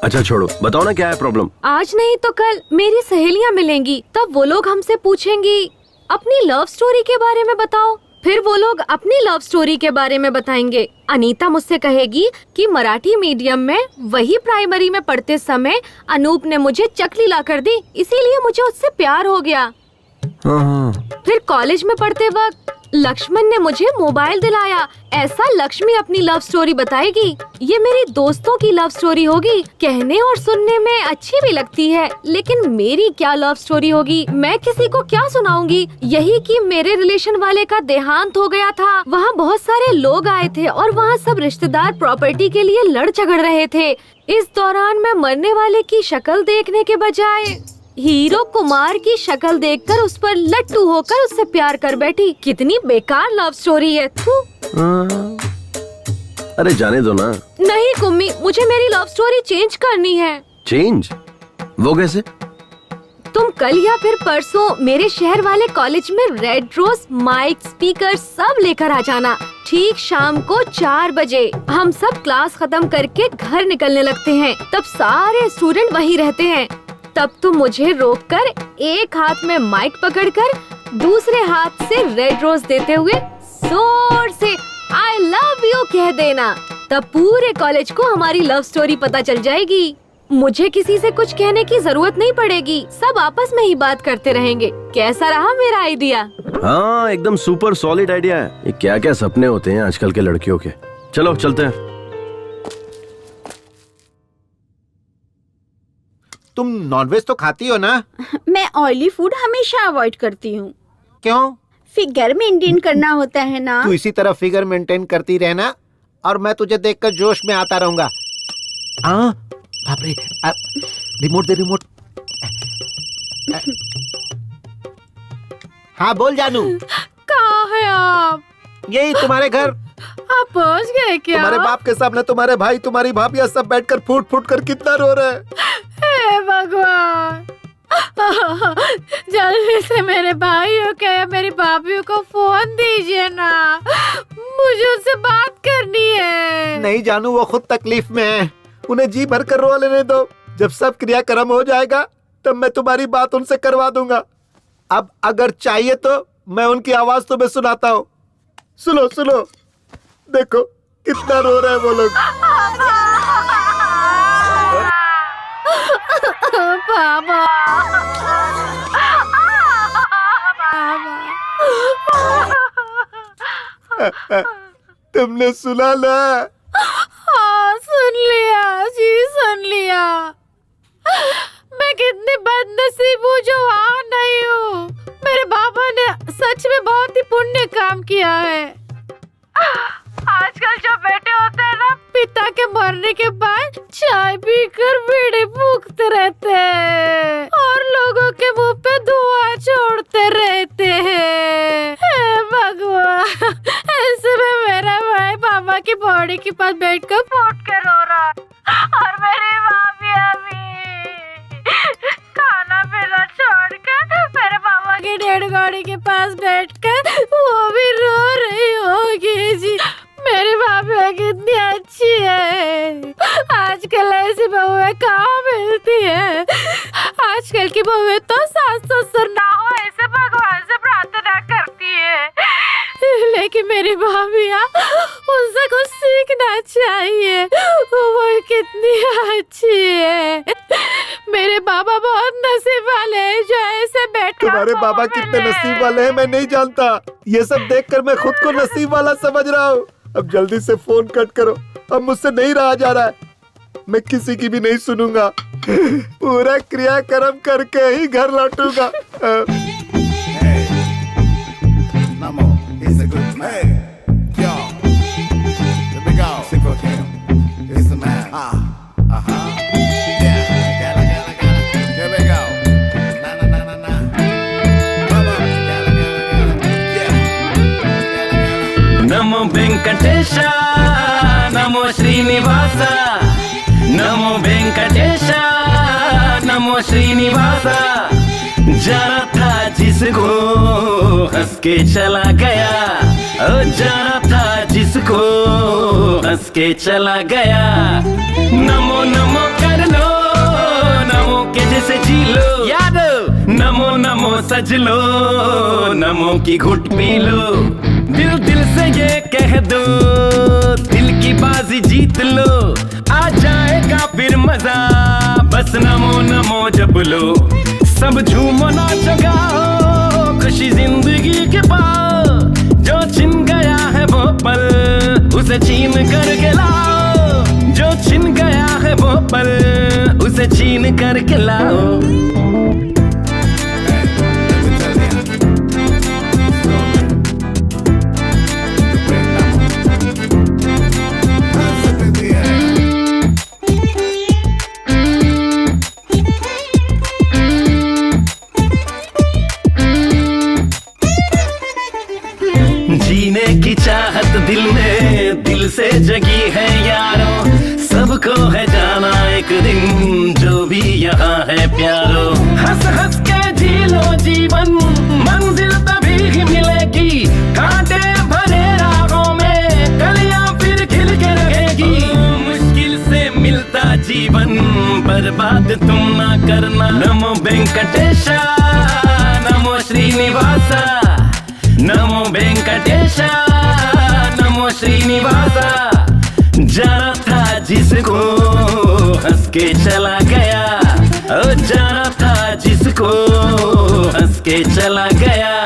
अच्छा छोड़ो, बताओ ना क्या है प्रॉब्लम। आज नहीं तो कल मेरी सहेलियाँ मिलेंगी, तब वो लोग हमसे पूछेंगी अपनी लव स्टोरी के बारे में बताओ, फिर वो लोग अपनी लव स्टोरी के बारे में बताएंगे। अनीता मुझसे कहेगी कि मराठी मीडियम में वही प्राइमरी में पढ़ते समय अनूप ने मुझे चकली ला कर दी, इसीलिए मुझे उससे प्यार हो गया। फिर कॉलेज में पढ़ते वक्त लक्ष्मण ने मुझे मोबाइल दिलाया। ऐसा लक्ष्मी अपनी लव स्टोरी बताएगी। ये मेरी दोस्तों की लव स्टोरी होगी, कहने और सुनने में अच्छी भी लगती है, लेकिन मेरी क्या लव स्टोरी होगी, मैं किसी को क्या सुनाऊंगी। यही कि मेरे रिलेशन वाले का देहांत हो गया था। वहाँ बहुत सारे लोग आए थे और वहाँ सब रिश्तेदार प्रॉपर्टी के लिए लड़ झगड़ रहे थे। इस दौरान मैं मरने वाले की शक्ल देखने के बजाय हीरो कुमार की शक्ल देखकर उस पर लट्टू होकर उससे प्यार कर बैठी। कितनी बेकार लव स्टोरी है। अरे जाने दो ना। नहीं कुम्मी, मुझे मेरी लव स्टोरी चेंज करनी है। चेंज? वो कैसे? तुम कल या फिर परसों मेरे शहर वाले कॉलेज में रेड रोज, माइक, स्पीकर सब लेकर आ जाना। ठीक शाम को 4 बजे हम सब क्लास खत्म करके घर निकलने लगते हैं। तब सारे स्टूडेंट वहीं रहते हैं। तब तुम मुझे रोककर एक हाथ में माइक पकड़कर दूसरे हाथ से रेड रोज देते हुए जोर से आई लव यू कह देना। तब पूरे कॉलेज को हमारी लव स्टोरी पता चल जाएगी। मुझे किसी से कुछ कहने की जरूरत नहीं पड़ेगी, सब आपस में ही बात करते रहेंगे। कैसा रहा मेरा आइडिया? हाँ एकदम सुपर सॉलिड आइडिया है। ये क्या क्या सपने होते हैं आजकल के लड़कियों के। चलो चलते हैं। तुम नॉनवेज तो खाती हो ना? मैं ऑयली फूड हमेशा अवॉइड करती हूँ। क्यों? फिगर मेंटेन करना होता है ना। तू इसी तरह फिगर मेंटेन करती रहना और मैं तुझे देखकर जोश में आता रहूंगा। हाँ बाप रे, रिमोट दे रिमोट। हाँ बोल जानू। कहाँ है आप? यही तुम्हारे घर। आप पहुँच गए क्या? तुम्हारे बाप के सामने तुम्हारे भाई तुम्हारी भाभी सब बैठकर फूट फूट कर कितना रो रहे हैं। हे भगवान, जल्दी से मेरे भाइयों के या मेरी भाभीयों को फोन दीजिए ना, मुझे उनसे बात करनी है। नहीं जानू, वो खुद तकलीफ में है, उन्हें जी भर कर रो लेने दो। जब सब क्रियाक्रम हो जाएगा तब मैं तुम्हारी बात उनसे करवा दूंगा। अब अगर चाहिए तो मैं उनकी आवाज तुम्हें सुनाता हूँ। सुनो सुनो, देखो कितना रो रहे हैं वो लोग। बाबा, तुमने सुना ना? हाँ सुन लिया जी, सुन लिया। मैं कितनी बदनसीब हूँ जो वहाँ नहीं हूँ। मेरे बाबा ने सच में बहुत ही पुण्य काम किया है। आजकल जो बेटे होते हैं ना, पिता के मरने के बाद चाय पीकर बीड़ी फूकते रहते हैं और लोगों के मुंह पे धुआं छोड़ते रहते हैं। हे भगवान, ऐसे में मेरा भाई पापा की बॉडी के पास बैठकर फूट के रो रहा और मेरी भाभी अभी खाना पीना छोड़कर मेरे पापा की डेड गाड़ी के पास बैठकर वो भी रो रही होगी जी। मेरी भाभी कितनी अच्छी है। आजकल ऐसी बहुएं कहाँ मिलती है। आजकल की बहुएं तो सास ससुर ना हो ऐसे भगवान से प्रार्थना करती है, लेकिन मेरी भाभियाँ उनसे कुछ सीखना चाहिए। वो कितनी अच्छी है। मेरे बाबा बहुत नसीब वाले हैं जो ऐसे बैठे। तुम्हारे बाबा कितने नसीब वाले हैं मैं नहीं जानता। ये सब देखकर मैं खुद को नसीब वाला समझ रहा हूँ। अब जल्दी से फोन कट करो, अब मुझसे नहीं रहा जा रहा है। मैं किसी की भी नहीं सुनूंगा, पूरा क्रियाक्रम करके ही घर लौटूंगा। नमो वेंकटेश, नमो श्रीनिवास, नमो वेंकटेश, नमो श्रीनिवास। जाना था जिसको हंस के चला गया, ओ जाना था जिसको हंस के चला गया। नमो नमो कर लो, नमो के जैसे जी लो याद, नमो नमो सज लो, नमो की घुट पी लो। दिल दिल से ये कह दो, दिल की बाजी जीत लो, आ जाएगा फिर मजा, बस नमो नमो जप लो। सब झूमो नाचो गाओ, खुशी जिंदगी के पाओ। जो छिन गया है वो पल, उसे छीन करके लाओ। जो छिन गया है वो पल, उसे छीन करके लाओ। जीने की चाहत दिल में दिल से जगी है यारो, सबको है जाना एक दिन जो भी यहाँ है प्यारो। हंस हंस के जी लो जीवन, मंजिल तभी ही मिलेगी, कांटे भरे राहों में कलियां फिर खिल के रहेगी। मुश्किल से मिलता जीवन, बर्बाद तुम ना करना। नमो वेंकटेश, नमो श्रीनिवास, नमो वेंकटेश, नमो श्रीनिवास। जाना था जिसको हंस के चला गया, ओ जाना था जिसको हंस के चला गया।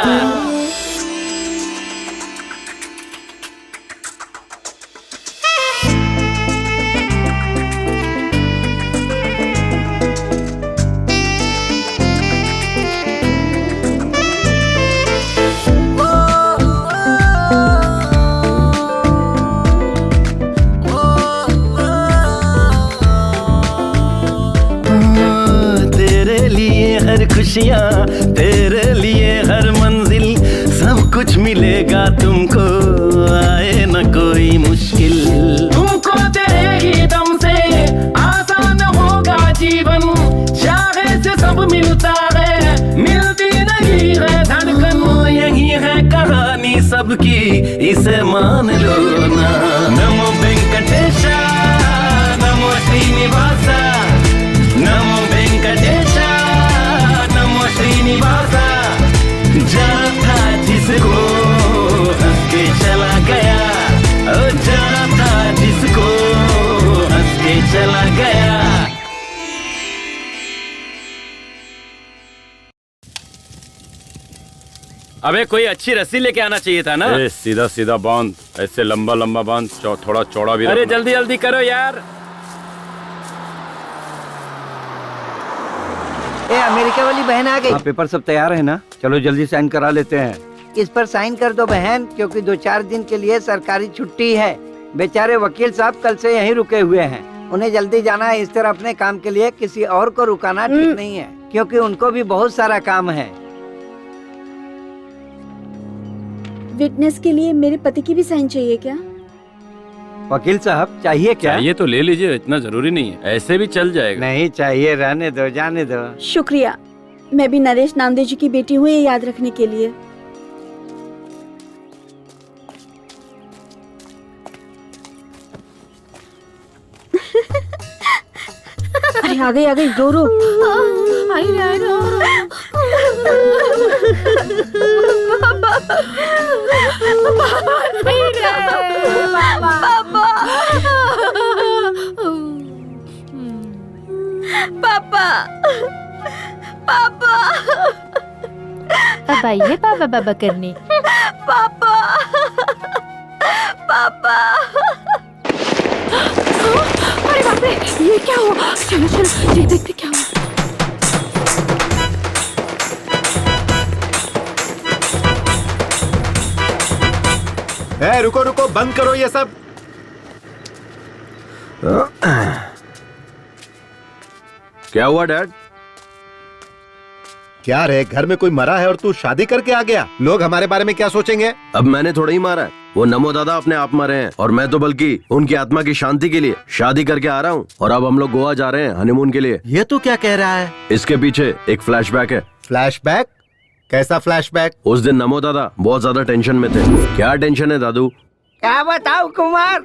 हर खुशियाँ तेरे लिए, हर मंजिल सब कुछ मिलेगा तुमको, आए न कोई मुश्किल। तुमको तेरे ही दम से आसान होगा जीवन, चाहे से सब मिलता है, मिलती नहीं है धड़कन। यही है कहानी सबकी, इसे मान लो ना। नमो वेंकटेशा, नमो श्रीनिवासा, नमो वेंकटेशा, श्रीनिवासा। जाना था जिसको हंस के चला गया, ओ जाना था जिसको हंस के चला गया। अबे कोई अच्छी रस्सी लेके आना चाहिए था ना। सीधा सीधा बांध, ऐसे लंबा लंबा बांध, थोड़ा चौड़ा भी। अरे जल्दी जल्दी करो यार। अमेरिका वाली बहन आ गई। पेपर सब तैयार है ना? चलो जल्दी साइन करा लेते हैं। इस पर साइन कर दो बहन, क्योंकि 2-4 दिन के लिए सरकारी छुट्टी है। बेचारे वकील साहब कल से यहीं रुके हुए हैं, उन्हें जल्दी जाना है। इस तरह अपने काम के लिए किसी और को रुकाना ठीक नहीं है, क्योंकि उनको भी बहुत सारा काम है। विटनेस के लिए मेरे पति की भी साइन चाहिए क्या? वकील साहब चाहिए क्या? चाहिए तो ले लीजिए, इतना जरूरी नहीं है, ऐसे भी चल जाएगा। नहीं चाहिए, रहने दो, जाने दो। शुक्रिया, मैं भी नरेश नामदेव जी की बेटी हूँ, ये याद रखने के लिए। अरे आ गई रो रो। पापा पापा अब आइए पापा बाबा करने। पापा पापा अरे बाप रे, ये क्या हुआ? चलो चलो ये देखते क्या हुआ। रुको रुको, बंद करो ये सब। क्या हुआ डैड? क्या रे, घर में कोई मरा है और तू शादी करके आ गया? लोग हमारे बारे में क्या सोचेंगे? अब मैंने थोड़ा ही मारा है, वो नमो दादा अपने आप मरे हैं, और मैं तो बल्कि उनकी आत्मा की शांति के लिए शादी करके आ रहा हूँ। और अब हम लोग गोवा जा रहे हैं हनीमून के लिए। ये तो क्या कह रहा है? इसके पीछे एक फ्लैशबैक है। फ्लैशबैक? कैसा फ्लैशबैक? उस दिन नमो दादा बहुत ज्यादा टेंशन में थे। क्या टेंशन है दादू? क्या बताऊं कुमार,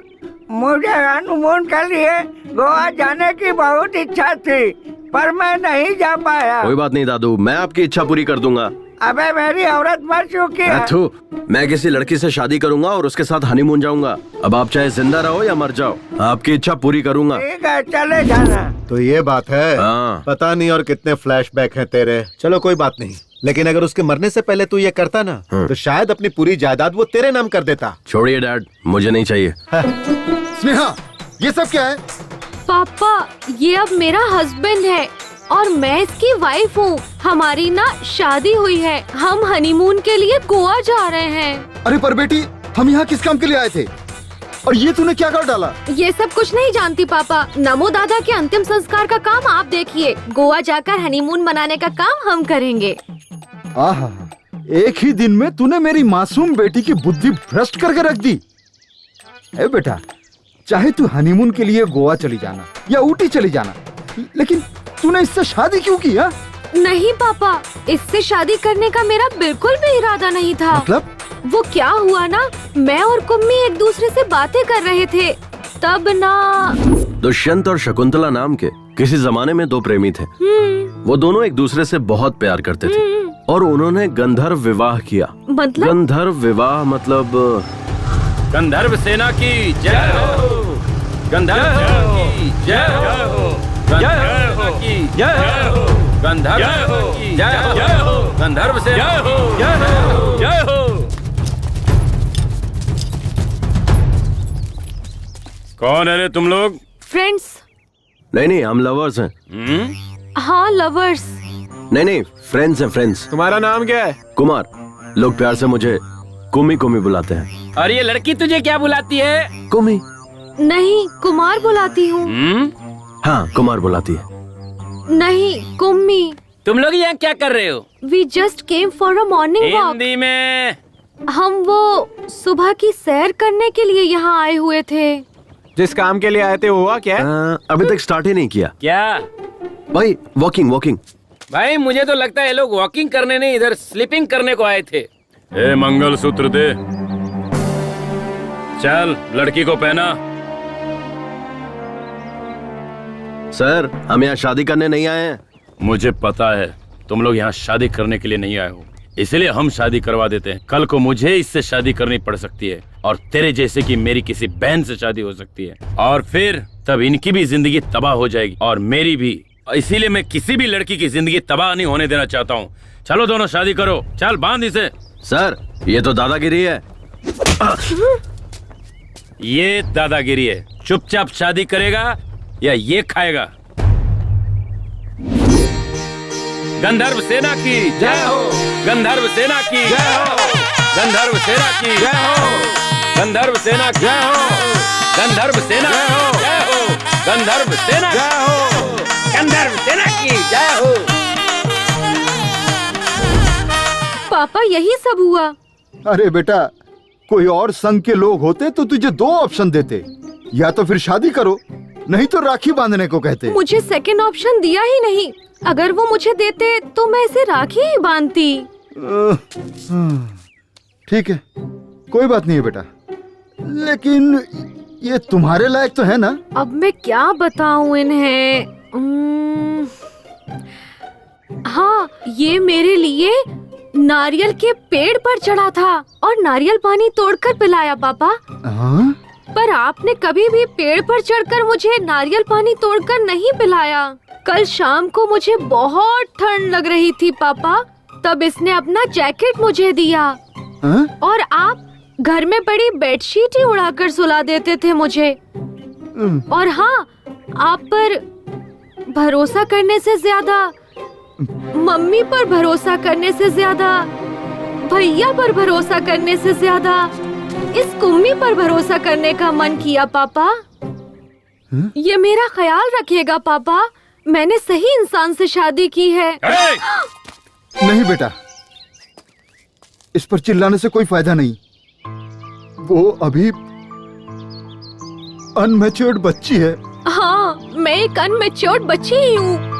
मुझे हनीमून के लिए गोवा जाने की बहुत इच्छा थी, पर मैं नहीं जा पाया। कोई बात नहीं दादू, मैं आपकी इच्छा पूरी कर दूंगा। अबे मेरी औरत मर चुकी है। मैं किसी लड़की से शादी करूंगा और उसके साथ हनीमून जाऊंगा। अब आप चाहे जिंदा रहो या मर जाओ, आपकी इच्छा पूरी करूंगा। ठीक है, चले जाना। तो ये बात है। हाँ। पता नहीं और कितने फ्लैशबैक हैं तेरे। चलो कोई बात नहीं, लेकिन अगर उसके मरने से पहले तू ये करता ना, तो शायद अपनी पूरी जायदाद वो तेरे नाम कर देता। छोड़िए डैड, मुझे नहीं चाहिए। स्नेहा, ये सब क्या है? पापा ये अब मेरा हस्बैंड है और मैं इसकी वाइफ हूँ। हमारी ना शादी हुई है, हम हनीमून के लिए गोवा जा रहे हैं। अरे पर बेटी, हम यहाँ किस काम के लिए आए थे? और ये तूने क्या कर डाला? ये सब कुछ नहीं जानती पापा। नमो दादा के अंतिम संस्कार का काम आप देखिए, गोवा जाकर हनीमून मनाने का काम हम करेंगे। आहा, एक ही दिन में तूने मेरी मासूम बेटी की बुद्धि भ्रष्ट करके रख दी। ए बेटा, चाहे तू हनीमून के लिए गोवा चली जाना या ऊटी चली जाना, लेकिन तूने इससे शादी क्यों की? हा? नहीं पापा, इससे शादी करने का मेरा बिल्कुल भी इरादा नहीं था। मतलब? वो क्या हुआ ना, मैं और कुम्मी एक दूसरे से बातें कर रहे थे, तब ना दुष्यंत और शकुंतला नाम के किसी जमाने में दो प्रेमी थे। वो दोनों एक दूसरे से बहुत प्यार करते थे और उन्होंने गंधर्व विवाह किया। मतलब? गंधर्व विवाह मतलब गंधर्व सेना की जय हो। गंधर्व की जय हो, गंधर्व की जय हो, गंधर्व की जय हो, गंधर्व से जय हो, जय हो। कौन है रे तुम लोग? फ्रेंड्स। नहीं हम लवर्स हैं। हाँ लवर्स। नहीं फ्रेंड्स हैं, फ्रेंड्स। तुम्हारा नाम क्या है? कुमार। लोग प्यार से मुझे कुमी कुमी बुलाते हैं। और ये लड़की तुझे क्या बुलाती है? कुमी। नहीं कुमार बुलाती हूँ। हाँ कुमार बुलाती है। नहीं कुम्मी। तुम लोग यहाँ क्या कर रहे हो? We just came for a morning walk. Hindi में। हम वो सुबह की सैर करने के लिए यहाँ आए हुए थे। जिस काम के लिए आए थे हुआ क्या? अभी तक स्टार्ट ही नहीं किया। क्या भाई? वॉकिंग। भाई मुझे तो लगता है ये लोग वॉकिंग करने नहीं, इधर स्लीपिंग करने को आए थे। ए मंगलसूत्र दे। चल लड़की को पहना। सर हम यहाँ शादी करने नहीं आए हैं। मुझे पता है तुम लोग यहाँ शादी करने के लिए नहीं आए हो, इसलिए हम शादी करवा देते हैं। कल को मुझे इससे शादी करनी पड़ सकती है और तेरे जैसे की मेरी किसी बहन से शादी हो सकती है, और फिर तब इनकी भी जिंदगी तबाह हो जाएगी और मेरी भी। इसीलिए मैं किसी भी लड़की की जिंदगी तबाह नहीं होने देना चाहता हूँ। चलो दोनों शादी करो। चल बांध इसे। सर ये तो दादागिरी है। ये दादागिरी है। चुपचाप शादी करेगा या ये खाएगा? गंधर्व सेना की जय हो, गंधर्व सेना की जय हो, गंधर्व सेना की जय हो, गंधर्व सेना की जय हो, गंधर्व सेना जय हो, गंधर्व सेना जय हो, गंधर्व सेना की जय हो। पापा यही सब हुआ। अरे बेटा, कोई और संघ के लोग होते तो तुझे 2 ऑप्शन देते, या तो फिर शादी करो, नहीं तो राखी बांधने को कहते। मुझे सेकंड ऑप्शन दिया ही नहीं। अगर वो मुझे देते तो मैं इसे राखी ही बांधती। ठीक है, कोई बात नहीं है बेटा, लेकिन ये तुम्हारे लायक तो है ना? अब मैं क्या बताऊं इन्हें? हाँ, ये मेरे लिए नारियल के पेड़ पर चढ़ा था और नारियल पानी तोड़कर पिलाया पापा। हाँ? पर आपने कभी भी पेड़ पर चढ़कर मुझे नारियल पानी तोड़कर नहीं पिलाया। कल शाम को मुझे बहुत ठंड लग रही थी पापा, तब इसने अपना जैकेट मुझे दिया। हाँ? और आप घर में बड़ी बेडशीट ही उड़ाकर सुला देते थे मुझे। और हाँ, आप पर भरोसा करने से ज्यादा, मम्मी पर भरोसा करने से ज्यादा, भैया पर भरोसा करने से ज्यादा इस कुम्मी पर भरोसा करने का मन किया पापा। ये मेरा ख्याल रखिएगा पापा, मैंने सही इंसान से शादी की है। नहीं बेटा, इस पर चिल्लाने से कोई फायदा नहीं। वो अभी अनमैच्योर्ड बच्ची है। हाँ, मैं एक अनमैच्योर्ड बच्ची ही हूँ।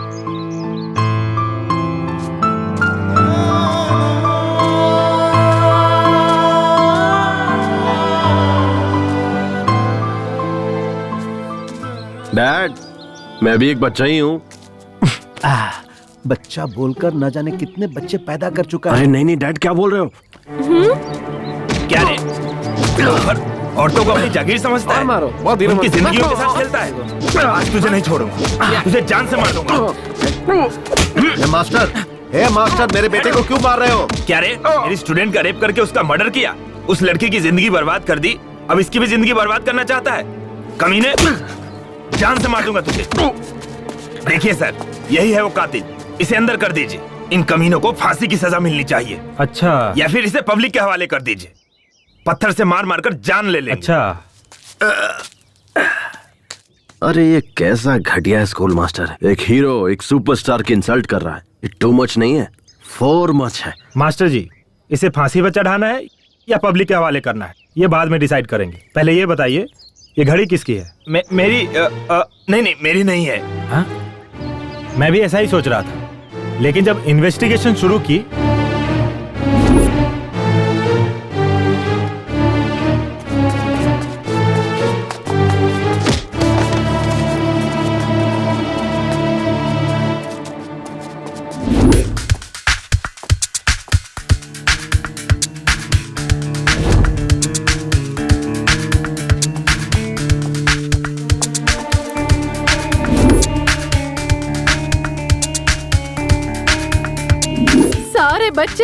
डैड, मैं भी एक बच्चा ही हूँ। बच्चा बोलकर न जाने कितने बच्चे पैदा कर चुका है। अरे नहीं डैड, क्या बोल रहे हो? क्या रे? औरतों को अपनी जागीर समझता है? मारो, बहुत धीरे उनकी मारो। जिंदगियों के साथ खेलता है। आज तुझे नहीं छोड़ूंगा, तुझे जान से मार दूंगा। मास्टर, मेरे बेटे को क्यों मार रहे हो? क्या रे? मेरी स्टूडेंट का रेप करके उसका मर्डर किया, उस लड़की की जिंदगी बर्बाद कर दी, अब इसकी भी जिंदगी बर्बाद करना चाहता है? कमीने, जान से मार दूंगा तुझे। देखिए सर, यही है वो कातिल, इसे अंदर कर दीजिए। इन कमीनों को फांसी की सजा मिलनी चाहिए। अच्छा। या फिर इसे पब्लिक के हवाले कर दीजिए, पत्थर से मार मार कर जान ले लेंगे। अच्छा। अरे ये कैसा घटिया स्कूल मास्टर है। एक हीरो एक सुपरस्टार की इंसल्ट कर रहा है। ये टू मच नहीं है, फोर मच है। मास्टर जी, इसे फांसी पर चढ़ाना है या पब्लिक के हवाले करना है, ये बाद में डिसाइड करेंगे। पहले ये बताइए, ये घड़ी किसकी है? मेरी नहीं, मेरी नहीं है। हाँ? मैं भी ऐसा ही सोच रहा था, लेकिन जब इन्वेस्टिगेशन शुरू की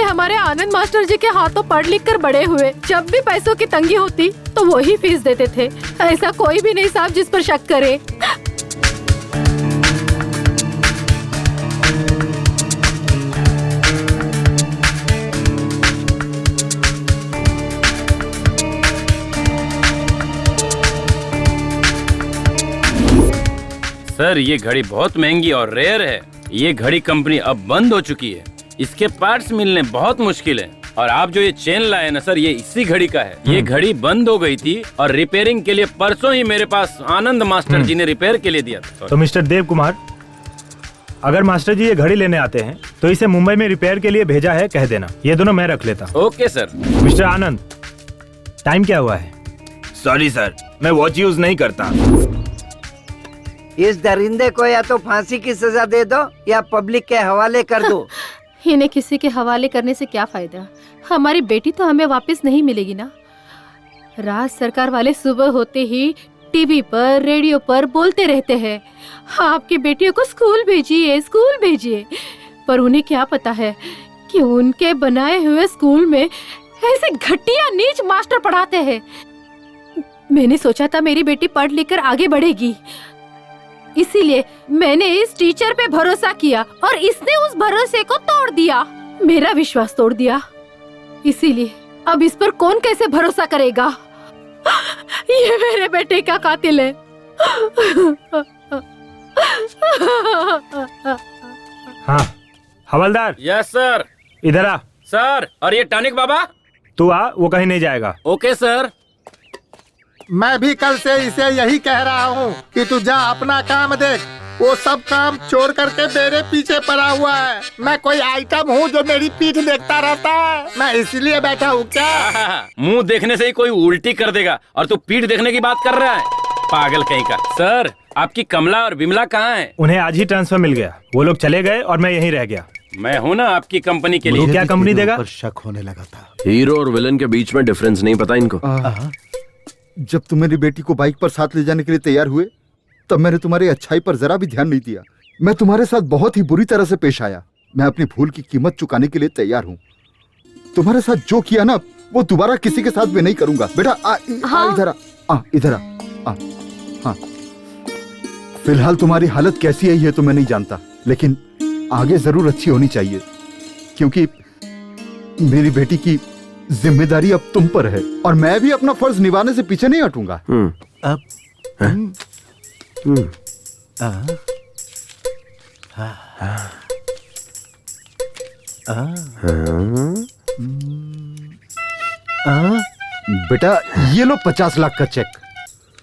हमारे आनंद मास्टर जी के हाथों पढ़ लिख कर बड़े हुए। जब भी पैसों की तंगी होती तो वो ही फीस देते थे। ऐसा कोई भी नहीं साहब जिस पर शक करे। सर ये घड़ी बहुत महंगी और रेयर है। ये घड़ी कंपनी अब बंद हो चुकी है। इसके पार्ट्स मिलने बहुत मुश्किल है। और आप जो ये चेन लाए ना सर, ये इसी घड़ी का है। ये घड़ी बंद हो गई थी और रिपेयरिंग के लिए परसों ही मेरे पास आनंद मास्टर जी ने रिपेयर के लिए दिया था। तो मिस्टर देव कुमार, अगर मास्टर जी ये घड़ी लेने आते हैं तो इसे मुंबई में रिपेयर के लिए भेजा है, कह देना। ये दोनों मैं रख लेता। Okay sir. मिस्टर आनंद, टाइम क्या हुआ है? सॉरी सर, मैं वॉच यूज नहीं करता। इस दरिंदे को या तो फांसी की सजा दे दो या पब्लिक के हवाले कर दो। इन्हें किसी के हवाले करने से क्या फायदा? हमारी बेटी तो हमें वापस नहीं मिलेगी ना। राज सरकार वाले सुबह होते ही टीवी पर रेडियो पर बोलते रहते हैं, आपकी बेटियों को स्कूल भेजिए, स्कूल भेजिए। पर उन्हें क्या पता है कि उनके बनाए हुए स्कूल में ऐसे घटिया नीच मास्टर पढ़ाते हैं। मैंने सोचा था मेरी बेटी पढ़ लिख कर आगे बढ़ेगी, इसीलिए मैंने इस टीचर पे भरोसा किया और इसने उस भरोसे को तोड़ दिया, मेरा विश्वास तोड़ दिया। इसीलिए अब इस पर कौन कैसे भरोसा करेगा? ये मेरे बेटे का कातिल है। हाँ हवलदार। Yes sir. इधर आ। सर, और ये टॉनिक बाबा? तू आ, वो कहीं नहीं जाएगा। Okay sir. मैं भी कल से इसे यही कह रहा हूँ कि तू जा अपना काम देख। वो सब काम छोड़ करके मेरे पीछे पड़ा हुआ है। मैं कोई आइटम हूँ जो मेरी पीठ देखता रहता है? मैं इसलिए बैठा हूँ क्या? मुंह देखने से ही कोई उल्टी कर देगा और तू पीठ देखने की बात कर रहा है, पागल कहीं का। सर, आपकी कमला और बिमला कहाँ है? उन्हें आज ही ट्रांसफर मिल गया। वो लोग चले गए और मैं यहीं रह गया। मैं हूँ ना आपकी कंपनी के लिए। क्या कंपनी देगा? शक होने लगा था। हीरो और विलन के बीच में डिफरेंस नहीं पता इनको। जब तुम मेरी बेटी को बाइक पर साथ ले जाने के लिए तैयार हुए तब मैंने तुम्हारी अच्छाई पर जरा भी ध्यान नहीं दिया। मैं तुम्हारे साथ बहुत ही बुरी तरह से पेश आया। मैं अपनी भूल की कीमत चुकाने के लिए तैयार हूँ। तुम्हारे साथ जो किया ना वो दोबारा किसी के साथ भी नहीं करूंगा। बेटा इधर आ, इधर आ। हाँ, फिलहाल तुम्हारी हालत कैसी है ये तो मैं नहीं जानता, लेकिन आगे जरूर अच्छी होनी चाहिए, क्योंकि मेरी बेटी की जिम्मेदारी अब तुम पर है और मैं भी अपना फर्ज निभाने से पीछे नहीं हटूंगा। बेटा ये लो 50 लाख का चेक,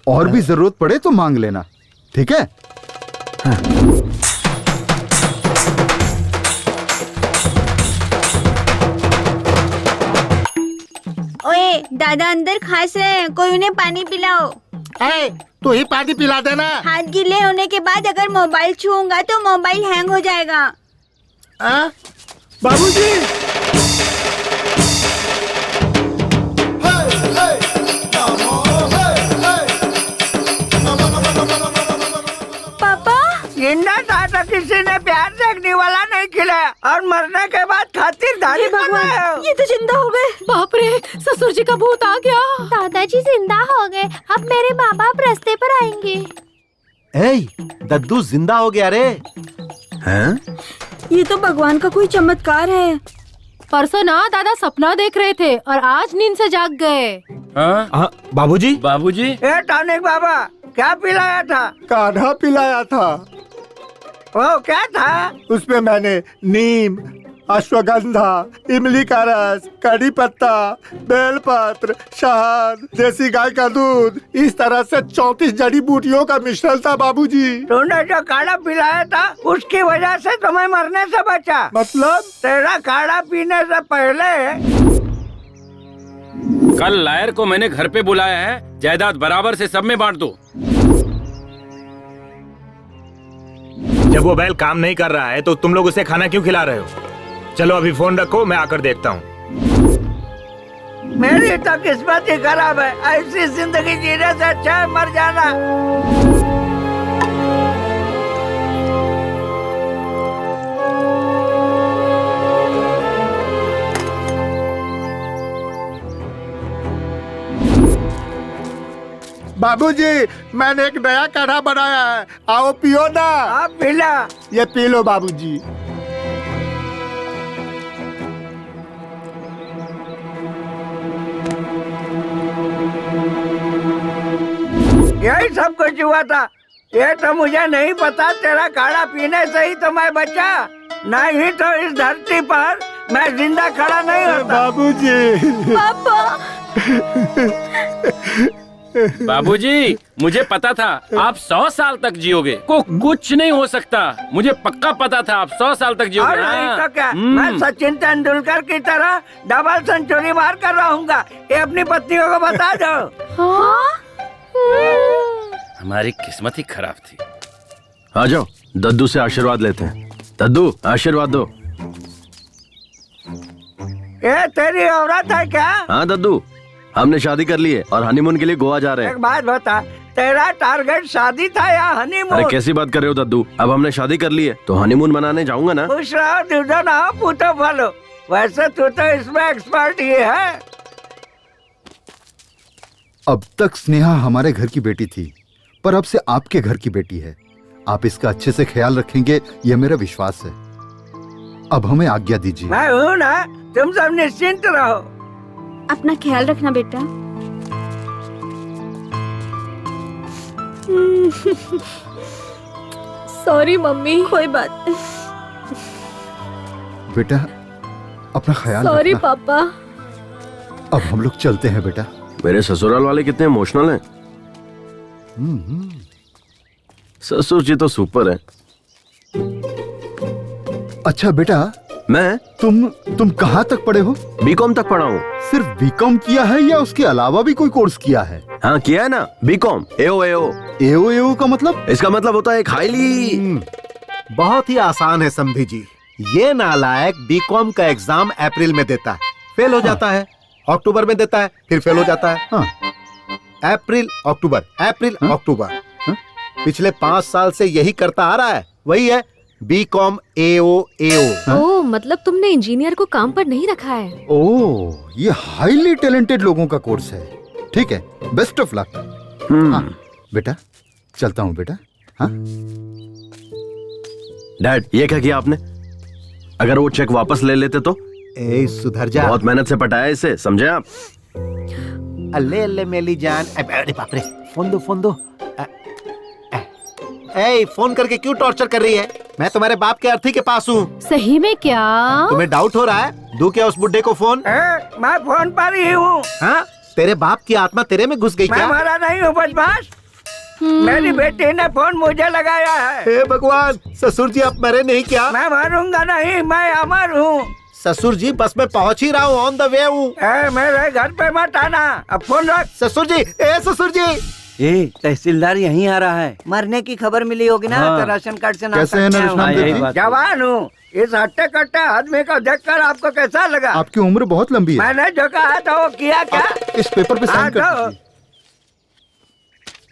और भी जरूरत पड़े तो मांग लेना, ठीक है? ओए दादा अंदर खास रहे हैं, कोई उन्हें पानी पिलाओ। तू ही पानी पिला देना। हाथ गीले होने के बाद अगर मोबाइल छूऊंगा तो मोबाइल हैंग हो जाएगा। बाबूजी, पापा जिंदा था तो किसी ने प्यार से अग्नि वाला नहीं खिलाया और मरने के बाद खातिरदारी बनाया। ये तो जिंदा हो गए। बाप रे, ससुर जी का भूत आ गया। दादाजी जिंदा हो गए, अब मेरे माँ बाप रास्ते पर आएंगे। दद्दू जिंदा हो गया रे। हैं? ये तो भगवान का कोई चमत्कार है। परसों ना दादा सपना देख रहे थे और आज नींद से जाग गए। बाबूजी। बाबूजी, ए टॉनिक बाबा, क्या पिलाया था? काढ़ा पिलाया था। वो क्या था? उसमें मैंने नीम, अश्वगंधा, इमली का रस, कड़ी पत्ता, बेलपत्र, शहद, देसी गाय का दूध, इस तरह से 34 जड़ी बूटियों का मिश्रण था बाबूजी। तूने जो काढ़ा पिलाया था उसकी वजह से तुम्हें मरने से बचा। मतलब? तेरा काढ़ा पीने से पहले कल लायर को मैंने घर पे बुलाया है, जायदाद बराबर से सब में बांट दो। जब वो बैल काम नहीं कर रहा है तो तुम लोग उसे खाना क्यों खिला रहे हो? चलो अभी फोन रखो, मैं आकर देखता हूँ। मेरी तो किस्मत ही खराब है, ऐसी जिंदगी जीने से अच्छा है मर जाना। बाबूजी, मैंने एक नया काढ़ा बनाया है, आओ पियो ना। आप पीला। ये पी लो बाबूजी। यही सब कुछ हुआ था। ये तो मुझे नहीं पता, तेरा काढ़ा पीने से ही तो मैं बचा, नहीं तो इस धरती पर मैं जिंदा खड़ा नहीं होता। बाबूजी। पापा। बाबूजी, मुझे पता था आप 100 साल तक जियोगे। कुछ नहीं हो सकता, मुझे पक्का पता था आप 100 साल तक और जियोगे। नहीं तो क्या, मैं सचिन तेंदुलकर की तरह डबल सेंचुरी मार कर रहूंगा। ये अपनी पत्नियों को बता दो। हमारी किस्मत ही खराब थी। आ जाओ, दद्दू से आशीर्वाद लेते हैं। दद्दू, आशीर्वाद दो। ये तेरी औरत है क्या? हाँ दद्दू, हमने शादी कर ली है और हनीमून के लिए गोवा जा रहे हैं। एक बात बता, तेरा टारगेट शादी था या हनीमून? अरे कैसी बात कर रहे हो दद्दू, अब हमने शादी कर ली है तो हनीमून मनाने जाऊंगा ना। खुश रहो, दूधो ना हो, पूतो फलो। वैसे तू तो इसमें एक्सपर्ट ही है। अब तक स्नेहा हमारे घर की बेटी थी, पर अब से आपके घर की बेटी है। आप इसका अच्छे से ख्याल रखेंगे, यह मेरा विश्वास है। अब हमें आज्ञा दीजिए। मैं हूँ ना, तुम सब निश्चिंत रहो। अपना ख्याल रखना बेटा। Sorry mummy. कोई बात नहीं। बेटा, अपना ख्याल सॉरी रखना। पापा। अब हम लोग चलते हैं बेटा। मेरे ससुराल वाले कितने इमोशनल हैं। ससुर जी तो सुपर है। अच्छा बेटा, मैं तुम कहाँ तक पढ़े हो? बीकॉम तक पढ़ा हूँ। सिर्फ बीकॉम किया है या उसके अलावा भी कोई कोर्स किया है? हाँ किया है ना, बीकॉम। एओ एओ का मतलब? इसका मतलब होता है एक हाईली। बहुत ही आसान है समधी जी। ये नालायक बीकॉम का एग्जाम अप्रैल में देता है, फेल हो जाता है। अक्टूबर में देता है, फिर फेल हो जाता है। अप्रैल अक्टूबर, अप्रैल अक्टूबर। पिछले 5 साल से यही करता आ रहा है। वही है बीकॉम एओ। ओह, मतलब तुमने इंजीनियर को काम पर नहीं रखा है। ओह, ये हाईली टैलेंटेड लोगों का कोर्स है। ठीक है, बेस्ट ऑफ लक। हाँ बेटा, चलता हूँ बेटा। हाँ डैड, ये क्या किया आपने? अगर वो चेक वापस ले लेते तो? ए सुधर जा। बहुत मेहनत से पटाया इसे, समझे आप? अल्ले अल्ले मेली जान। अरे बाप रे, फोन दो। ए, फोन करके क्यों टॉर्चर कर रही है? मैं तुम्हारे बाप के अर्थी के पास हूँ। सही में क्या? तुम्हें डाउट हो रहा है? दूं क्या उस बुड्ढे को फोन? मैं फोन पर ही हूँ। हाँ, तेरे बाप की आत्मा तेरे में घुस गई मैं क्या? मरा नहीं हूँ बदमाश। मेरी बेटी ने फोन मुझे लगाया है। हे भगवान, ससुर जी आप मरे नहीं क्या? मैं मरूंगा नहीं, मैं अमर हूँ। ससुर जी बस मैं पहुँच ही रहा हूँ, ऑन द वे हूँ। मेरे घर पे मत आना, अब फोन रख। ससुर जी, ससुर जी। तहसीलदार यहीं आ रहा है। मरने की खबर मिली होगी ना, तो राशन कार्ड से कैसे है नरेश नामदेव जी? जवान हूँ। इस हट्टे कट्टे आदमी को देखकर आपको कैसा लगा? आपकी उम्र बहुत लंबी है। मैंने जो कहा था वो किया क्या? इस पेपर पे साइन कर दीजिए।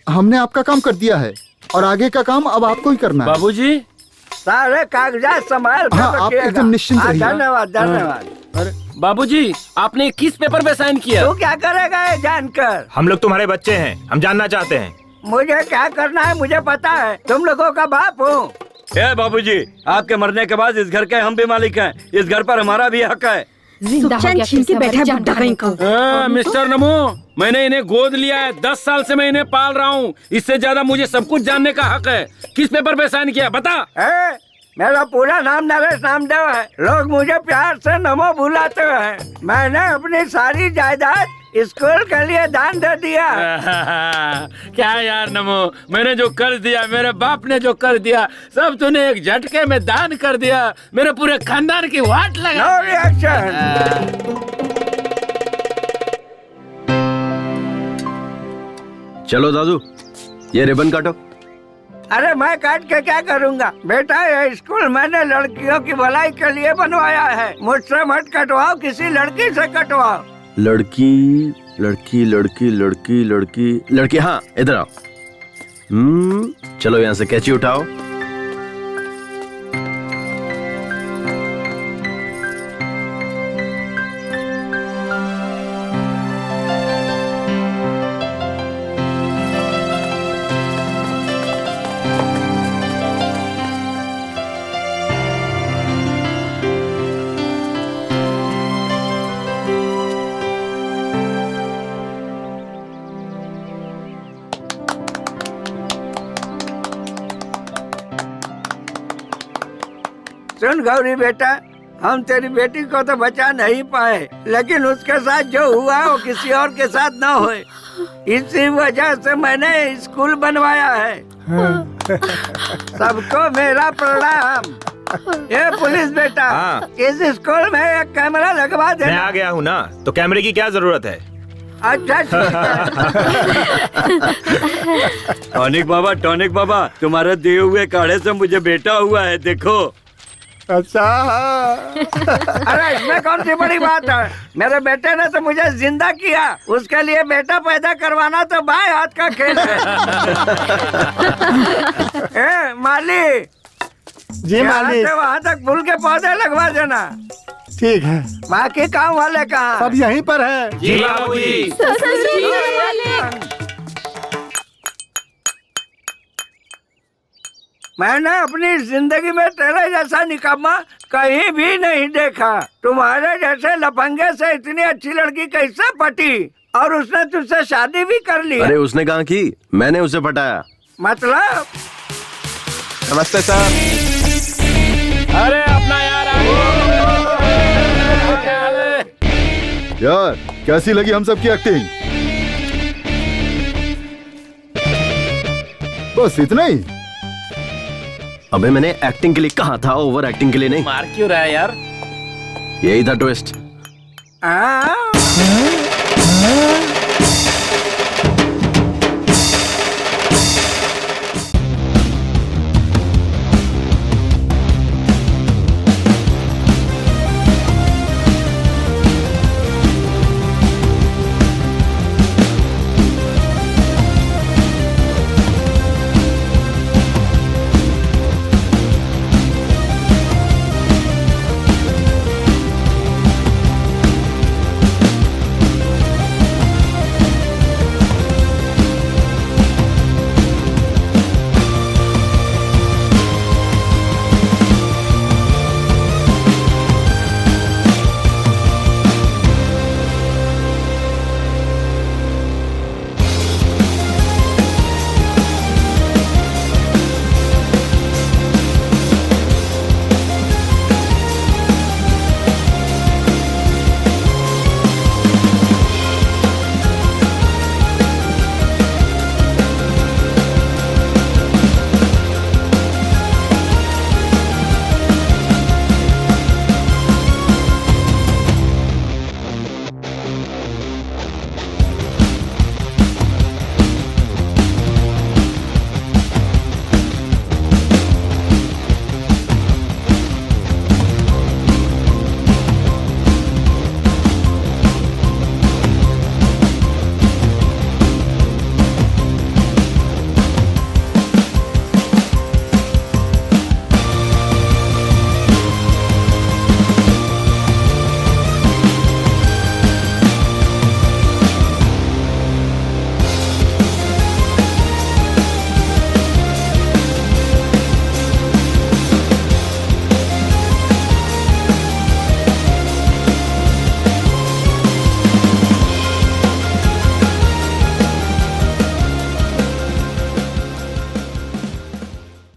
हमने आपका काम कर दिया है और आगे का काम अब आपको ही करना है। बाबूजी, सारे कागजात संभाल कर हाँ, आप रखिएगा। एकदम निश्चिंत रहिए। धन्यवाद। बाबूजी, आपने किस पेपर पे साइन किया? तू क्या करेगा ये जानकर? हम लोग तुम्हारे बच्चे हैं, हम जानना चाहते हैं। मुझे क्या करना है मुझे पता है। तुम लोगों का बाप हूँ। बाबूजी, आपके मरने के बाद इस घर के हम भी मालिक हैं। इस घर पर हमारा भी हक है। छीन के बैठा बुड्ढा कहीं का। मिस्टर नमो, मैंने इन्हें गोद लिया है। 10 साल से मैं इन्हें पाल रहा हूँ। इससे ज्यादा मुझे सब कुछ जानने का हक है। किस पेपर पे साइन किया बता? मेरा पूरा नाम नरेश नामदेव है। लोग मुझे प्यार से नमो बुलाते हैं। मैंने अपनी सारी जायदाद स्कूल के लिए दान दे दिया। क्या यार नमो, मैंने जो कर दिया, मेरे बाप ने जो कर दिया, सब तूने एक झटके में दान कर दिया। मेरे पूरे खानदान की वाट लगा। No reaction. चलो दादू, ये रिबन काटो। अरे मैं काट के क्या करूँगा बेटा? ये स्कूल मैंने लड़कियों की भलाई के लिए बनवाया है। मुझसे मत कटवाओ, किसी लड़की से कटवाओ। लड़की लड़की लड़की लड़की लड़की लड़की, हाँ इधर आओ। चलो यहाँ से कैंची उठाओ। सुन गौरी बेटा, हम तेरी बेटी को तो बचा नहीं पाए, लेकिन उसके साथ जो हुआ वो किसी और के साथ ना होए, इसी वजह से मैंने स्कूल बनवाया है। सबको मेरा प्रणाम। ये पुलिस बेटा, इस स्कूल में एक कैमरा लगवा दे। मैं आ गया हूँ ना, तो कैमरे की क्या जरूरत है? अच्छा ठीक है। टॉनिक बाबा, तुम्हारे दिए हुए काढ़े से मुझे बेटा हुआ है, देखो। अच्छा। अरे इसमें कौन सी बड़ी बात है, मेरे बेटे ने तो मुझे जिंदा किया, उसके लिए बेटा पैदा करवाना तो बाएं हाथ का खेल है। ए माली, जी मालिक। वहाँ तक फूल के पौधे लगवा देना। ठीक है। बाकी काम वाले कहाँ? सब यहीं पर है। जी बाबूजी। मैंने अपनी जिंदगी में तेरे जैसा निकम्मा कहीं भी नहीं देखा। तुम्हारे जैसे लफंगे से इतनी अच्छी लड़की कैसे पटी, और उसने तुझसे शादी भी कर ली? अरे उसने कहा कि मैंने उसे पटाया। मतलब? नमस्ते सर। अरे अपना यार यार कैसी लगी हम सबकी एक्टिंग? बस इतना ही? अबे मैंने एक्टिंग के लिए कहा था, ओवर एक्टिंग के लिए नहीं। मार क्यों रहा है यार? यही था ट्विस्ट।